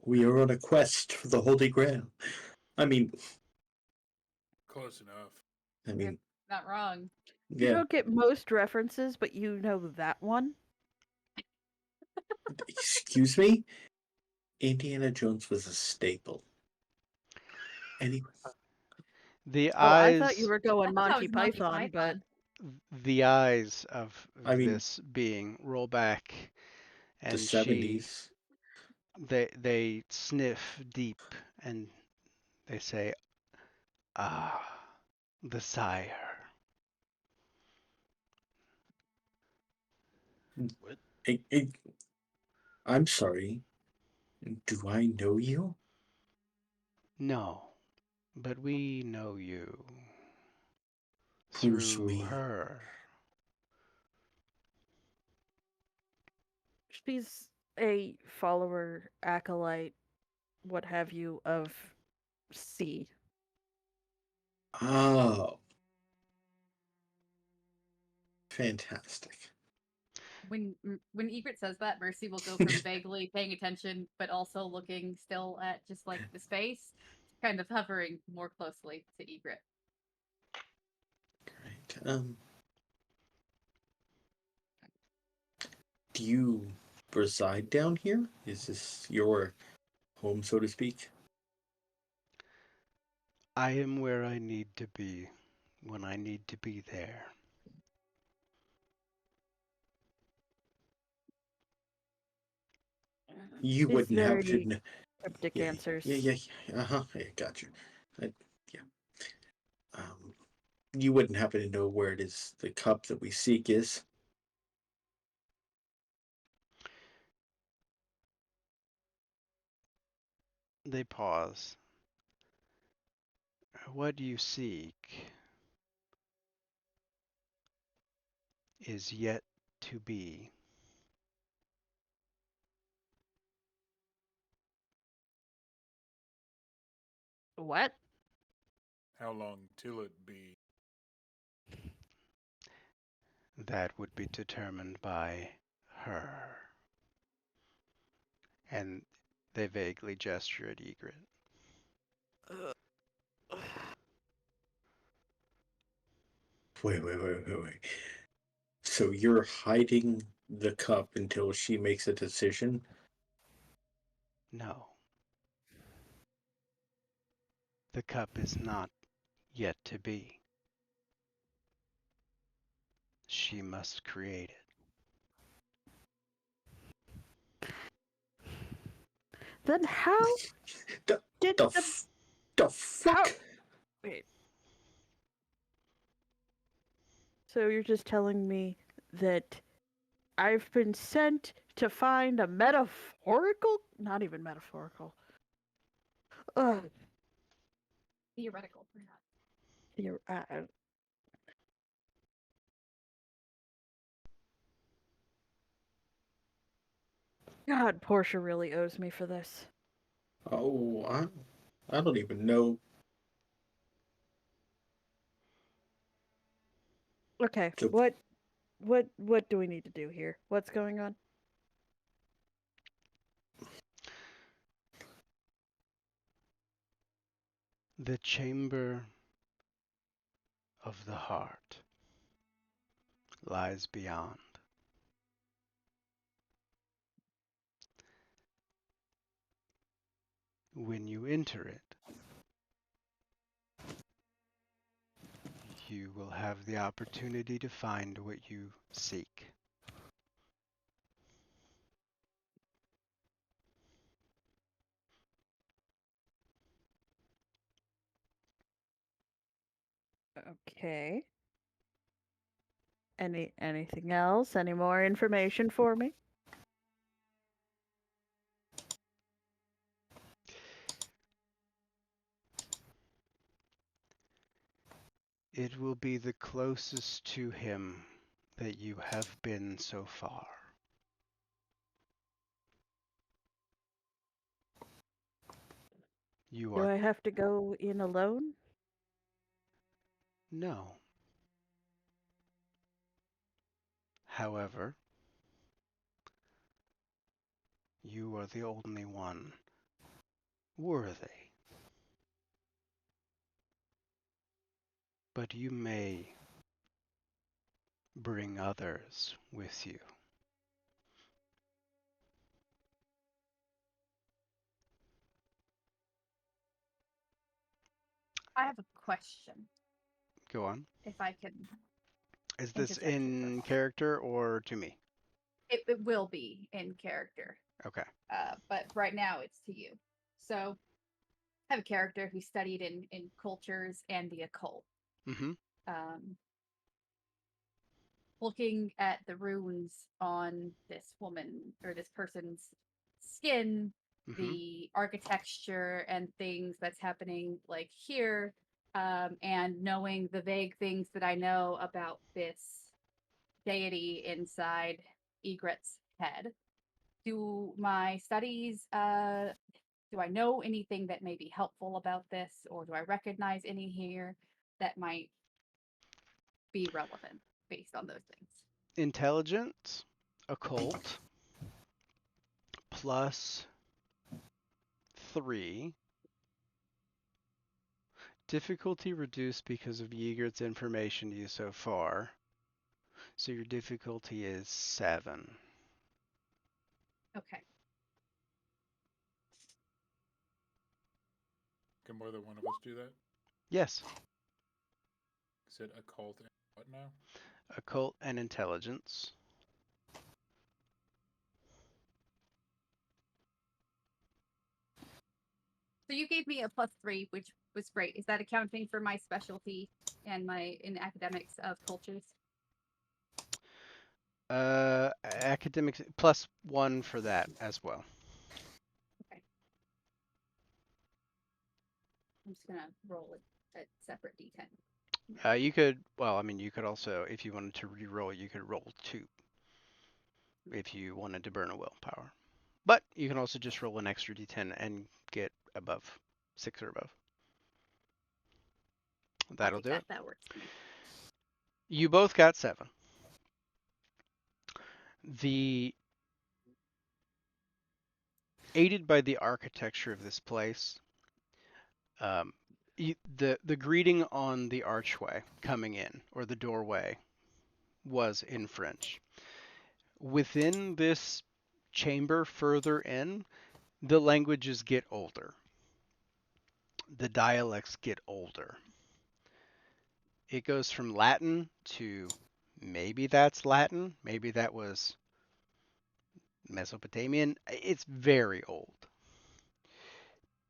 We are on a quest for the Holy Grail. I mean, Close enough. Not wrong. You yeah. don't get most references, but you know that one. Excuse me? Indiana Jones was a staple. Anyway, The Oh, I thought eyes, you were going I thought Monty it was Monty Python, but the eyes of I mean- this being roll back, the and she 70s. they sniff deep and they say, "Ah, the sire." I'm sorry. Do I know you? No, but we know you Who's through we? her. she's a follower, acolyte, what have you, of C. Oh. Fantastic. When Egret says that, Mercy will go from vaguely paying attention, but also looking still at just like the space, kind of hovering more closely to Egret. Great. Do you reside down here? Is this your home, so to speak? I am where I need to be when I need to be there. You These wouldn't have to. very cryptic answers. Yeah. I got you. Yeah. You wouldn't happen to know where it is the cup that we seek is? They pause. What you seek is yet to be. What? How long till it be? That would be determined by her. And they vaguely gesture at Egret. Wait. So you're hiding the cup until she makes a decision? No. The cup is not yet to be. She must create it. Then how The, did the, the f- the fuck? Wait. So you're just telling me that I've been sent to find a metaphorical, not even metaphorical. Theoretical, perhaps. You're, God, Portia really owes me for this. Oh, I don't even know. Okay, So- what do we need to do here? What's going on? The chamber of the heart lies beyond. When you enter it, you will have the opportunity to find what you seek. Okay. Anything else? Any more information for me? It will be the closest to him that you have been so far. You Do are I have to go in alone? no. However, you are the only one worthy. But you may bring others with you. I have a question, Go on. if I can. Is this Interject here for a in moment. character or to me? It will be in character, Okay. but right now it's to you. So, I have a character who studied in cultures and the occult. Mm-hmm. Looking at the runes on this woman or this person's skin, Mm-hmm. the architecture and things that's happening like here, and knowing the vague things that I know about this deity inside Egret's head. Do my studies do I know anything that may be helpful about this, or do I recognize any here that might be relevant based on those things? Intelligence, occult, plus 3. Difficulty reduced because of Yeagert's information to you so far. So your difficulty is 7. Okay. Can more than one of us do that? Yes. Is it occult and what now? Occult and intelligence. So you gave me a +3, which was great. Is that accounting for my specialty and my in academics of cultures? Academics plus 1 for that as well. Okay. I'm just gonna roll a separate D10. You could, well, I mean, you could also, if you wanted to re-roll, you could roll 2 if you wanted to burn a willpower. But you can also just roll an extra D10 and get above 6 or above. That'll do it. That works for me. You both got 7. Aided by the architecture of this place, the greeting on the archway coming in, or the doorway, was in French. Within this chamber further in, the languages get older. The dialects get older. It goes from Latin to maybe that's Latin, maybe that was Mesopotamian. It's very old.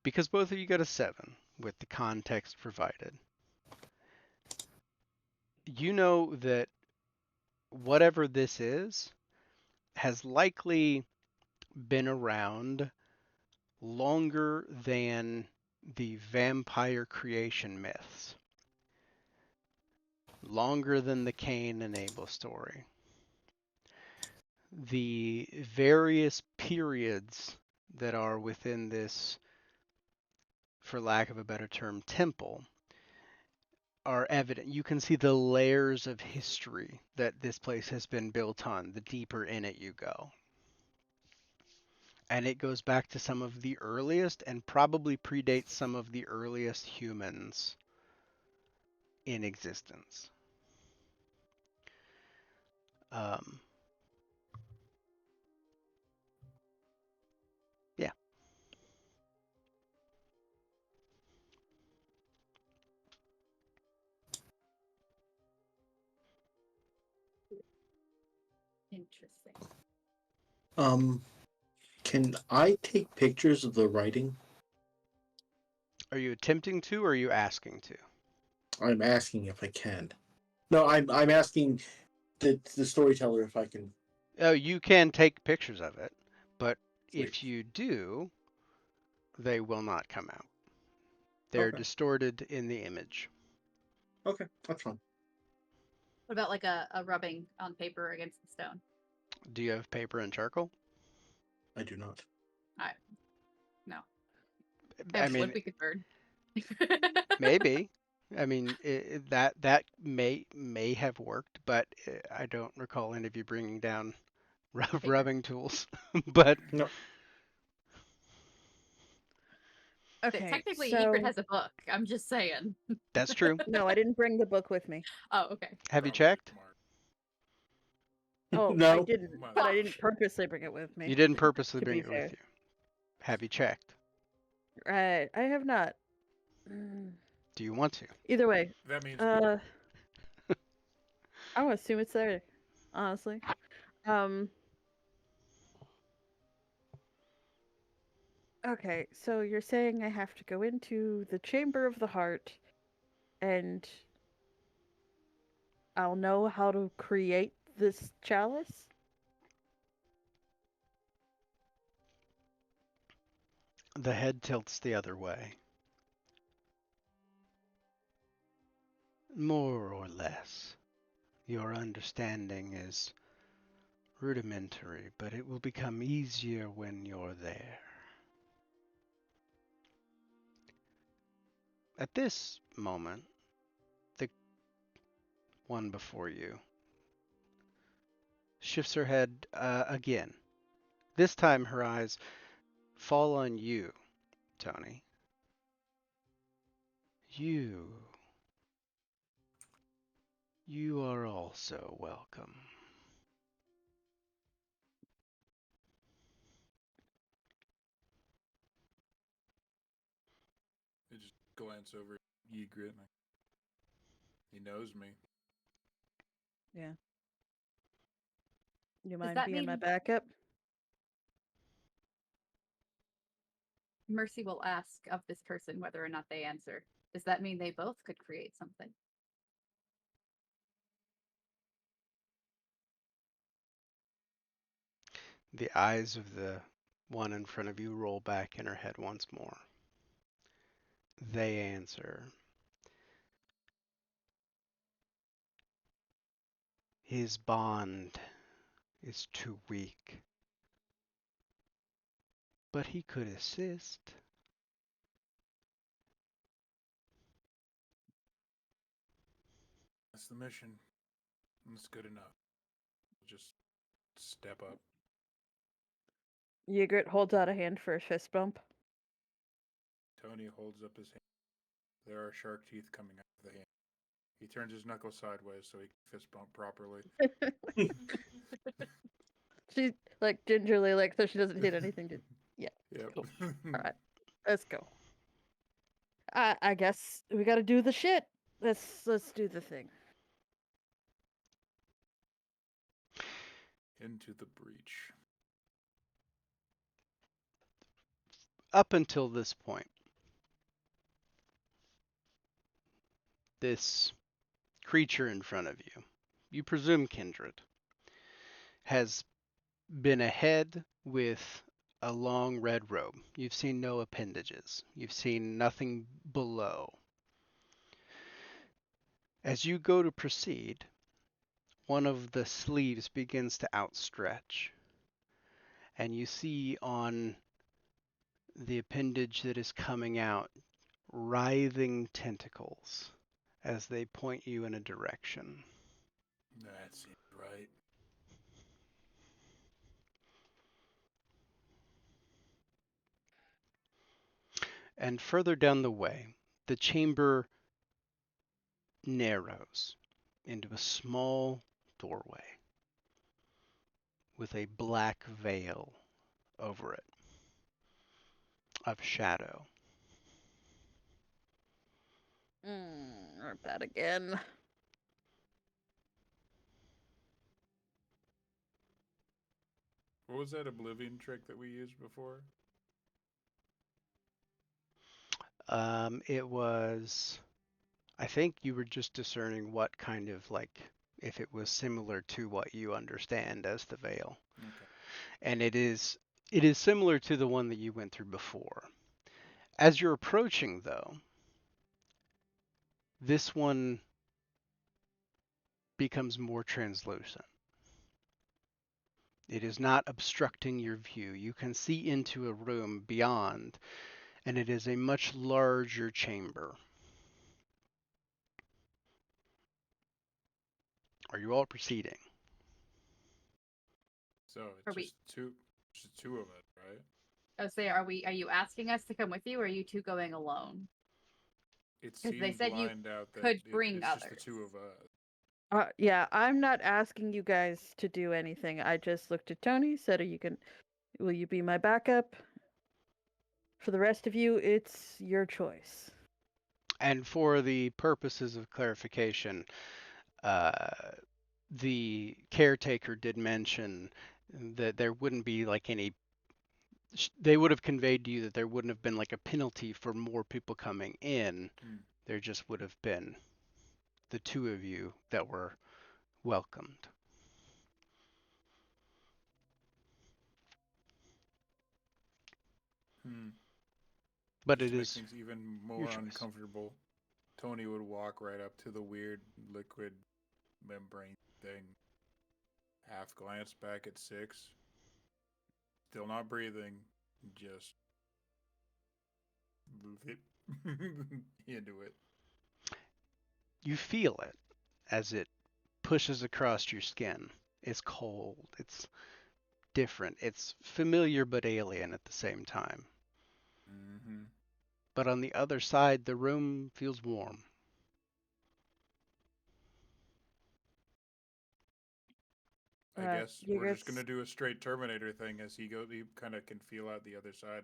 Because both of you got a 7 with the context provided. You know that whatever this is has likely been around longer than the vampire creation myths. Longer than the Cain and Abel story. The various periods that are within this, for lack of a better term, temple, are evident. You can see the layers of history that this place has been built on, the deeper in it you go. And it goes back to some of the earliest and probably predates some of the earliest humans in existence. Yeah. Interesting. Can I take pictures of the writing? Are you attempting to, or are you asking to? I'm asking if I can. No, I'm asking the storyteller if I can. Oh, you can take pictures of it, but if Sweet. you do, they will not come out. They're Okay. distorted in the image. Okay, that's fine. What about like a rubbing on paper against the stone? Do you have paper and charcoal? I do not. No. I Have mean, wood we could burn. maybe. I mean, that may have worked, but I don't recall any of you bringing down Paper. rubbing tools. But No. Okay. Technically, so... Egret has a book. I'm just saying. that's true. No, I didn't bring the book with me. Oh, okay. Have you Probably checked? smart. Oh, I No. didn't, Well, but I didn't purposely bring it with me. You didn't purposely to bring be it fair. with you. Have you checked? Right, I have not. Mm, Do you want to? Either way, That means I'm gonna assume it's there. Honestly, okay. So you're saying I have to go into the Chamber of the Heart, and I'll know how to create this chalice? The head tilts the other way. More or less. Your understanding is rudimentary, but it will become easier when you're there. At this moment, the one before you shifts her head again. This time her eyes fall on you, Tony. You are also welcome. I just glance over at Egret. He knows me. Yeah. You mind that being my mean- backup? Mercy will ask of this person whether or not they answer. Does that mean they both could create something? The eyes of the one in front of you roll back in her head once more. They answer. His bond is too weak, but he could assist. That's the mission. That's good enough. Just step up. Ygritte holds out a hand for a fist bump. Tony holds up his hand. There are shark teeth coming out of the hand. He turns his knuckle sideways so he can fist bump properly. She like gingerly, like so she doesn't hit anything. Yep. Cool. All right, let's go. I guess we got to do the shit. Let's do the thing. Into the breach. Up until this point, this creature in front of you, you presume kindred, has been a head with a long red robe. You've seen no appendages. You've seen nothing below. As you go to proceed, one of the sleeves begins to outstretch, and you see on the appendage that is coming out writhing tentacles as they point you in a direction. That seems right. And further down the way, the chamber narrows into a small doorway with a black veil over it of shadow. Aren't that again? What was that oblivion trick that we used before? It was, I think you were just discerning what kind of like if it was similar to what you understand as the Veil. Okay. And it is similar to the one that you went through before. As you're approaching, though, this one becomes more translucent. It is not obstructing your view. You can see into a room beyond, and it is a much larger chamber. Are you all proceeding? So Are it's we- just two of us, right? I would say, are you asking us to come with you, or are you two going alone? It 'Cause they seemed said you lined out that could bring it's just the two others. of us. Yeah, I'm not asking you guys to do anything. I just looked at Tony, said, will you be my backup? For the rest of you, it's your choice. And for the purposes of clarification, the caretaker did mention that there wouldn't be like any. They would have conveyed to you that there wouldn't have been like a penalty for more people coming in. There just would have been the two of you that were welcomed. But Just it to make is things even your more choice. uncomfortable, Tony would walk right up to the weird liquid membrane thing, half glance back at Six, still not breathing, just move it into it. You feel it as it pushes across your skin. It's cold. It's different. It's familiar but alien at the same time. Mm-hmm. But on the other side, the room feels warm. I guess you we're just guys- gonna do a straight Terminator thing as he kind of can feel out the other side.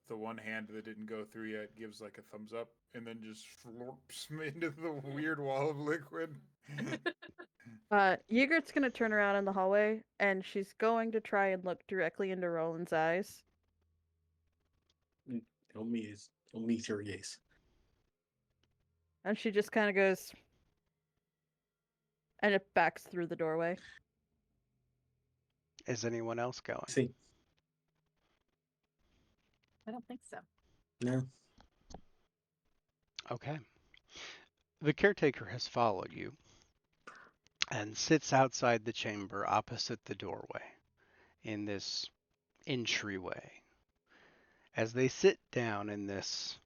The one hand that didn't go through yet gives like a thumbs up and then just florps into the weird wall of liquid. Ygritte's gonna turn around in the hallway, and she's going to try and look directly into Roland's eyes. Don't meet your gaze. And she just kind of goes, and it backs through the doorway. Is anyone else going? See, I don't think so. no. Okay. The caretaker has followed you and sits outside the chamber opposite the doorway in this entryway. As they sit down in this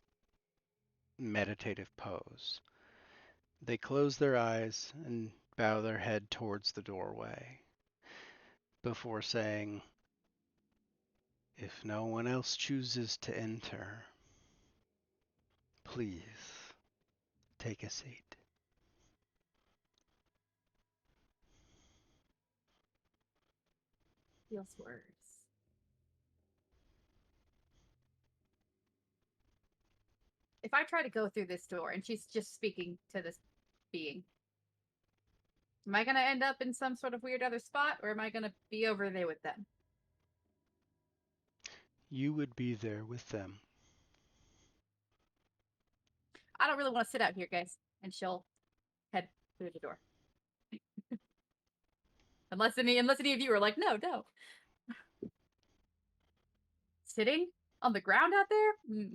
meditative pose, they close their eyes and bow their head towards the doorway before saying, "If no one else chooses to enter, please take a seat." Feels worse. If I try to go through this door and she's just speaking to this being, am I going to end up in some sort of weird other spot, or am I going to be over there with them? You would be there with them. I don't really want to sit out here, guys. And she'll head through the door. unless any of you are like, no. Sitting on the ground out there?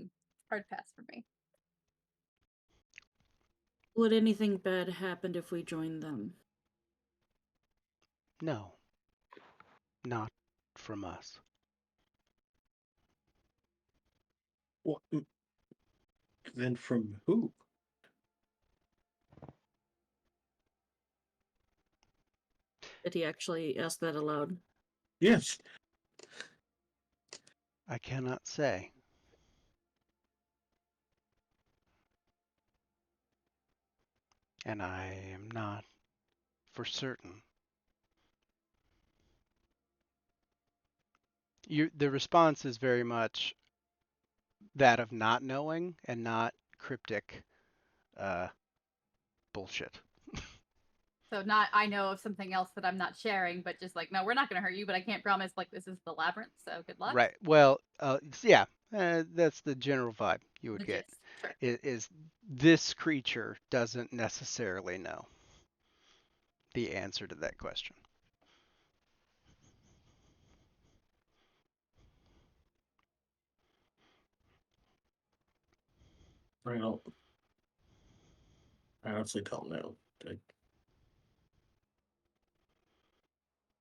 Hard pass for me. Would anything bad happen if we joined them? No, not from us. What? Then from who? Did he actually ask that aloud? Yes. I cannot say. And I am not for certain. The response is very much that of not knowing and not cryptic bullshit. So not, I know of something else that I'm not sharing, but just like, no, we're not going to hurt you, but I can't promise, like, this is the labyrinth, so good luck. Right. Well, yeah, that's the general vibe you would The get. gist. Sure. Is this creature doesn't necessarily know. the answer to that question. I don't. I honestly don't know.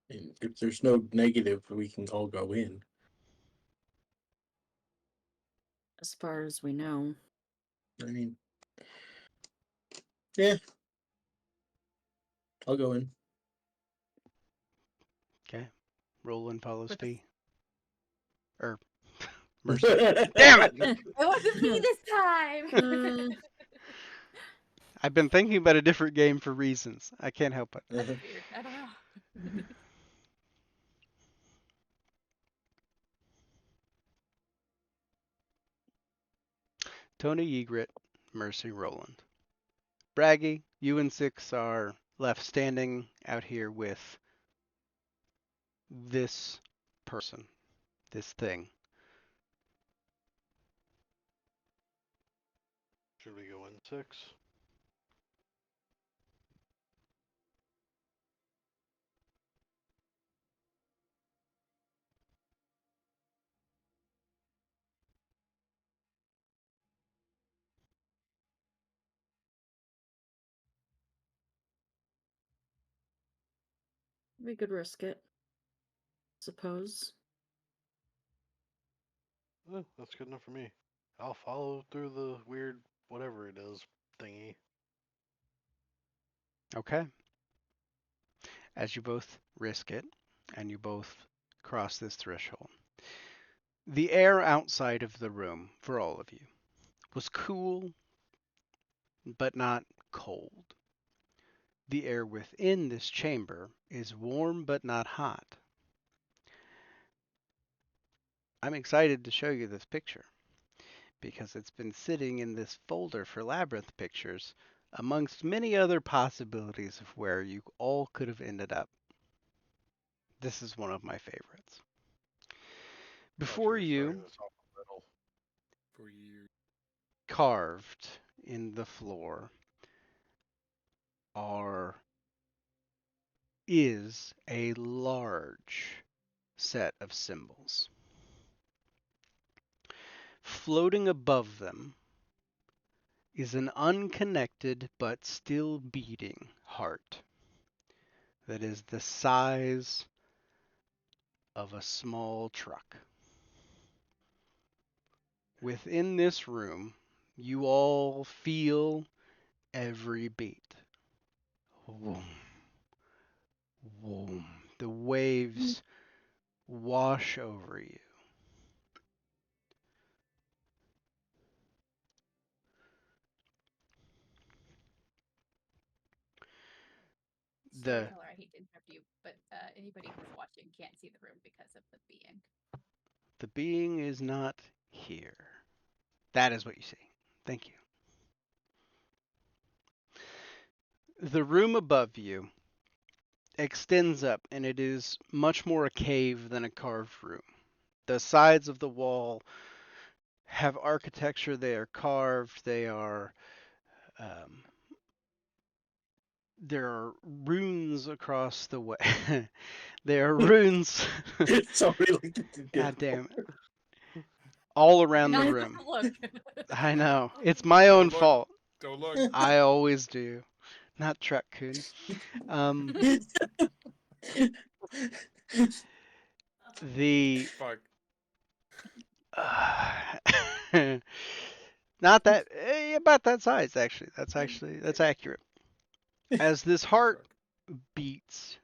If there's no negative, we can all go in. As far as we know. I mean, yeah, I'll go in. Okay. Roland follows With the- P. Or Mercy. Damn it! It wasn't me this time. Mm, I've been thinking about a different game for reasons. I can't help it. That's weird. I don't know. Tony Egret, Mercy Roland. Braggy, you and Six are left standing out here with this person, this thing. Should we go in 6? we could risk it. Suppose. That's good enough for me. I'll follow through the weird whatever it is thingy. Okay. As you both risk it, and you both cross this threshold. The air outside of the room, for all of you, was cool, but not cold. The air within this chamber is warm, but not hot. I'm excited to show you this picture, because it's been sitting in this folder for Labyrinth pictures, amongst many other possibilities of where you all could have ended up. This is one of my favorites. Before you, For years. carved in the floor, is a large set of symbols. Floating above them is an unconnected but still beating heart that is the size of a small truck. Within this room, you all feel every beat. Boom, boom. The waves wash over you. Storyteller, I hate to interrupt you, but anybody who's watching can't see the room because of the being. The being is not here. That is what you see. Thank you. The room above you extends up, and it is much more a cave than a carved room. The sides of the wall have architecture. They are carved. They are there are runes across the way. There are runes. Somebody looked at the God damn it. All around the Guys, room. look. I know. It's my own look. fault. Don't look. I always do. Not Truck Coon. The Fuck. not that about that size actually. That's accurate. As this heart beats,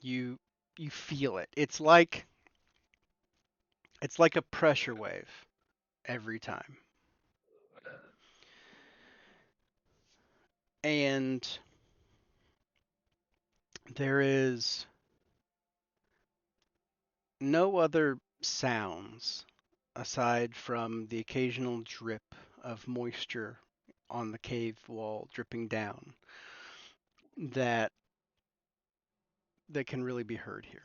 you feel it. It's like a pressure wave every time. And there is no other sounds aside from the occasional drip of moisture on the cave wall dripping down that can really be heard here.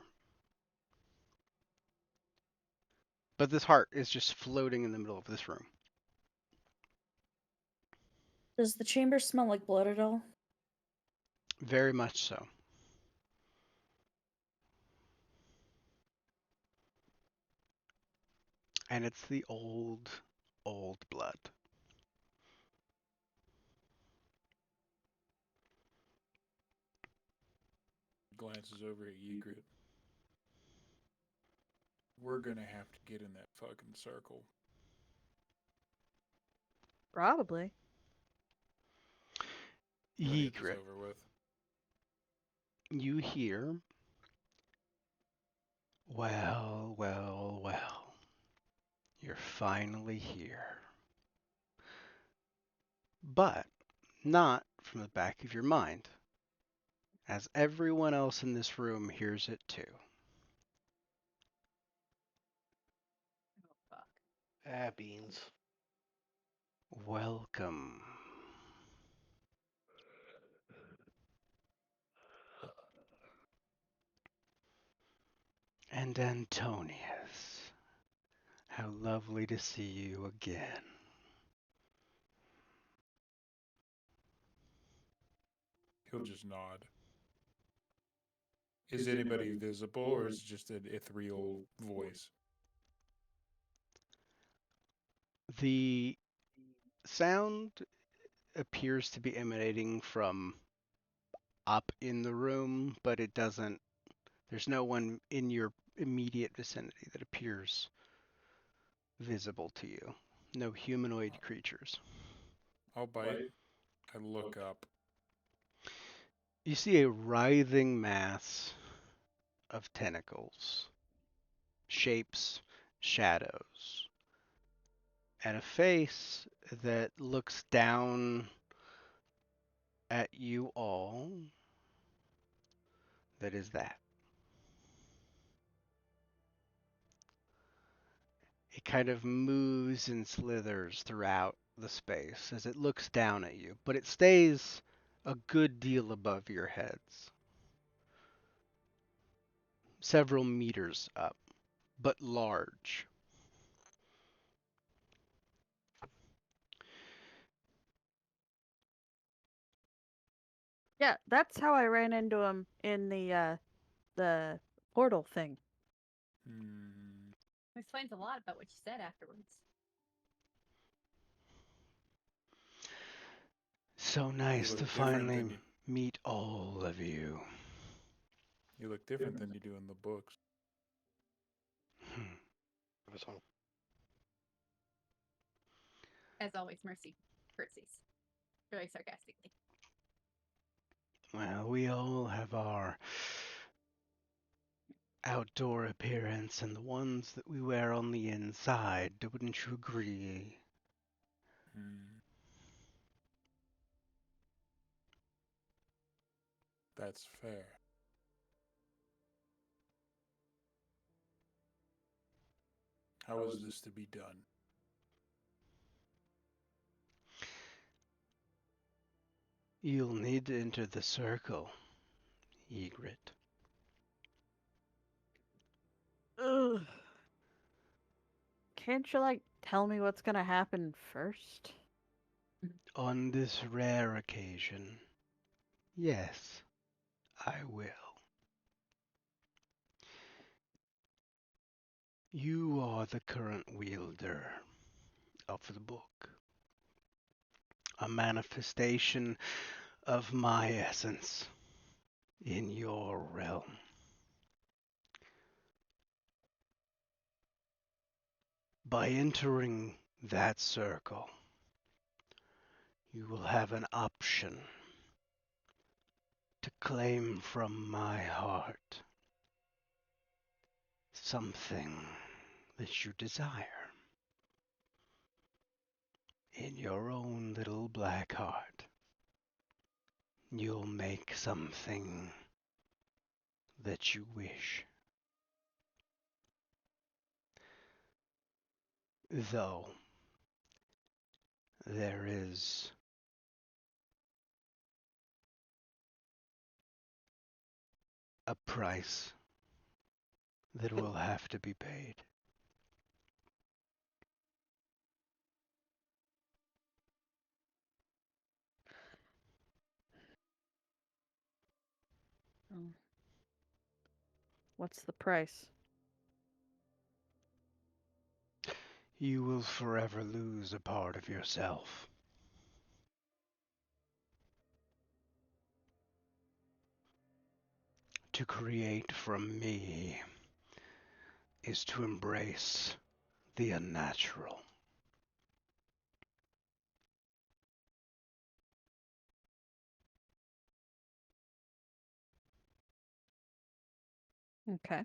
But this heart is just floating in the middle of this room. Does the chamber smell like blood at all? Very much so. And it's the old, old blood. Glances over at Ygritte. We're gonna have to get in that fucking circle. Probably. Let's get this Ygritte, over with. you hear, well, well, well, you're finally here. But not from the back of your mind, as everyone else in this room hears it too. Oh, fuck. Ah, beans. Welcome. And Antonius, how lovely to see you again. He'll just nod. Is anybody visible, or is it just an ethereal voice? The sound appears to be emanating from up in the room, but it doesn't. There's no one in your immediate vicinity that appears visible to you. No humanoid creatures. I'll bite. I look up. You see a writhing mass of tentacles, shapes, shadows, and a face that looks down at you all. That is that. It kind of moves and slithers throughout the space as it looks down at you, but it stays a good deal above your heads. Several meters up, but large. Yeah, that's how I ran into him in the portal thing. Hmm. Explains a lot about what you said afterwards. So nice look to different than finally meet all of you. You look different than you do in the books. Give us home. As always, Mercy curtsies. Very sarcastically. Well, we all have our outdoor appearance and the ones that we wear on the inside, wouldn't you agree? Hmm. That's fair. How is this to be done? You'll need to enter the circle, Ygritte. Ugh. Can't you like tell me what's gonna happen first? On this rare occasion, yes, I will. You are the current wielder of the book, a manifestation of my essence in your realm. By entering that circle, you will have an option to claim from my heart something that you desire in your own little black heart. You'll make something that you wish. Though there is a price that will have to be paid. What's the price? You will forever lose a part of yourself. To create from me is to embrace the unnatural. Okay.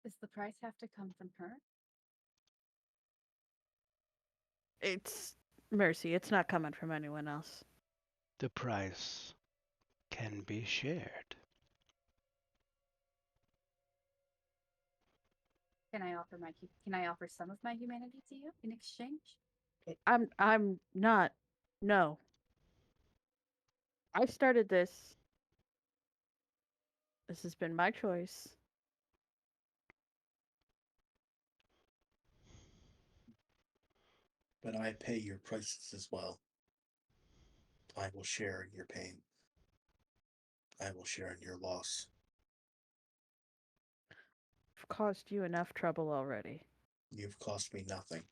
Does the price have to come from her? It's Mercy. It's not coming from anyone else. The price can be shared. Can I offer some of my humanity to you in exchange? I'm not. No. I started this. This has been my choice. But I pay your prices as well. I will share in your pain. I will share in your loss. I've caused you enough trouble already. You've cost me nothing.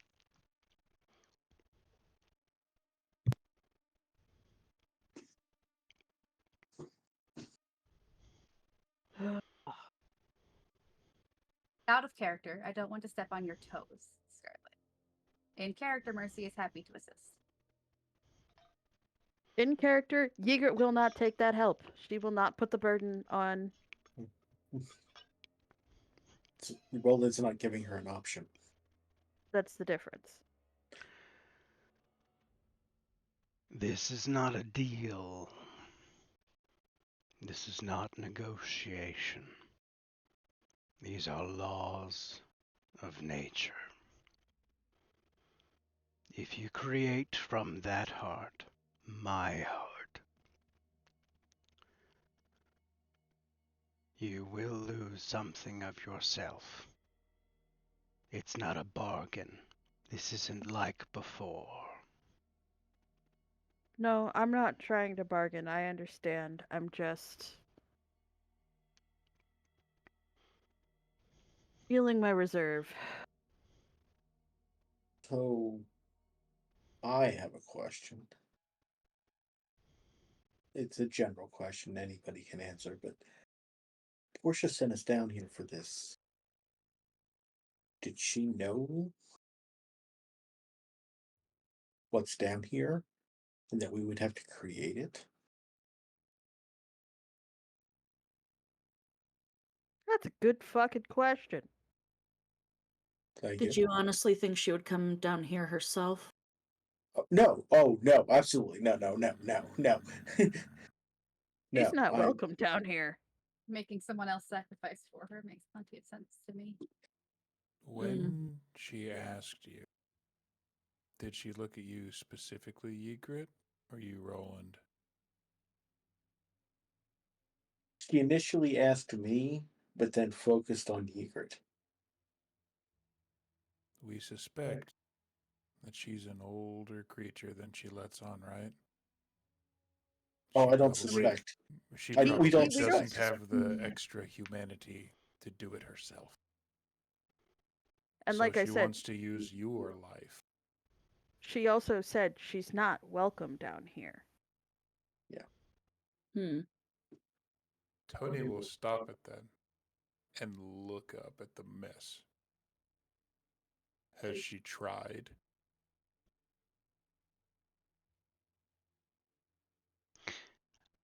Out of character, I don't want to step on your toes, Scarlet. In character, Mercy is happy to assist. In character, Ygritte will not take that help. She will not put the burden on. Roland's not giving her an option. That's the difference. This is not a deal. This is not negotiation. These are laws of nature. If you create from that heart, my heart, you will lose something of yourself. It's not a bargain. This isn't like before. No, I'm not trying to bargain. I understand. I'm just feeling my reserve. So, I have a question. It's a general question anybody can answer, but Portia sent us down here for this. Did she know what's down here and that we would have to create it? That's a good fucking question. Thank Did you honestly think she would come down here herself? No. Oh, no. Absolutely. No, no, no, no, no. She's No, not welcome down here. Making someone else sacrifice for her makes plenty of sense to me. When she asked you, did she look at you specifically, Ygritte, or you, Roland? She initially asked me, but then focused on Ygritte. We suspect that she's an older creature than she lets on, right? Oh, She I don't probably- suspect. She we probably don't doesn't suspect. have the extra humanity to do it herself. And so like I she said, wants to use your life. she also said she's not welcome down here. Tony will stop at that and look up at the mess. Has she tried?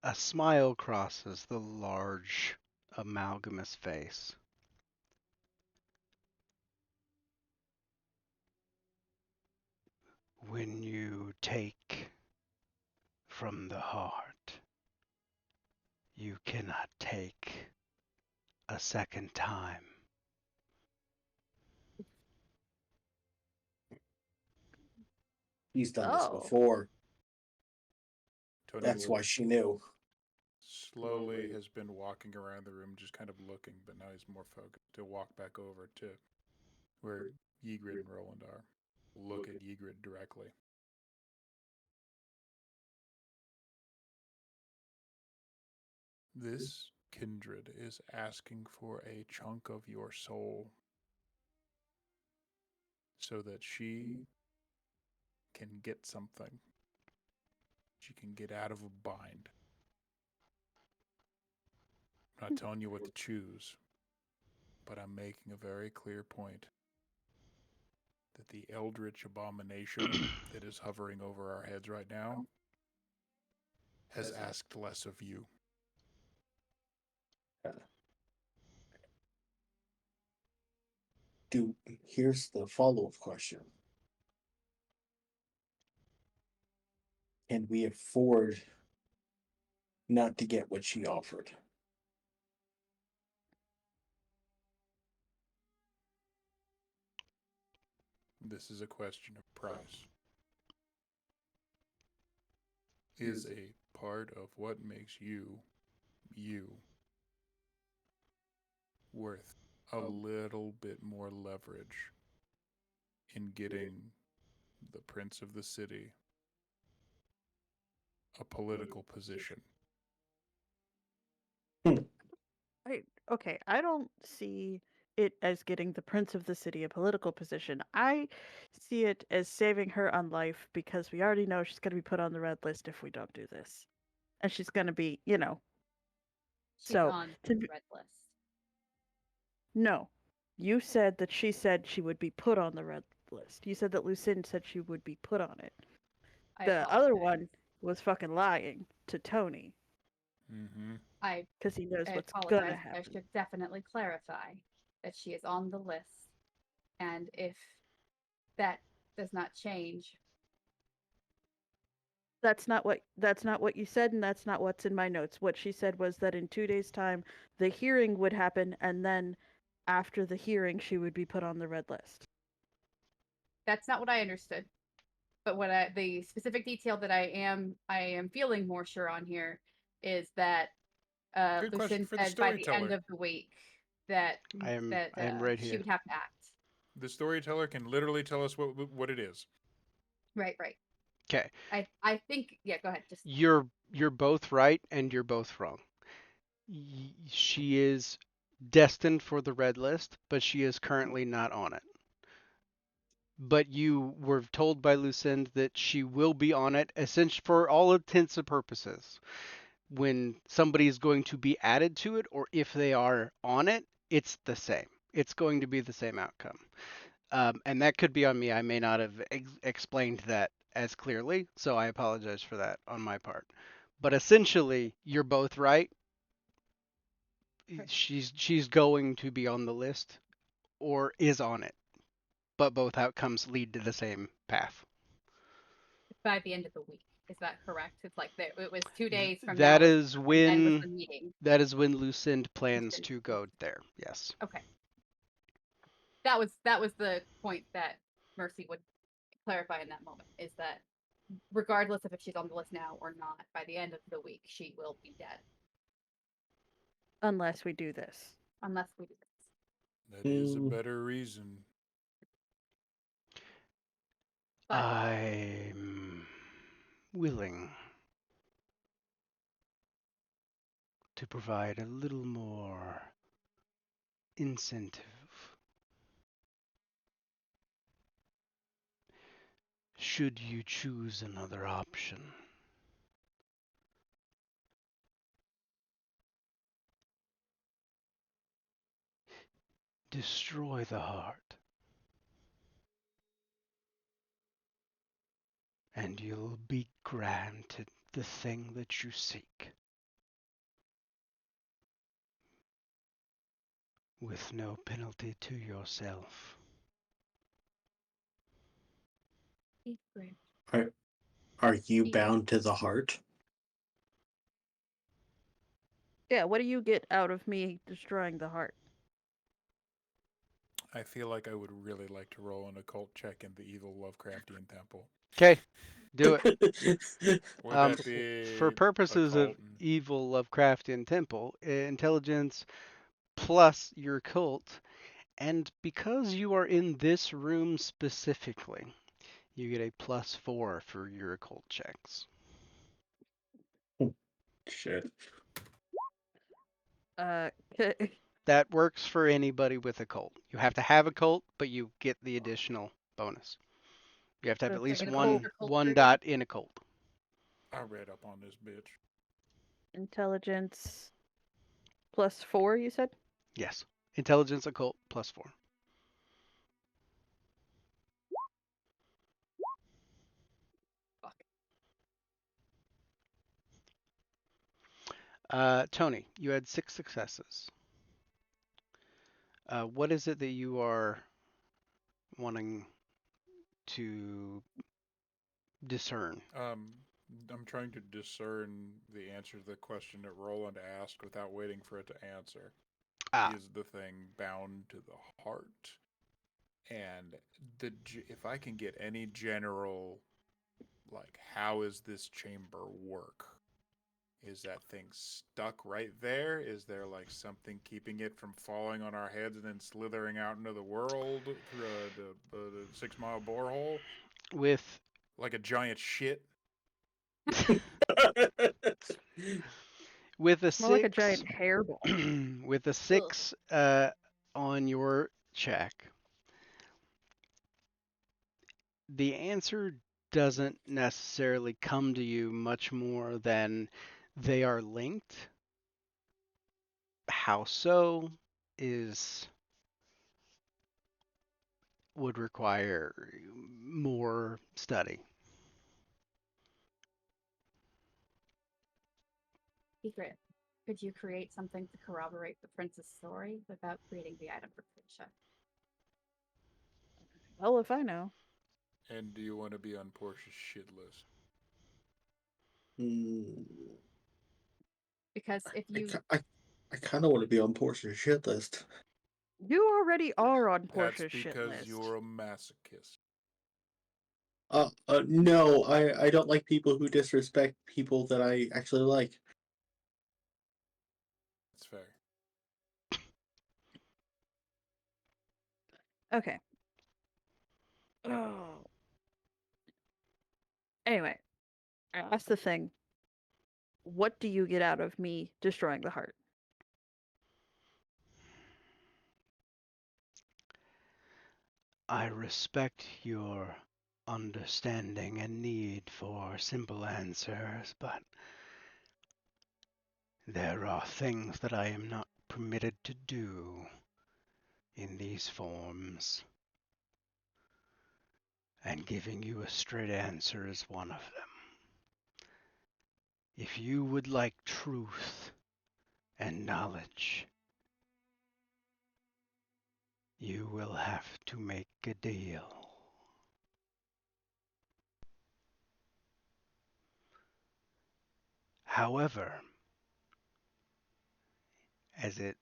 A smile crosses the large, amalgamous face. When you take from the heart, you cannot take a second time. He's done this Oh. before. Tony That's will why she knew. slowly has been walking around the room, just kind of looking, but now he's more focused to walk back over to where Ygritte and Roland are. Look at Ygritte directly. This kindred is asking for a chunk of your soul so that she can get something. She can get out of a bind. I'm not telling you what to choose, but I'm making a very clear point that the eldritch abomination that is hovering over our heads right now has asked less of you. Here's the follow-up question. Can we afford not to get what she offered? This is a question of price. Is a part of what makes you, you, worth a little bit more leverage in getting the Prince of the City a political position? Okay, I don't see it as getting the Prince of the City a political position. I see it as saving her on life because we already know she's going to be put on the red list if we don't do this. And she's going to be, She's So, on to the be- red list. no. You said that she said she would be put on the red list. You said that Lucinda said she would be put on it. I The other apologize. one was fucking lying to Tony Mm-hmm. I because he knows what's going apologize. to I happen. should definitely clarify that she is on the list, and if that does not change, That's not what you said, and that's not what's in my notes. What she said was that in 2 days' time the hearing would happen, and then after the hearing she would be put on the red list. that's not what I understood. But the specific detail that I am feeling more sure on here is that Good question Lucian for the said by the end storyteller. of the week that I am right she here. would have to act. The storyteller can literally tell us what it is. Right. Okay. I think go ahead. Just You're both right and you're both wrong. She is destined for the red list, but she is currently not on it. But you were told by Lucinda that she will be on it, essentially for all intents and purposes. When somebody is going to be added to it, or if they are on it, it's the same. It's going to be the same outcome. And that could be on me. I may not have explained that as clearly, so I apologize for that on my part. But essentially, you're both right. She's going to be on the list or is on it, but both outcomes lead to the same path. by the end of the week. Is that correct? It's like it was 2 days from That now. is Then was when the meeting. Lucinda plans Lucinda. to go there. Yes. Okay. That was the point that Mercy would clarify in that moment, is that regardless of if she's on the list now or not, by the end of the week she will be dead. Unless we do this. Unless we do this. That is a better reason. But I'm willing to provide a little more incentive. Should you choose another option? Destroy the heart, and you'll be granted the thing that you seek, with no penalty to yourself. Are you bound to the heart? Yeah, what do you get out of me destroying the heart? I feel like I would really like to roll an occult check in the evil Lovecraftian temple. Okay, do it. Would that be For purposes of occult and- evil Lovecraftian temple, intelligence plus your cult, and because you are in this room specifically, you get a +4 for your occult checks. Shit. Uh, That works for anybody with a cult. You have to have a cult, but you get the additional bonus. You have to have So at it's least like a one cult- cult one trigger? dot in a cult. I read up on this bitch. intelligence +4, you said? Yes. Intelligence occult +4. Fuck. Tony, you had 6 successes. What is it that you are wanting to discern? I'm trying to discern the answer to the question that Roland asked without waiting for it to answer. Ah, Is the thing bound to the heart? And if I can get any general, like, how is this chamber work? Is that thing stuck right there? Is there like something keeping it from falling on our heads and then slithering out into the world through the 6 mile borehole? with Like a giant shit? with a It's more like a 6 giant hairball. with a 6 on your check, the answer doesn't necessarily come to you much more than they are linked. How so would require more study. Secret. Could you create something to corroborate the prince's story without creating the item for Portia? Well, if I know. And do you want to be on Portia's shit list? Mm, Because if I, you ki- I, I kind of want to be on Portia's shit list. You already are on That's Portia's shit because list. you're a masochist. No, I don't like people who disrespect people that I actually like. That's fair. Okay. Oh. Anyway, I asked the thing. What do you get out of me destroying the heart? I respect your understanding and need for simple answers, but there are things that I am not permitted to do in these forms, and giving you a straight answer is one of them. If you would like truth and knowledge, you will have to make a deal. However, as it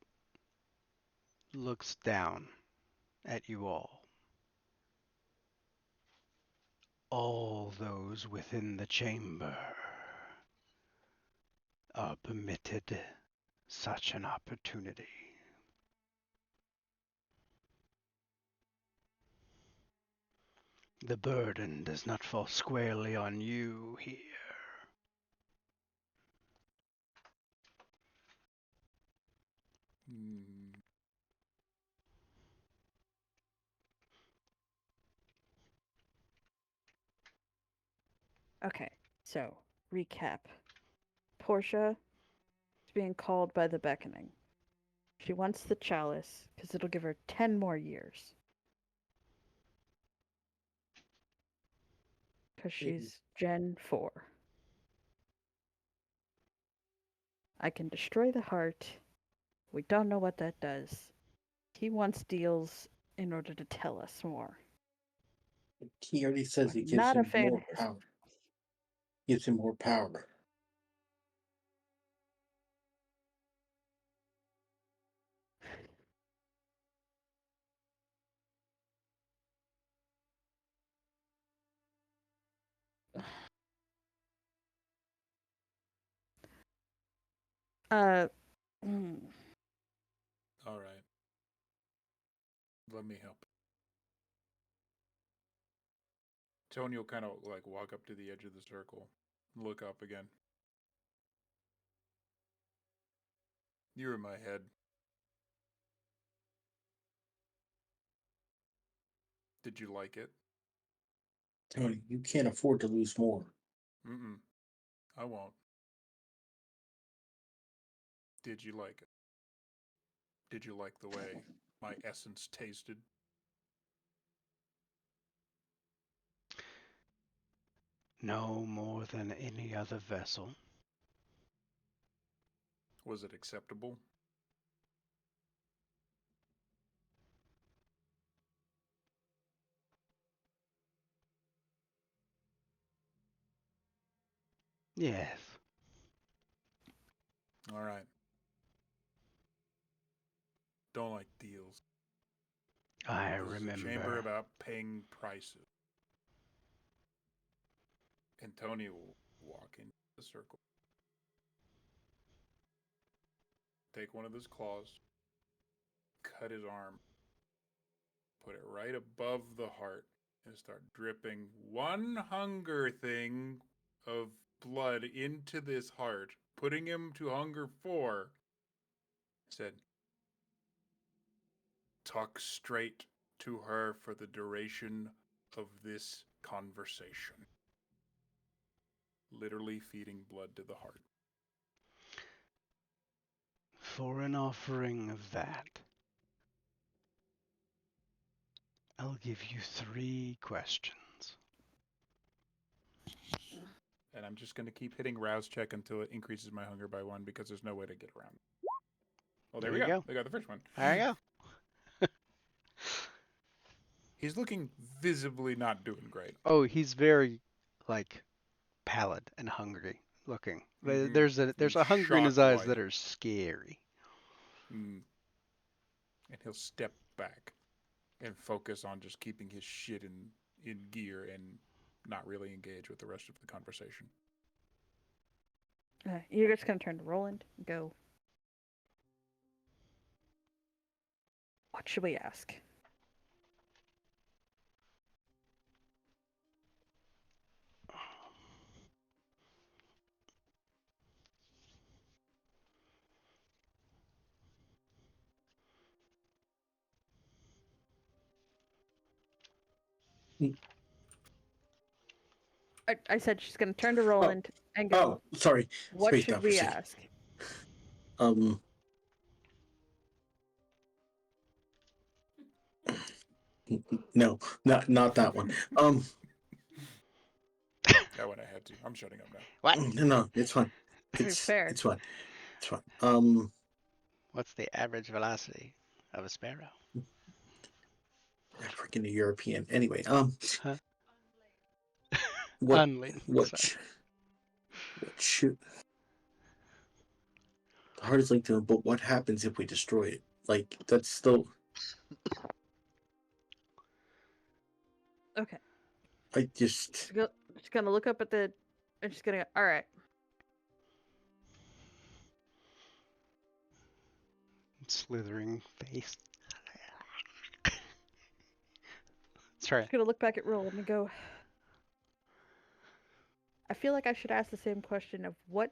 looks down at you all those within the chamber are permitted such an opportunity. The burden does not fall squarely on you here. Hmm. Okay, so recap. Portia is being called by the beckoning. She wants the chalice because it'll give her 10 more years. Because she's Gen 4. I can destroy the heart. We don't know what that does. He wants deals in order to tell us more. He already says I'm it gives not a him fan more of his. power. Gives him more power. Uh, mm, All right. Let me help. Tony will kind of like walk up to the edge of the circle, look up again. You're in my head. Did you like it? Tony, you can't afford to lose more. Mm-mm. I won't. Did you like it? Did you like the way my essence tasted? No more than any other vessel. Was it acceptable? Yes. All right. Don't like deals. I This is a chamber remember. about paying prices. And Tony will walk into the circle. Take one of his claws. Cut his arm. Put it right above the heart. And start dripping one hunger thing of blood into this heart. Putting him to hunger 4. Said, talk straight to her for the duration of this conversation. Literally feeding blood to the heart. For an offering of that, I'll give you 3 questions. And I'm just going to keep hitting rouse check until it increases my hunger by 1 because there's no way to get around it. Oh, there we you go. go. They got the first one. There you go. He's looking visibly not doing great. Oh, he's very, like, pallid and hungry looking. Mhm. There's He's a hunger in his eyes shock that white. are scary. And he'll step back and focus on just keeping his shit in gear and not really engage with the rest of the conversation. You're just gonna turn to Roland and go, what should we ask? I said she's gonna turn to Roland and go, Oh, sorry. what Spaced should out for a we second. ask? No, not that one. That one I had to. I'm shutting up now. What? No, it's fine. Fair. It's fine. It's fine. What's the average velocity of a sparrow? Freaking a European. Anyway, Huh? what Unladen. Sorry. should the heart is linked to him, but what happens if we destroy it? Like, that's still. Okay. I just. She's gonna look up at the, and she's gonna go, all right. Slithering face. Sorry. She's gonna look back at Roland and go, I feel like I should ask the same question of what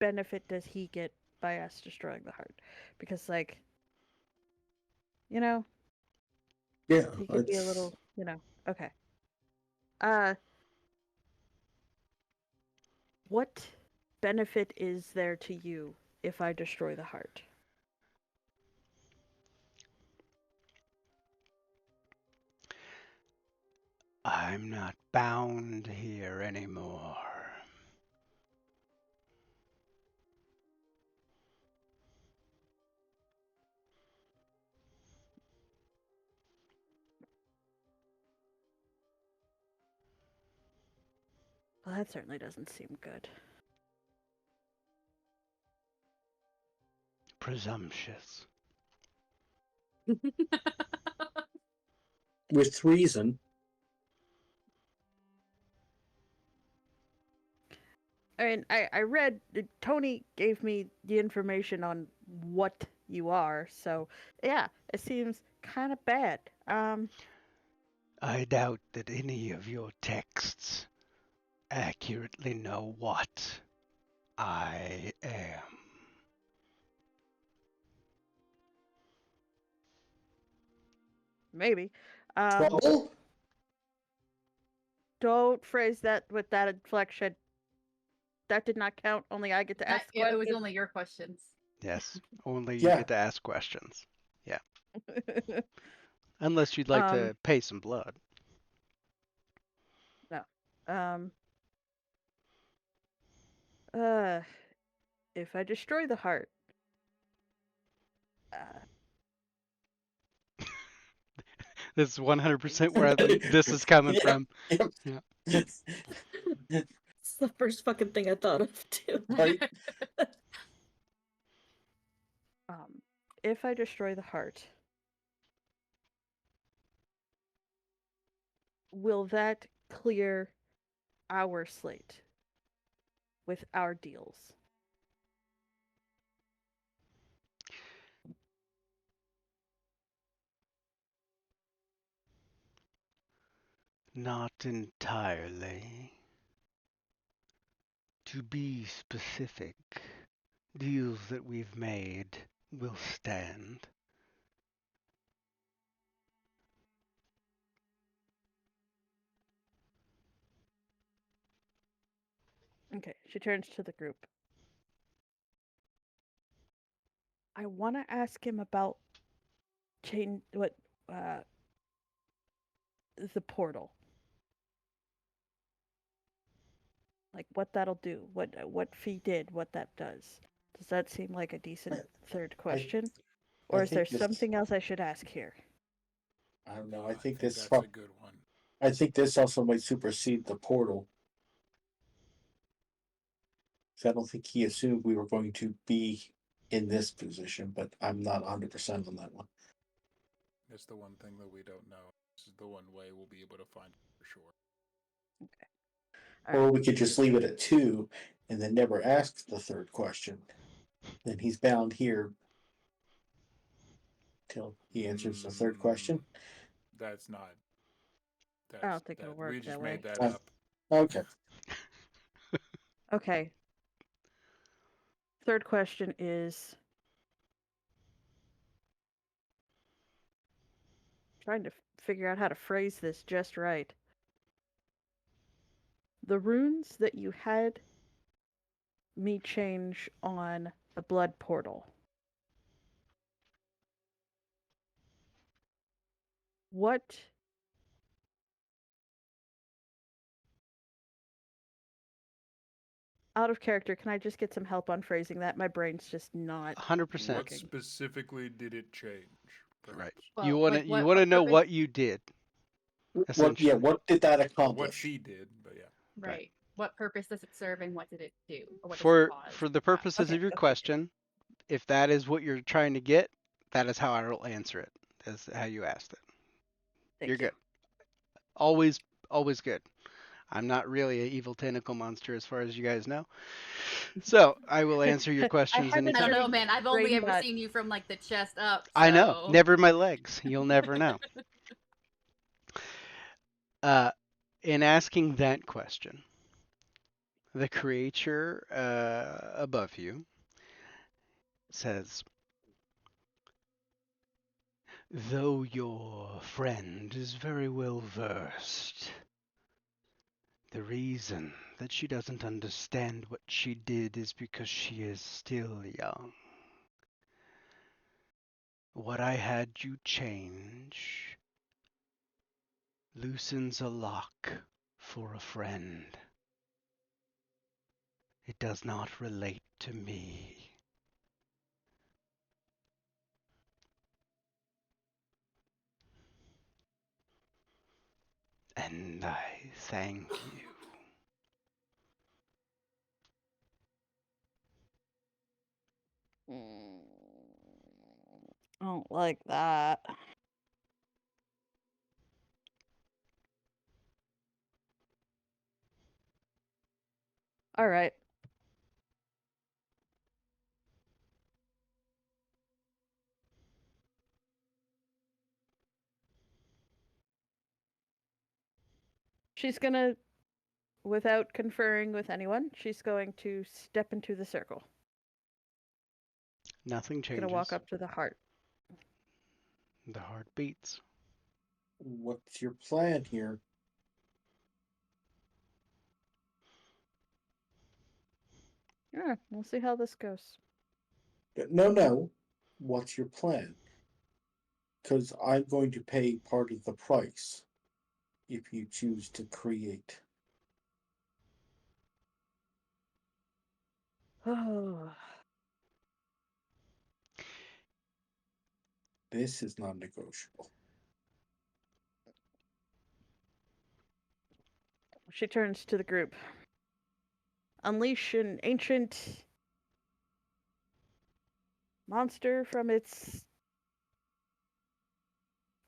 benefit does he get by us destroying the heart? Because, like, you know, Yeah, he could be a little, okay. What benefit is there to you if I destroy the heart? I'm not bound here anymore. Well, that certainly doesn't seem good. Presumptuous. with reason. And I read, Tony gave me the information on what you are, so yeah, it seems kind of bad. I doubt that any of your texts accurately know what I am. maybe. Trouble? Don't phrase that with that inflection. That did not count. Only I get to ask It was questions. only your questions. Yes, only you Yeah. get to ask questions. Unless you'd like to pay some blood. No. If I destroy the heart, This is 100% where this is coming Yeah. from. Yep. Yeah. It's the first fucking thing I thought of too. Right? if I destroy the heart, will that clear our slate with our deals? Not entirely. To be specific, deals that we've made will stand. Okay, she turns to the group. I want to ask him about the portal. Like what that'll do, what Fee did, what that does. Does that seem like a decent third question? Or is there think this- something else I should ask here? I don't know. I think this that's a good one. I think this also might supersede the portal. 'Cause I don't think he assumed we were going to be in this position, but I'm not 100% on that one. That's the one thing that we don't know. This is the one way we'll be able to find it for sure. Or we could just leave it at 2 and then never ask the third question. Then he's bound here till he answers the third question. That's not. I don't think it'll work We just that made way. that up. Okay. Okay. Third question is trying to figure out how to phrase this just right. The runes that you had me change on the blood portal. What out of character, can I just get some help on phrasing that? My brain's just not 100%. What working. specifically did it change? Right. perhaps? You Well, want to like, you what want to know purpose- what you did. Essentially. What did that Or accomplish? what she did, but yeah. Right. What purpose does it serve and what did it do? Or what does it For cause? the purposes Okay, of your okay. question, if that is what you're trying to get, that is how I will answer it. That's how you asked it. Thank You're you. good. Always good. I'm not really an evil tentacle monster as far as you guys know. So I will answer your questions had I it anytime. don't know, Very man. I've only brain ever nut. seen you from like the chest up. I know. so- Never my legs. You'll never know. In asking that question, the creature above you says, though your friend is very well versed, the reason that she doesn't understand what she did is because she is still young. What I had you change loosens a lock for a friend. It does not relate to me. And I thank you. I don't like that. All right. She's gonna, without conferring with anyone, she's going to step into the circle. Nothing changes. Gonna walk up to the heart. The heart beats. What's your plan here? Yeah, we'll see how this goes. No. What's your plan? Because I'm going to pay part of the price if you choose to create. Oh, This is non negotiable. she turns to the group. Unleash an ancient monster from its,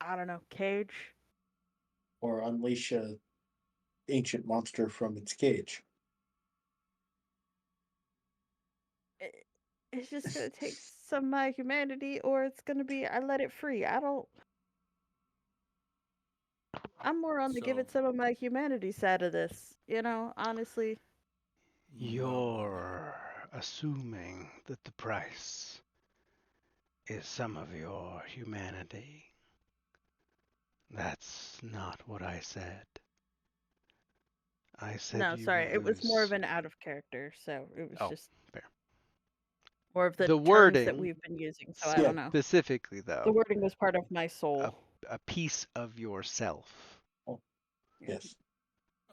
I don't know, cage. Or unleash a ancient monster from its cage. It's just gonna take some of my humanity, or it's gonna be I let it free. I don't. I'm more on the give it So- some of my humanity side of this. Honestly. You're assuming that the price is some of your humanity. That's not what I said. I said No, you sorry. will It was more of lose- an out of character, so it was Oh, just fair. more of the The terms wording, that we've been using. So I Yeah. don't know. specifically The though, wording was part of my soul. a piece of yourself. Yes.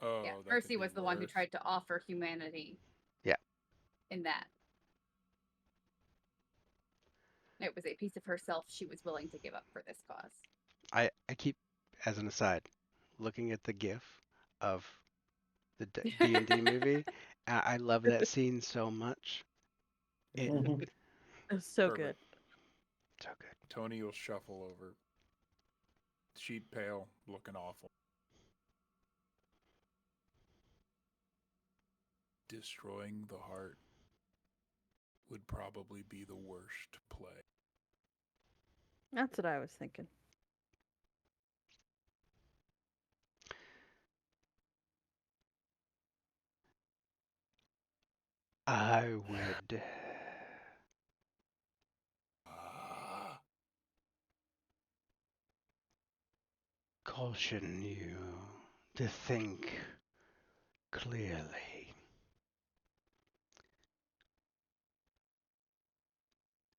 Oh, Yeah, that could Mercy be was the one who worse. tried to offer humanity. Yeah. In that. It was a piece of herself she was willing to give up for this cause. I keep, as an aside, looking at the GIF of the D&D movie. I love that scene so much. It Mhm. It was so Perfect. good. so good. Tony will shuffle over. Sheet pale, looking awful. Destroying the heart would probably be the worst play. That's what I was thinking. I would Ah, caution you to think clearly.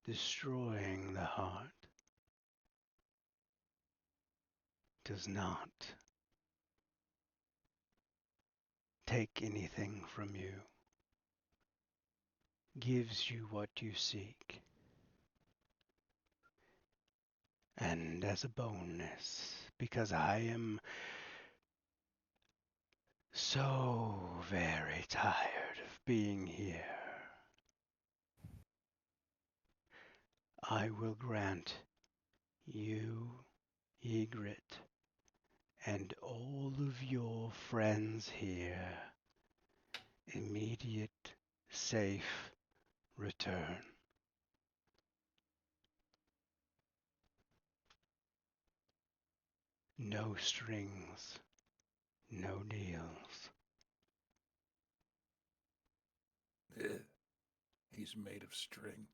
Destroying the heart does not take anything from you, gives you what you seek. And as a bonus, because I am so very tired of being here, I will grant you, Ygritte, and all of your friends here immediate, safe return. No strings, no deals. ugh. He's made of string.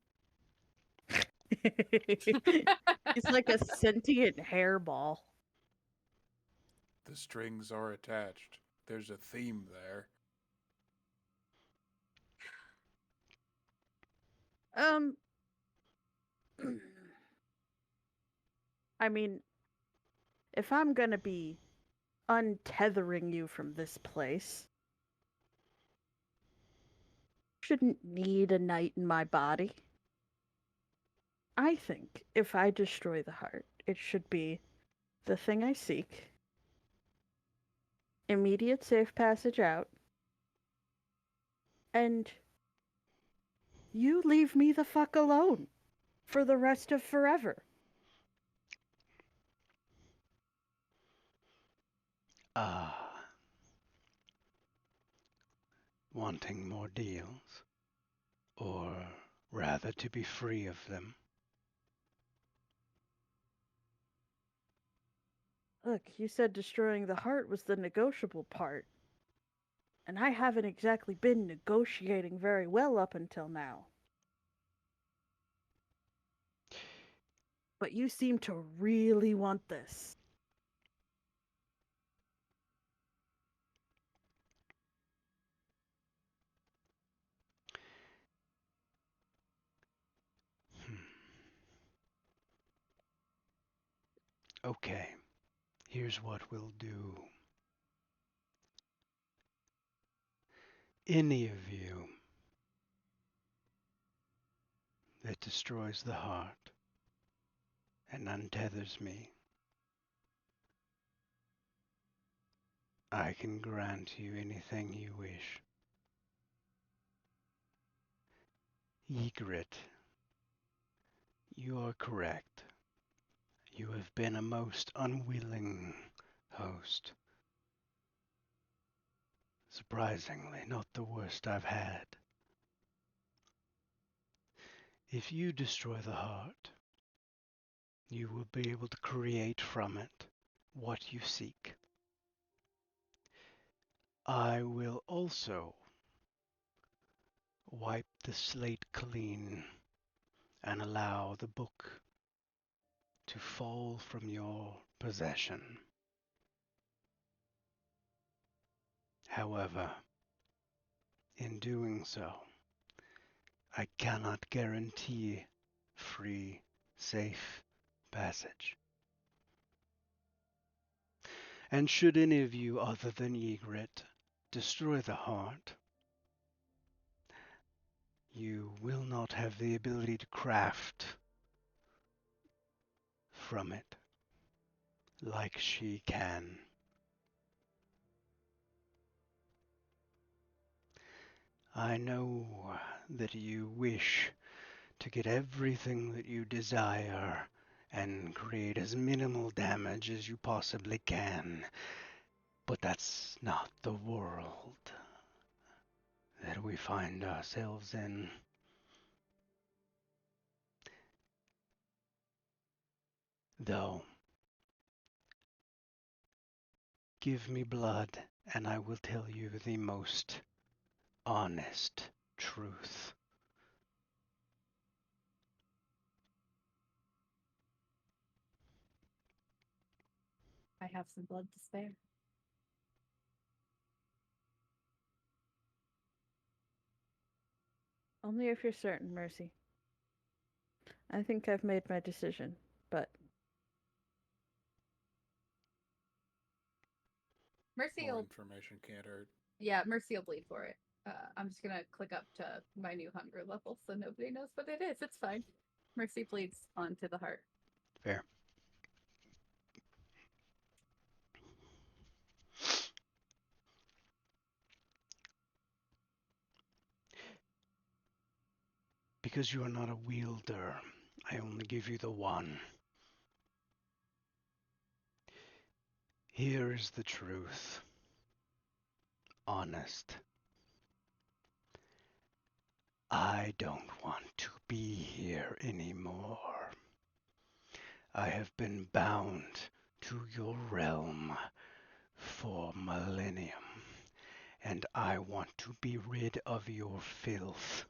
He's like a sentient hairball. The strings are attached. There's a theme there. I mean, if I'm gonna be untethering you from this place, shouldn't need a knight in my body. I think if I destroy the heart, it should be the thing I seek, immediate safe passage out, and you leave me the fuck alone for the rest of forever. Wanting more deals, or rather to be free of them. Look, you said destroying the heart was the negotiable part. And I haven't exactly been negotiating very well up until now. But you seem to really want this. Okay, here's what we'll do. Any of you that destroys the heart and untethers me, I can grant you anything you wish. Ygritte, you are correct. You have been a most unwilling host. Surprisingly, not the worst I've had. If you destroy the heart, you will be able to create from it what you seek. I will also wipe the slate clean and allow the book to fall from your possession. However, in doing so, I cannot guarantee free, safe passage. And should any of you other than Ygritte destroy the heart, you will not have the ability to craft from it like she can. I know that you wish to get everything that you desire and create as minimal damage as you possibly can, but that's not the world that we find ourselves in. Though, give me blood and I will tell you the most honest truth. I have some blood to spare. Only if you're certain, Mercy. I think I've made my decision, but Mercy More will, information can't hurt. yeah, Mercy will bleed for it. I'm just gonna click up to my new hunger level so nobody knows what it is. It's fine. Mercy bleeds onto the heart. Fair. Because you are not a wielder, I only give you the one. Here is the truth. Honest. I don't want to be here anymore. I have been bound to your realm for millennium, and I want to be rid of your filth,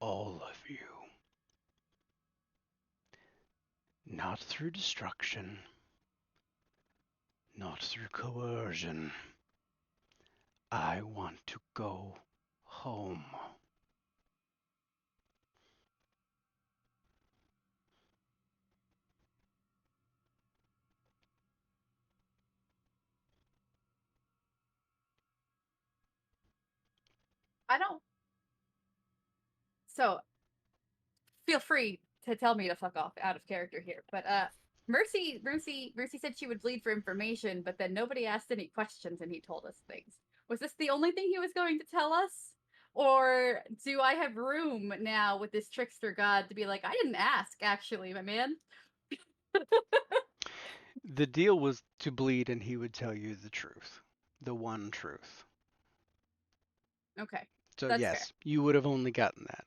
all of you. Not through destruction, not through coercion. I want to go home. I don't. So, feel free to tell me to fuck off out of character here. But Mercy said she would bleed for information, but then nobody asked any questions and he told us things. Was this the only thing he was going to tell us? Or do I have room now with this trickster god to be like, I didn't ask, actually, my man? The deal was to bleed and he would tell you the truth. The one truth. Okay. So That's yes, fair. you would have only gotten that.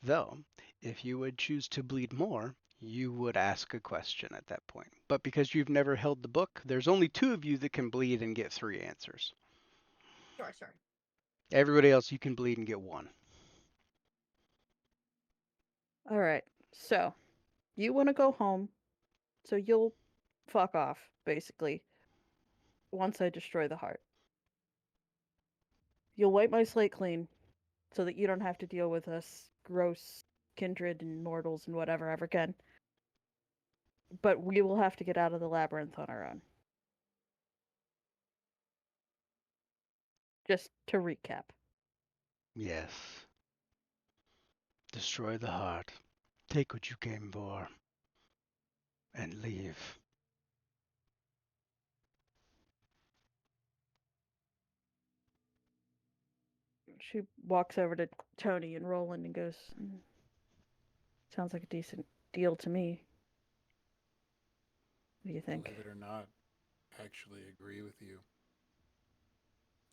Though, if you would choose to bleed more, you would ask a question at that point. But because you've never held the book, there's only 2 of you that can bleed and get 3 answers. Sure. Everybody else, you can bleed and get 1. all right. So, you want to go home, so you'll fuck off, basically, once I destroy the heart. You'll wipe my slate clean, so that you don't have to deal with us gross kindred and mortals and whatever ever again. but we will have to get out of the labyrinth on our own. Just to recap. Yes. Destroy the heart. Take what you came for. And leave. She walks over to Tony and Roland and goes, sounds like a decent deal to me. What do you think? Believe it or not, I actually agree with you.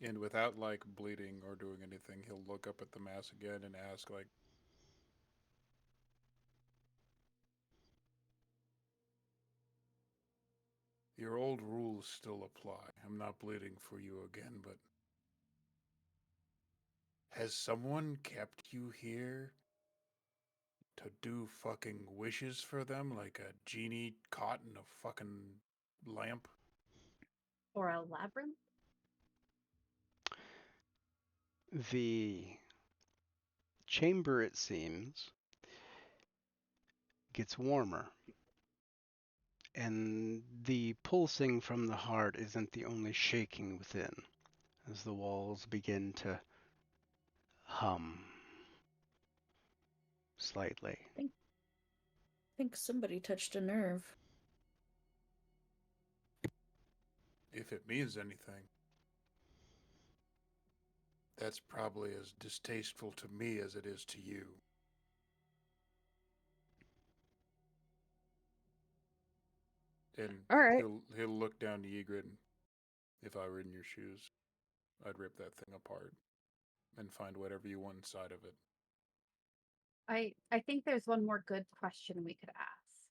And without like bleeding or doing anything, he'll look up at the mass again and ask like, your old rules still apply. I'm not bleeding for you again, but has someone kept you here to do fucking wishes for them like a genie caught in a fucking lamp? Or a labyrinth? The chamber, it seems, gets warmer. And the pulsing from the heart isn't the only shaking within, as the walls begin to hum slightly. I think somebody touched a nerve. If it means anything, that's probably as distasteful to me as it is to you. And All right. he'll look down to Ygritte. If I were in your shoes, I'd rip that thing apart and find whatever you want inside of it. I think there's one more good question we could ask.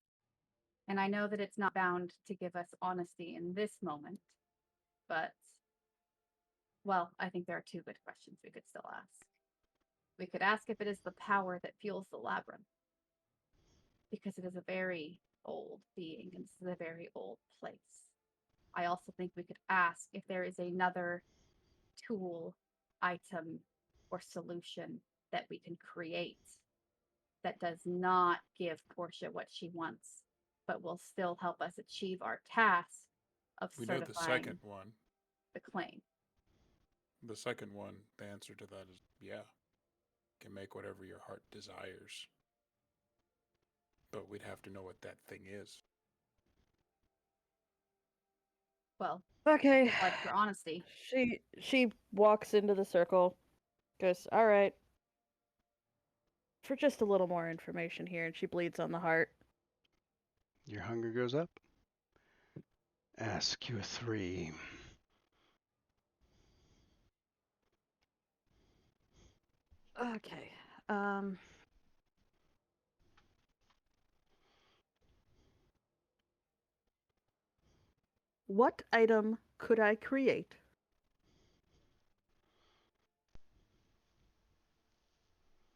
And I know that it's not bound to give us honesty in this moment, but, well, I think there are two good questions we could still ask. We could ask if it is the power that fuels the labyrinth, because it is a very old being and this is a very old place. I also think we could ask if there is another tool, item, or solution that we can create that does not give Portia what she wants, but will still help us achieve our task of We know certifying the second one. the claim. The second one, the answer to that is yeah. Can make whatever your heart desires. But we'd have to know what that thing is. Well, Okay. blood for honesty. She walks into the circle, goes, all right. For just a little more information here, and she bleeds on the heart. Your hunger goes up. Ask you 3. Okay. What item could I create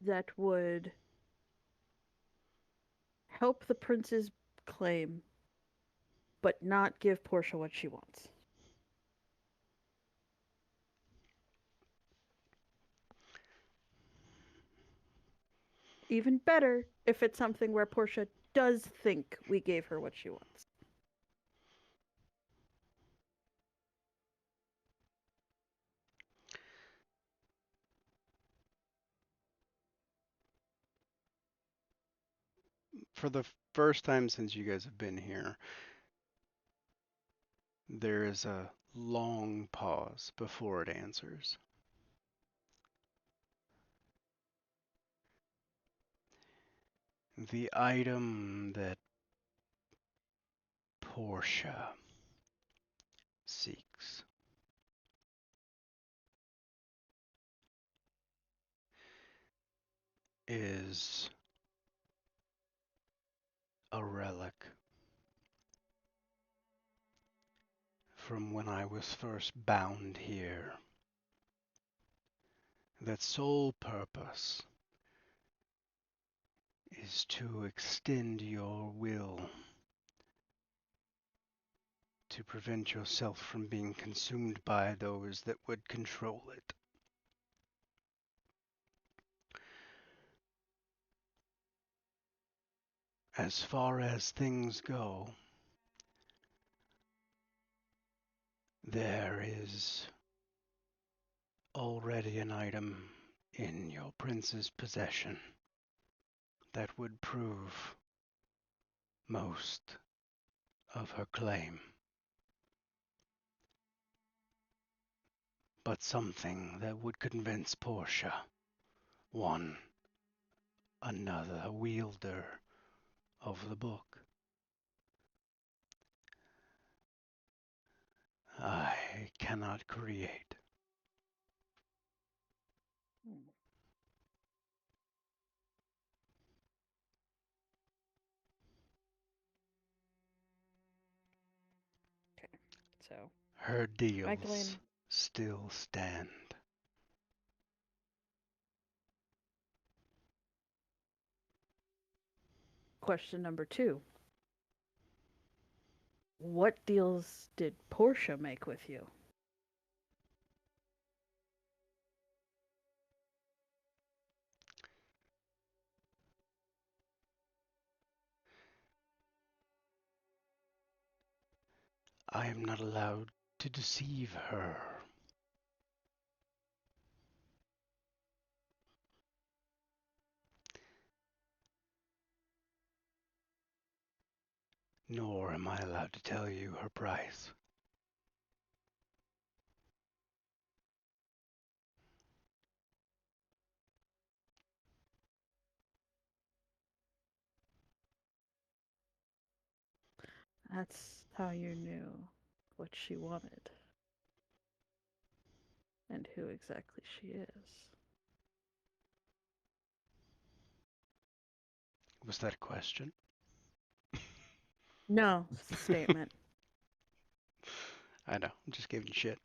that would help the prince's claim, but not give Portia what she wants? Even better if it's something where Portia does think we gave her what she wants. For the first time since you guys have been here, there is a long pause before it answers. The item that Portia seeks is a relic from when I was first bound here. That sole purpose is to extend your will, to prevent yourself from being consumed by those that would control it. As far as things go, there is already an item in your prince's possession that would prove most of her claim. But something that would convince Portia, one another wielder of the book. I cannot create. So, Her deals Magdalene. still stand. Question number 2. What deals did Portia make with you? I am not allowed to deceive her. Nor am I allowed to tell you her price. That's how you knew what she wanted and who exactly she is. Was that a question? No, it's a statement. I know, I'm just giving you shit.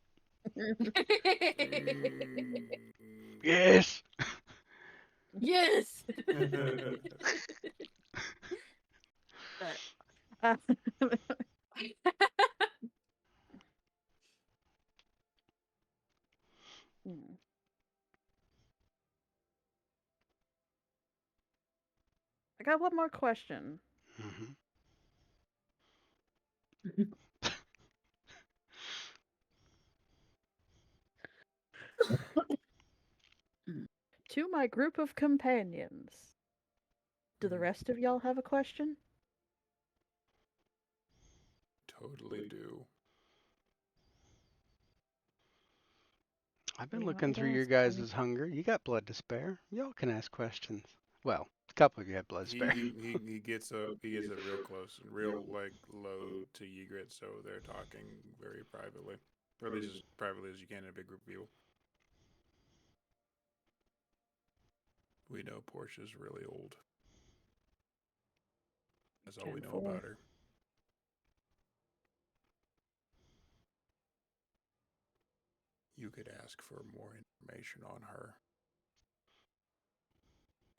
Mm, Yes! Yes. Uh, hmm. I got one more question. Mm-hmm. To my group of companions, do the rest of y'all have a question? totally do. I've been You looking might through your ask, guys' buddy. hunger. You got blood to spare. Y'all can ask questions. Well, a couple of you have blood to He, spare. he gets up real close and real like low to Ygritte, so they're talking very privately, or at least as privately as you can in a big group of people. We know Portia's really old. That's all we Gen know 4. about her. You could ask for more information on her,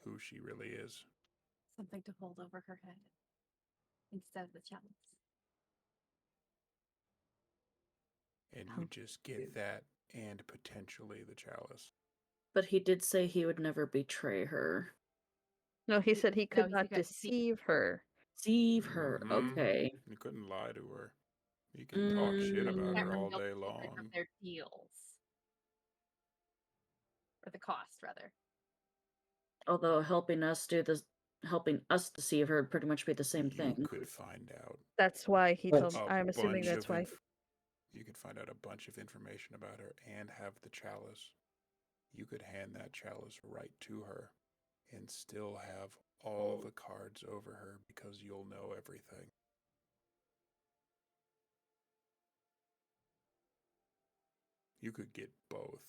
who she really is. Something to hold over her head instead of the chalice. And you just get that and potentially the chalice. But he did say he would never betray her. No, he said he No, could he not got deceived. deceive her. Deceive her. Mhm. Okay. You couldn't lie to her. You can talk shit about Can't her all reveal day the secret long. of their deals. Or the cost, rather. Although helping us deceive her would pretty much be the same You thing. could find out That's why he But- told me. a I'm assuming bunch that's of why. you could find out a bunch of information about her and have the chalice. You could hand that chalice right to her and still have all the cards over her because you'll know everything. You could get both.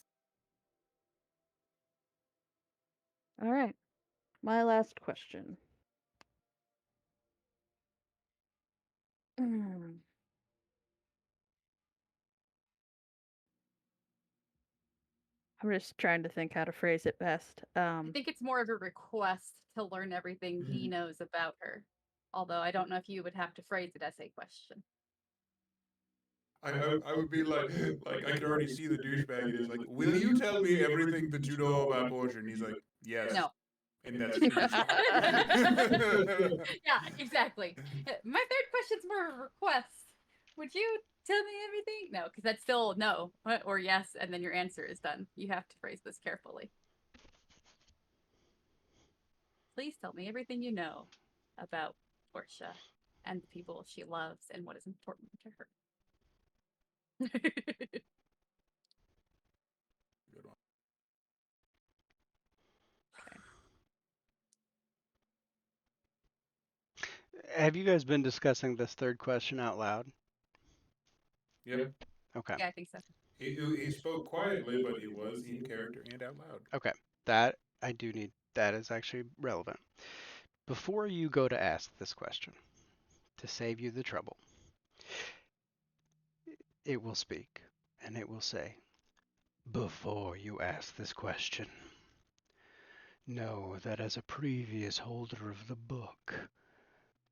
All right. My last question. Mm. I'm just trying to think how to phrase it best. I think it's more of a request to learn everything he knows about her. Although I don't know if you would have to phrase it as a question. I would be like I could already see the douchebag it is like, will you tell me everything that you know about Portia? And he's like, yes. No. And that's your response. Yeah, exactly. My third question's more of a request. Would you tell me everything? No, because that's still no or yes, and then your answer is done. You have to phrase this carefully. Please tell me everything you know about Portia and the people she loves and what is important to her. Good one. Have you guys been discussing this third question out loud? Yep. Okay. Yeah, I think so. He spoke quietly, but he was in character and out loud. Okay. That I do need. That is actually relevant. Before you go to ask this question, to save you the trouble, it will speak and it will say, before you ask this question, know that as a previous holder of the book,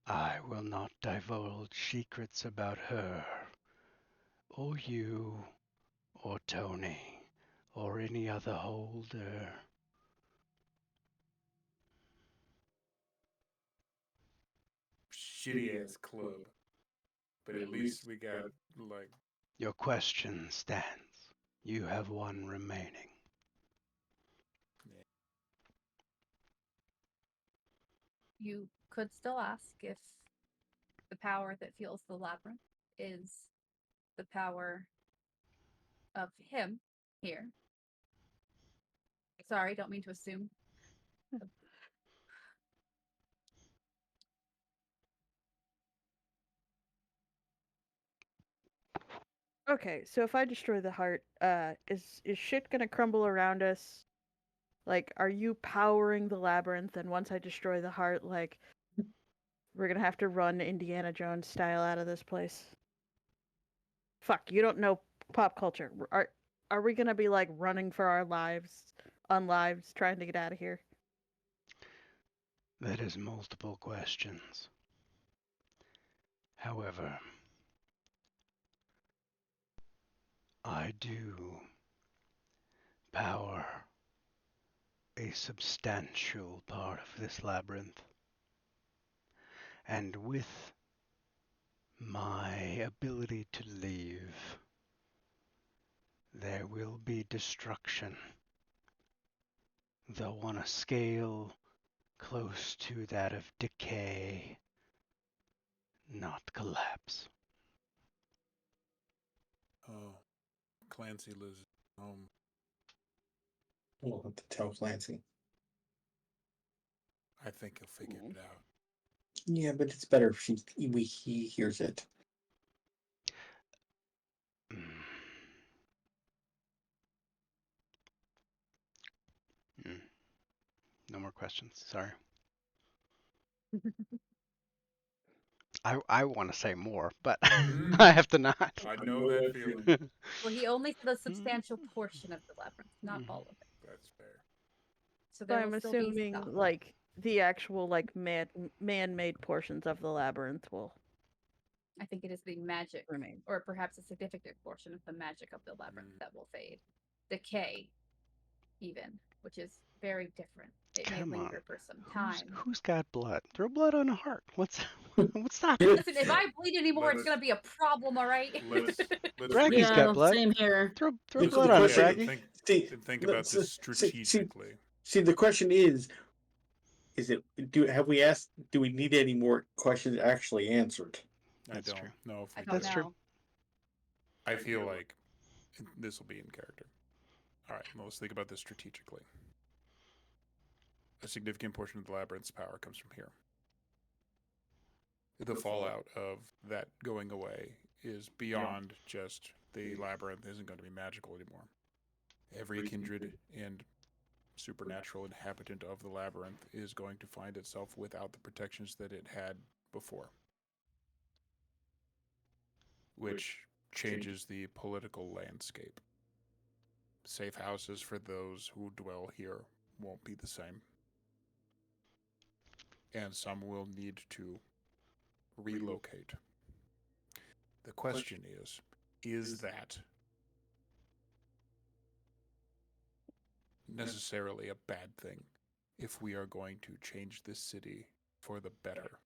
I will not divulge secrets about her, or you, or Tony, or any other holder. Shitty ass club. But at least we got like Your question stands. You have one remaining. You could still ask if the power that fuels the labyrinth is the power of him here. Sorry, don't mean to assume. Okay, so if I destroy the heart, is shit gonna crumble around us? Like, are you powering the labyrinth? And once I destroy the heart, like, we're gonna have to run Indiana Jones style out of this place. Fuck, you don't know pop culture. Are we gonna be like running for our lives, trying to get out of here? That is multiple questions. However, I do power a substantial part of this labyrinth. And with my ability to leave, there will be destruction, though on a scale close to that of decay, not collapse. oh, Clancy loses home. We'll have to tell Clancy. I think he'll figure it out. Yeah, but it's better if he hears it. No more questions. Sorry. I want to say more, but I have to not. I know that feeling. Well, he only said a substantial portion of the labyrinth, not all of it. That's fair. So So there I'm will still be assuming stuff. like the actual like man-made portions of the labyrinth will I think it is the magic, remain. or perhaps a significant portion of the magic of the labyrinth that will fade. Decay, even, which is very different. It Come may on. linger for some time. Who's got blood? Throw blood on a heart. What's stopping? Listen, if I bleed anymore, it's Let's- gonna be a problem, all right? Let's Braggy's Yeah, got blood. same here. Throw Look, blood the on it, question- Braggy. Think about this strategically. See, the question is it have we asked? Do we need any more questions actually answered? I That's don't true. know if I we don't That's know. true. I feel like this will be in character. All right, well, let's think about this strategically. A significant portion of the labyrinth's power comes from here. The fallout of that going away is beyond just the labyrinth isn't going to be magical anymore. Every kindred and supernatural inhabitant of the labyrinth is going to find itself without the protections that it had before, which changes the political landscape. Safe houses for those who dwell here won't be the same. And some will need to relocate. The question is that necessarily a bad thing? if we are going to change this city for the better.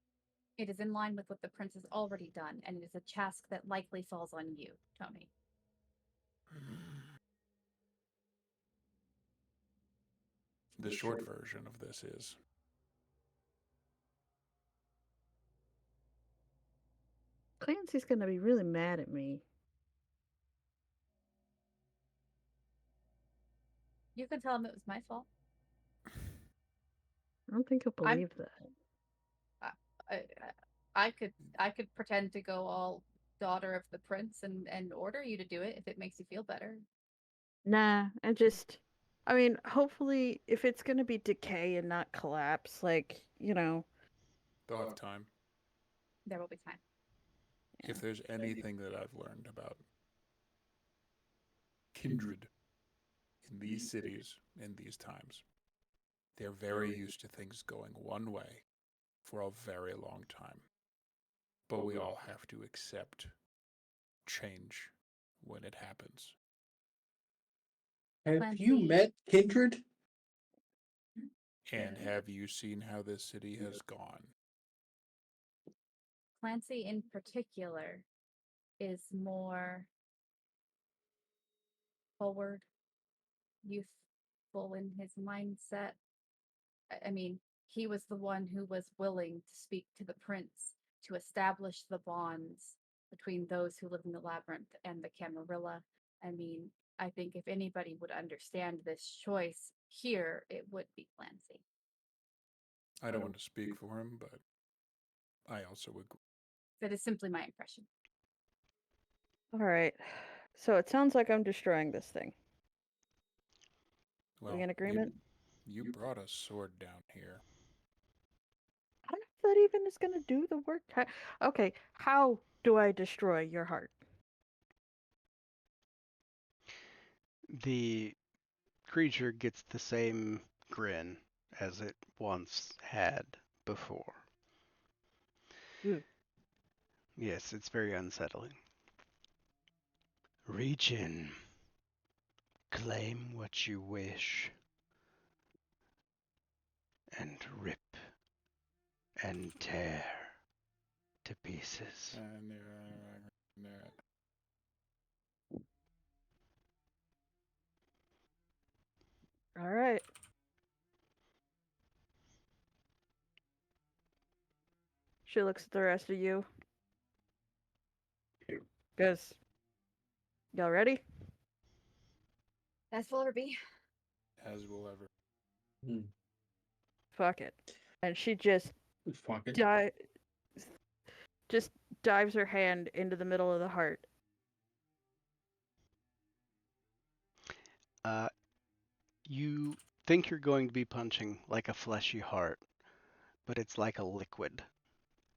It is in line with what the prince has already done, and it is a task that likely falls on you, Tony. The short version of this is Clancy's gonna be really mad at me. You can tell him it was my fault. I don't think he'll I'm- believe that. I could pretend to go all daughter of the prince and order you to do it if it makes you feel better. Nah, I mean, hopefully, if it's gonna be decay and not collapse, like, they'll have time. There will be time. If there's anything that I've learned about kindred in these cities in these times, they're very used to things going one way for a very long time. But we all have to accept change when it happens. Have Clancy. you met Kindred? And have you seen how this city has gone? Clancy in particular is more forward, youthful in his mindset. I mean, he was the one who was willing to speak to the prince to establish the bonds between those who live in the labyrinth and the Camarilla. I mean, I think if anybody would understand this choice here, it would be Clancy. I don't want to speak for him, but I also agree. That is simply my impression. Alright. So it sounds like I'm destroying this thing. Well, We in agreement? You brought a sword down here. I don't know if that even is gonna do the work. Okay, how do I destroy your heart? The creature gets the same grin as it once had before. Hmm. Yes, it's very unsettling. Reach in. Claim what you wish. And rip and tear to pieces. Alright. She looks at the rest of you. Goes, y'all ready? As will ever be. As will ever. Fuck it. And she just Fuck it. just dives her hand into the middle of the heart. You think you're going to be punching like a fleshy heart, but it's like a liquid,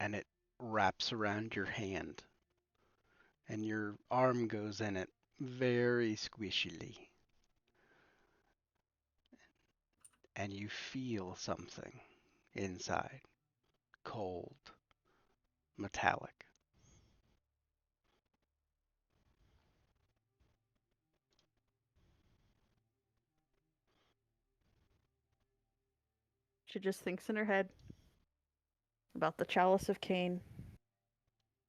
and it wraps around your hand, and your arm goes in it very squishily, and you feel something inside, cold, metallic. She just thinks in her head about the chalice of Cain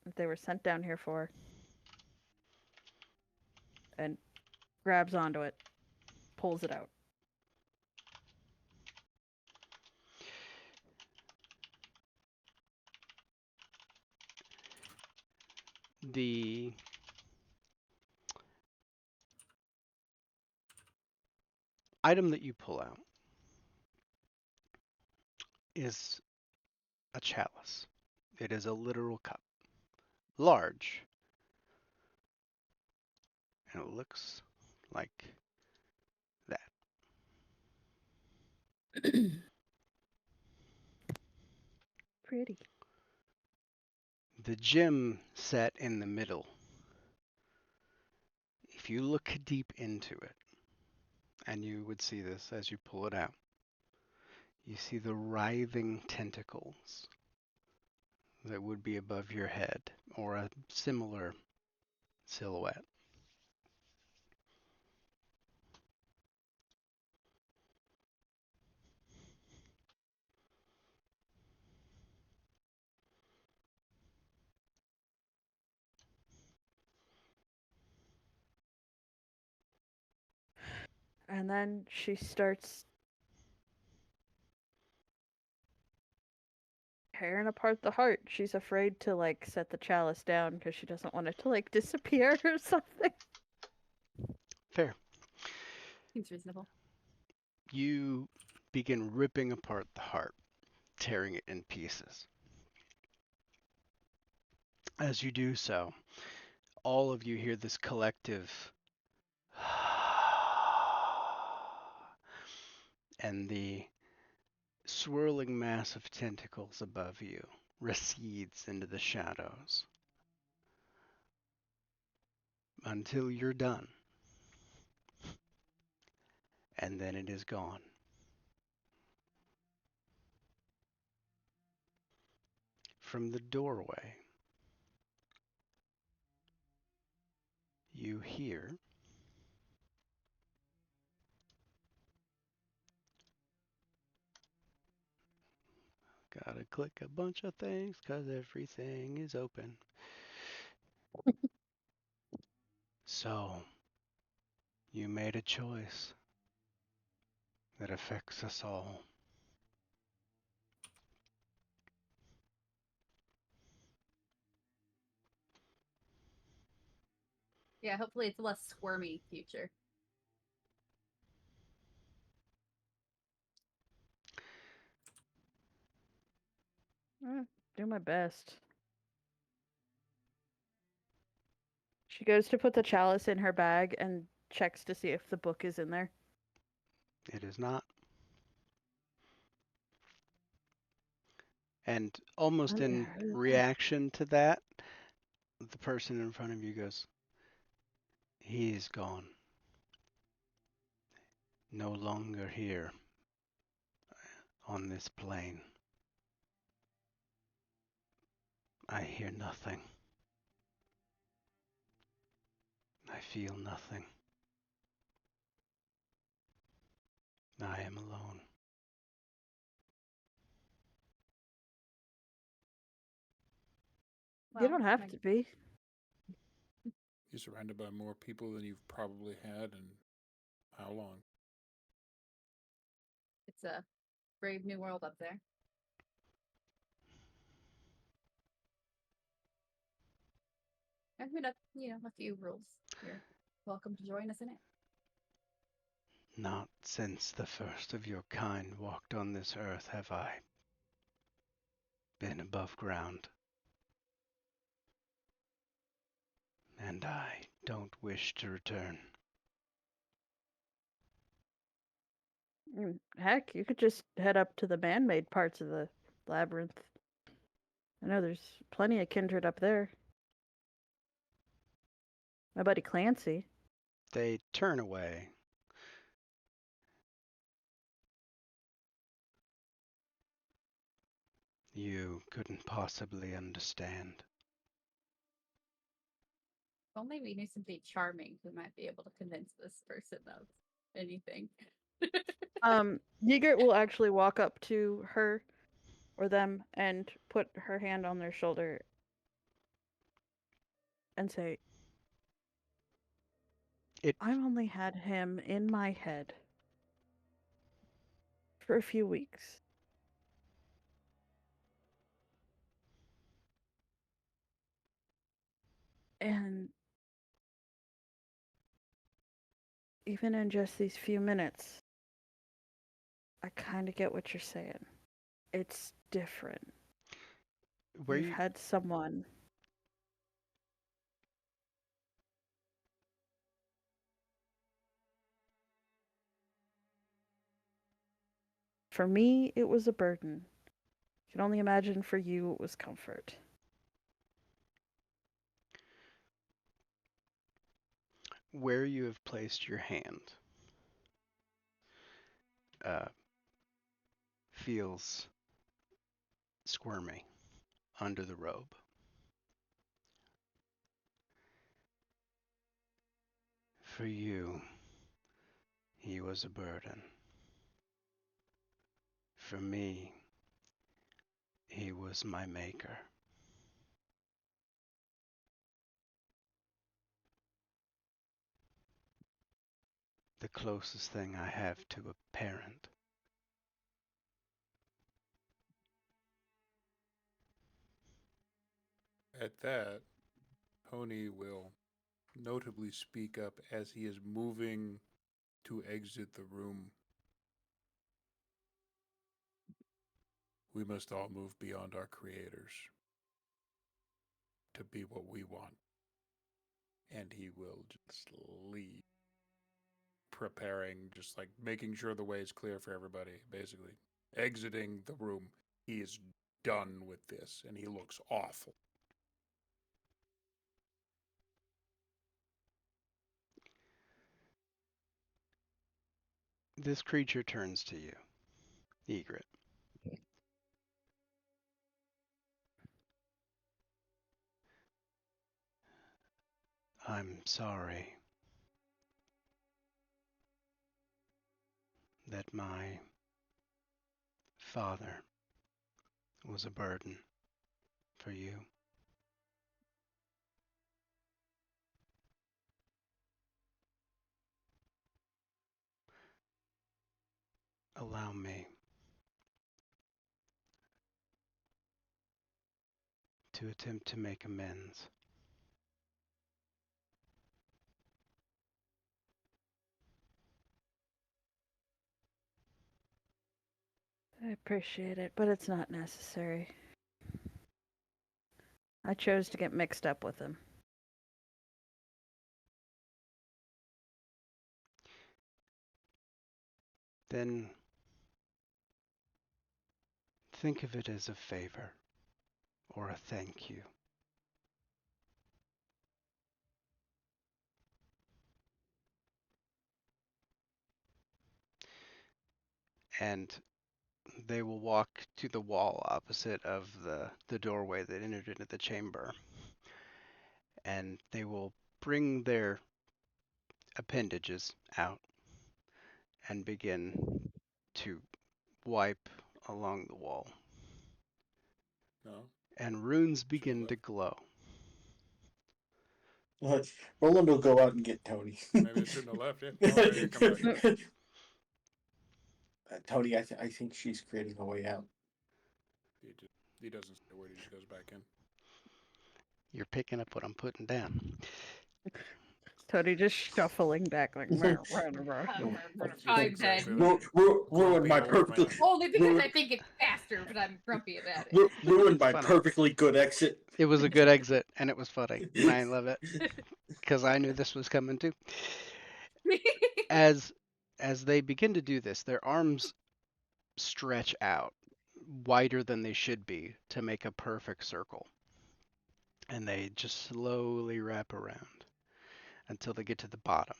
that they were sent down here for, and grabs onto it, pulls it out. The item that you pull out is a chalice. It is a literal cup, large, and it looks like that. Pretty. The gem set in the middle, if you look deep into it, and you would see this as you pull it out, you see the writhing tentacles that would be above your head, or a similar silhouette. And then she starts tearing apart the heart. She's afraid to like set the chalice down because she doesn't want it to like disappear or something. Fair. Seems reasonable. You begin ripping apart the heart, tearing it in pieces. As you do so, all of you hear this collective and the swirling mass of tentacles above you recedes into the shadows until you're done. And then it is gone. From the doorway, you hear gotta click a bunch of things 'cause everything is open. So, you made a choice that affects us all. Yeah, hopefully it's a less squirmy future. Do my best. She goes to put the chalice in her bag and checks to see if the book is in there. It is not. And almost in reaction to that, the person in front of you goes, "He's gone. No longer here on this plane. I hear nothing. I feel nothing. I am alone." You don't have my- to be. You're surrounded by more people than you've probably had in how long? It's a brave new world up there. I've made up, a few rules. You're welcome to join us in it. Not since the first of your kind walked on this earth have I been above ground. And I don't wish to return. Heck, you could just head up to the man-made parts of the labyrinth. I know there's plenty of kindred up there. My buddy Clancy. They turn away. You couldn't possibly understand. If only we knew something charming, we might be able to convince this person of anything. Ygritte will actually walk up to her or them and put her hand on their shoulder and say, I've only had him in my head for a few weeks. And even in just these few minutes, I kind of get what you're saying. It's different. You've had someone. For me, it was a burden. I can only imagine for you it was comfort. Where you have placed your hand feels squirmy under the robe. For you, he was a burden. For me, he was my maker. The closest thing I have to a parent. At that, Pony will notably speak up as he is moving to exit the room. We must all move beyond our creators to be what we want. And he will just leave, preparing, just like making sure the way is clear for everybody, basically. Exiting the room. He is done with this, and he looks awful. This creature turns to you, Egret. I'm sorry that my father was a burden for you. Allow me to attempt to make amends. I appreciate it, but it's not necessary. I chose to get mixed up with him. Then think of it as a favor or a thank you. And they will walk to the wall opposite of the doorway that entered into the chamber. And they will bring their appendages out and begin to wipe along the wall. No? And runes begin to glow. Roland will go out and get Tony. Maybe I shouldn't have left it. Oh, yeah, come back. Tony, I think she's creating a way out. He doesn't say where he just goes back in. You're picking up what I'm putting down. Tony just shuffling back like. I'm dead. Ruined my perfectly. Only because ruined- I think it's faster, but I'm grumpy about it. Ruined my Funny. perfectly good exit. It was a good exit, and it was funny, and I love it because I knew this was coming too. As they begin to do this, their arms stretch out wider than they should be to make a perfect circle, and they just slowly wrap around until they get to the bottom,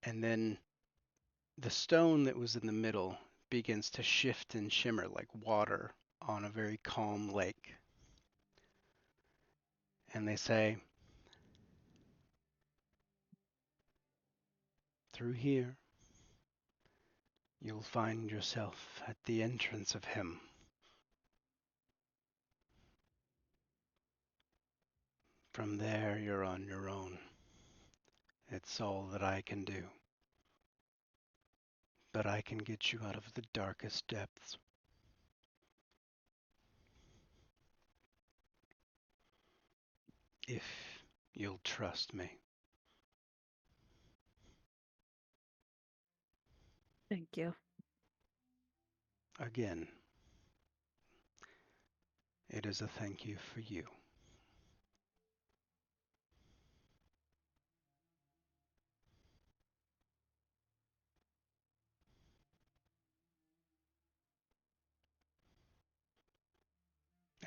and then the stone that was in the middle begins to shift and shimmer like water on a very calm lake. And they say, through here, you'll find yourself at the entrance of him. From there, you're on your own. It's all that I can do. But I can get you out of the darkest depths. If you'll trust me. Thank you. Again, it is a thank you for you.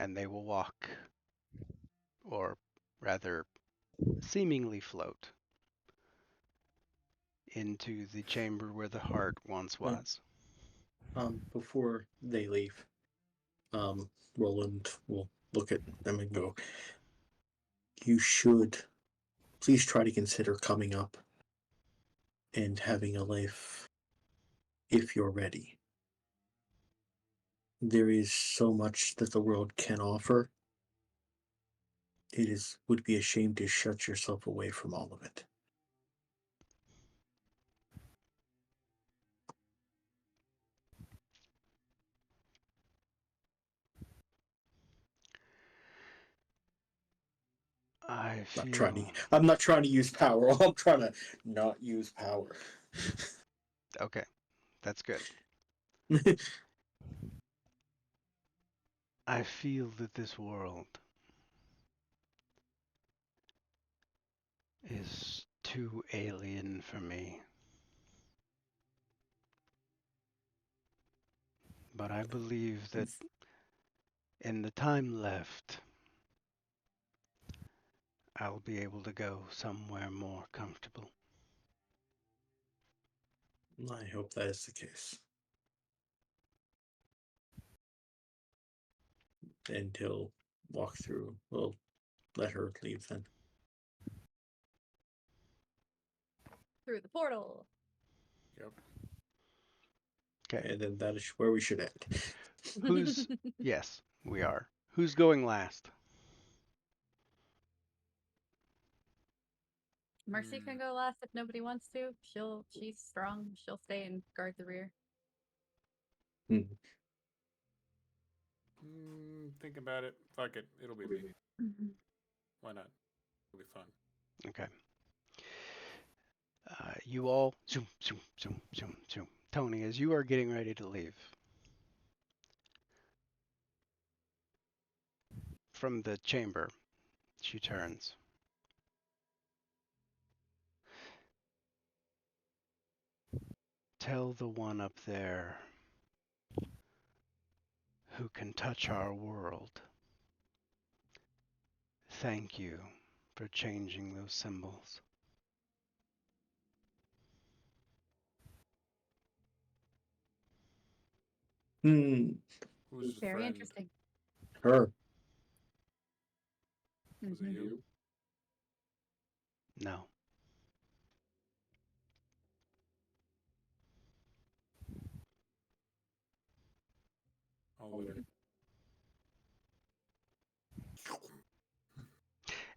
And they will walk, or rather, seemingly float, into the chamber where the heart once was. Before they leave, Roland will look at them and go, you should please try to consider coming up and having a life if you're ready. There is so much that the world can offer. Would be a shame to shut yourself away from all of it. I Not feel. trying to. I'm not trying to use power. I'm trying to not use power. Okay, that's good. I feel that this world is too alien for me. But I believe that in the time left, I'll be able to go somewhere more comfortable. I hope that is the case. And he'll walk through. We'll let her leave then. Through the portal. Yep. Okay. And then that is where we should end. Who's. Yes, we are. Who's going last? Mercy can go last if nobody wants to. She's strong. She'll stay and guard the rear. Think about it. Fuck it. It'll be me. Why not? It'll be fun. Okay. You all. Zoom, zoom, zoom, zoom, zoom. Tony, as you are getting ready to leave, from the chamber, she turns. Tell the one up there who can touch our world. Thank you for changing those symbols. Who's his Very friend? interesting. Her. Was it you? No. I'll let her.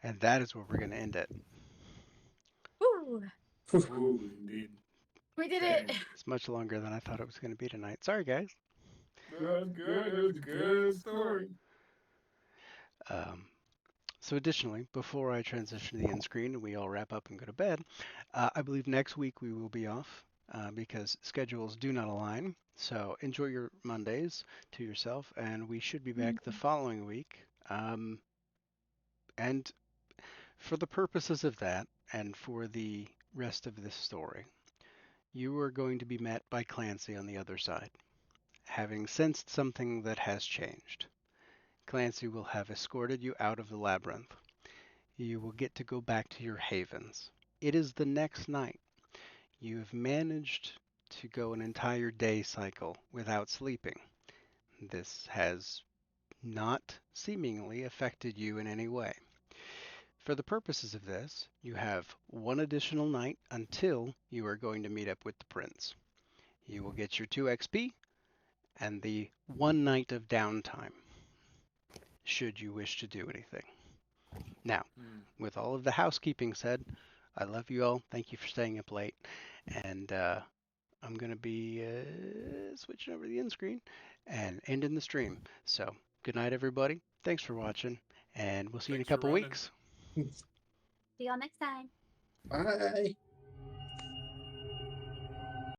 And that is where we're going to end it. Woo! Ooh, indeed. We did it! It's much longer than I thought it was going to be tonight. Sorry, guys. That's good. It was a good story. So additionally, before I transition to the end screen and we all wrap up and go to bed, I believe next week we will be off because schedules do not align. So enjoy your Mondays to yourself, and we should be back the following week. And for the purposes of that, and for the rest of this story, you are going to be met by Clancy on the other side, having sensed something that has changed. Clancy will have escorted you out of the labyrinth. You will get to go back to your havens. It is the next night. You have managed to go an entire day cycle without sleeping. This has not seemingly affected you in any way. For the purposes of this, you have one additional night until you are going to meet up with the prince. You will get your 2 XP and the 1 night of downtime, should you wish to do anything. Now, with all of the housekeeping said, I love you all. Thank you for staying up late. And I'm going to be switching over to the end screen and ending the stream. So, good night, everybody. Thanks for watching, and we'll see you in a Thanks for couple running. weeks. See y'all next time. Bye.